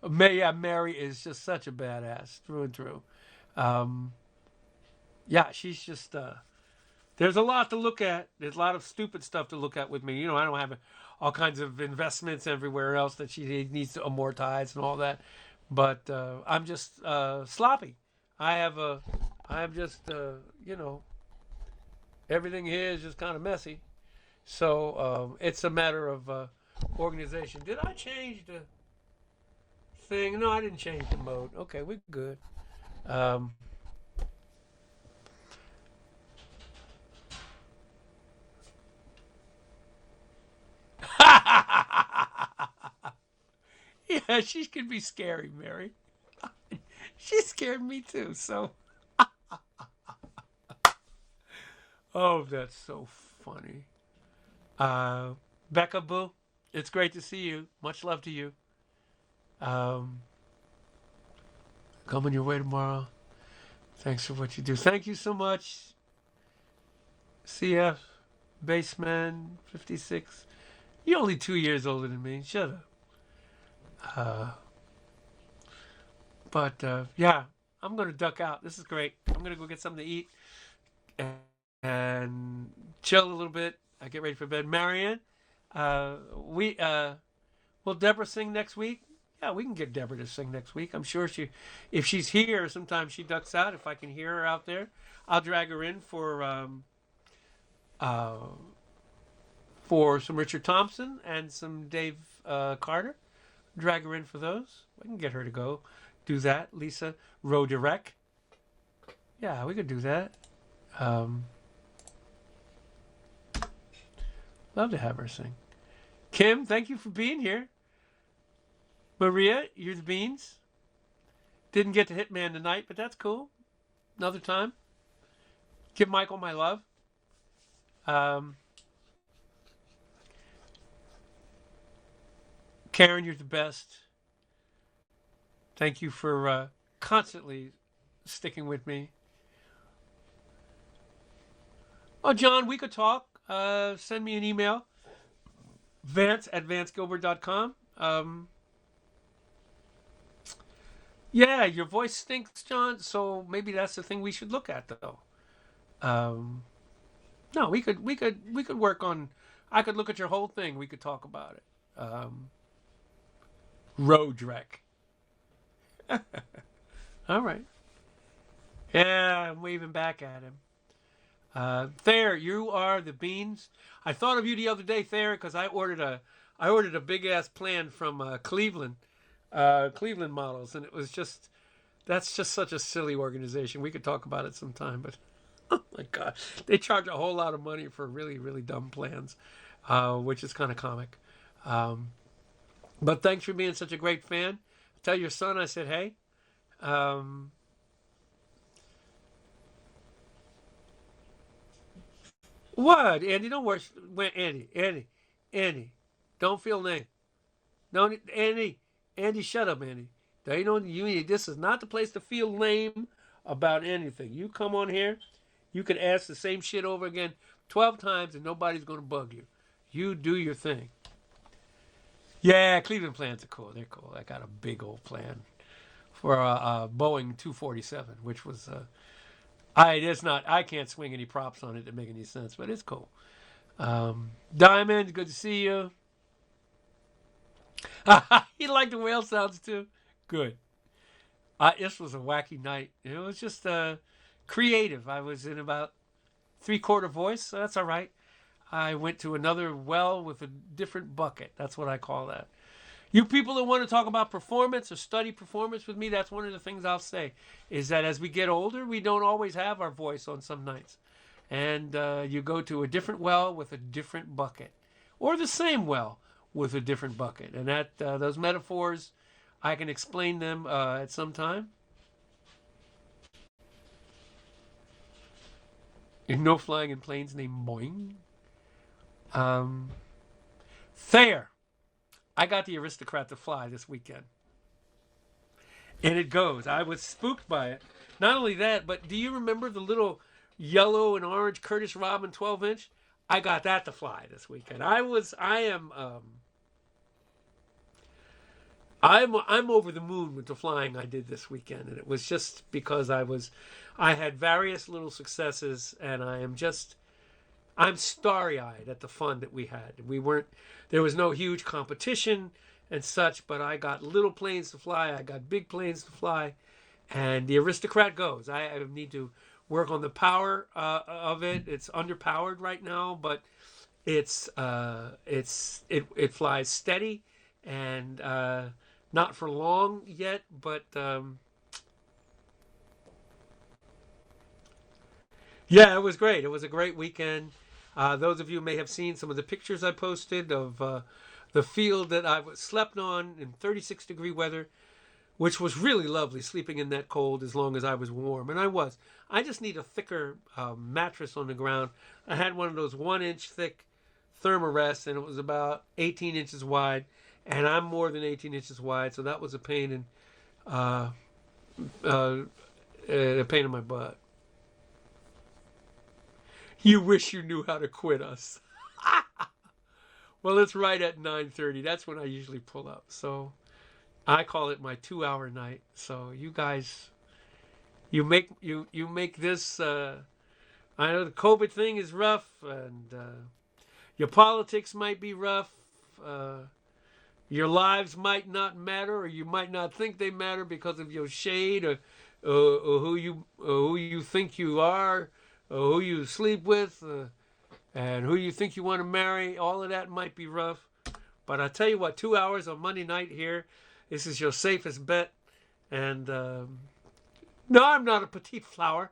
Mary is just such a badass, through and through. She's just... there's a lot to look at. There's a lot of stupid stuff to look at with me. I don't have all kinds of investments everywhere else that she needs to amortize and all that. But I'm just sloppy. I'm just, everything here is just kind of messy. So it's a matter of organization. Did I change the thing? No, I didn't change the mode. Okay, we're good. Yeah, she can be scary, Mary. She scared me too, so... Oh, that's so funny. Becca Boo, it's great to see you. Much love to you. Coming your way tomorrow. Thanks for what you do. Thank you so much. CF, Baseman, 56. You're only 2 years older than me. Shut up. Yeah, I'm going to duck out. This is great. I'm going to go get something to eat and chill a little bit. I get ready for bed. Marianne, will Deborah sing next week? Yeah, we can get Deborah to sing next week. I'm sure if she's here, sometimes she ducks out. If I can hear her out there, I'll drag her in for some Richard Thompson and some Dave Carter. Drag her in for those. We can get her to go do that. Lisa Roderek. Yeah, we could do that. Love to have her sing. Kim, thank you for being here. Maria, you're the beans. Didn't get to Hitman tonight, but that's cool. Another time. Give Michael my love. Karen, you're the best. Thank you for constantly sticking with me. Oh, John, we could talk. Send me an email. Vance@vancegilbert.com. Yeah, your voice stinks, John. So maybe that's the thing we should look at, though. No, we could work on. I could look at your whole thing. We could talk about it. Rodrek. All right. Yeah, I'm waving back at him. Thayer, you are the beans. I thought of you the other day, Thayer, because I ordered a big ass plan from Cleveland Models, and it was that's just such a silly organization. We could talk about it sometime, but oh my god, they charge a whole lot of money for really, really dumb plans, which is kind of comic. But thanks for being such a great fan. Tell your son I said hey. What, Andy? Don't worry. Andy, don't feel lame. No, Andy, shut up, Andy. They don't. This is not the place to feel lame about anything. You come on here, you can ask the same shit over again 12 times, and nobody's gonna bug you. You do your thing. Yeah, Cleveland plans are cool. They're cool. I got a big old plan for a Boeing 247, which was. I can't swing any props on it to make any sense, but it's cool. Diamond, good to see you. You like the whale sounds too? Good. This was a wacky night. It was just creative. I was in about 3/4 voice, so that's all right. I went to another well with a different bucket. That's what I call that. You people that want to talk about performance or study performance with me, that's one of the things I'll say, is that as we get older, we don't always have our voice on some nights. And you go to a different well with a different bucket. Or the same well with a different bucket. And that those metaphors, I can explain them at some time. There's no flying in planes named Boing. Thayer. I got the Aristocrat to fly this weekend. And it goes. I was spooked by it. Not only that, but do you remember the little yellow and orange Curtis Robin 12-inch? I got that to fly this weekend. I'm over the moon with the flying I did this weekend. And it was just because I had various little successes, and I'm starry-eyed at the fun that we had. There was no huge competition and such, but I got little planes to fly. I got big planes to fly, and the Aristocrat goes. I need to work on the power of it. It's underpowered right now, but it flies steady and not for long yet, but yeah, it was great. It was a great weekend. Those of you may have seen some of the pictures I posted of the field that I slept on in 36-degree weather, which was really lovely, sleeping in that cold as long as I was warm. And I was. I just need a thicker mattress on the ground. I had one of those 1-inch thick Thermarests, and it was about 18 inches wide. And I'm more than 18 inches wide, so that was a pain in my butt. You wish you knew how to quit us. Well, it's right at 9:30. That's when I usually pull up. So I call it my 2-hour night. So you guys, you make this. I know the COVID thing is rough, and your politics might be rough. Your lives might not matter, or you might not think they matter because of your shade, or who you think you are, or who you sleep with, and who you think you want to marry. All of that might be rough. But I tell you what, 2 hours on Monday night here, this is your safest bet. And no, I'm not a petite flower.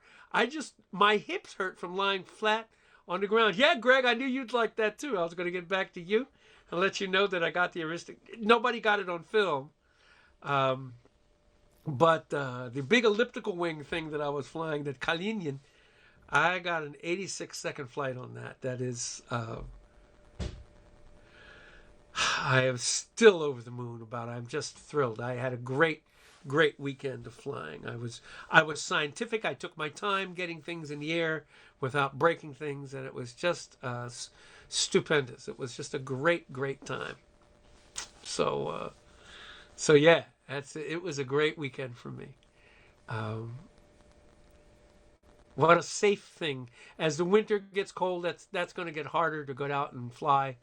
My hips hurt from lying flat on the ground. Yeah, Greg, I knew you'd like that too. I was going to get back to you and let you know that I got the aristocrat. Nobody got it on film. But the big elliptical wing thing that I was flying, that Kalinin, I got an 86-second flight on that. That is, I am still over the moon about it. I'm just thrilled. I had a great weekend of flying. I was scientific. I took my time getting things in the air without breaking things, and it was just stupendous. It was just a great time. So yeah, it was a great weekend for me. What a safe thing. As the winter gets cold, that's going to get harder to go out and fly.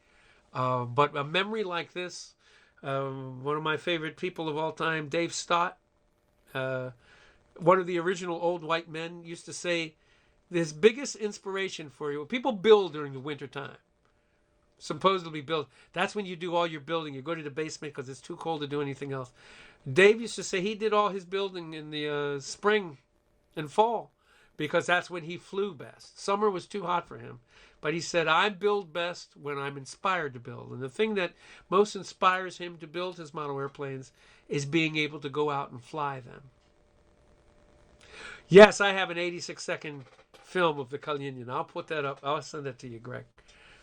But a memory like this, one of my favorite people of all time, Dave Stott, one of the original old white men, used to say, his biggest inspiration for you, people build during the winter time. Supposedly build. That's when you do all your building. You go to the basement because it's too cold to do anything else. Dave used to say he did all his building in the spring and fall because that's when he flew best. Summer was too hot for him. But he said, I build best when I'm inspired to build. And the thing that most inspires him to build his model airplanes is being able to go out and fly them. Yes, I have an 86-second film of the Kalinin. I'll put that up. I'll send it to you, Greg.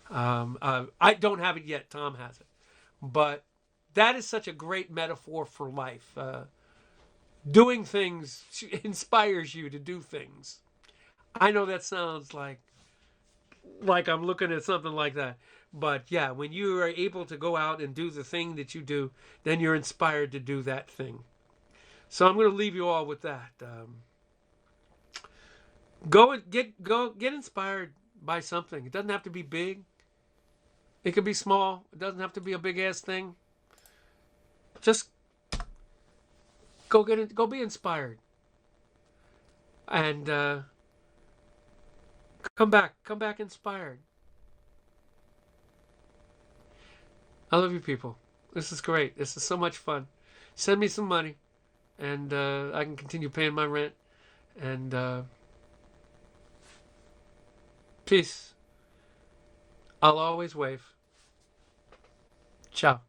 I don't have it yet. Tom has it. But that is such a great metaphor for life. Doing things inspires you to do things. I know that sounds like I'm looking at something like that. But yeah, when you are able to go out and do the thing that you do, then you're inspired to do that thing. So I'm going to leave you all with that. Go get inspired by something. It doesn't have to be big. It could be small. It doesn't have to be a big ass thing. Just go be inspired. And come back inspired. I love you people. This is great. This is so much fun. Send me some money and I can continue paying my rent. And peace. I'll always wave. Ciao.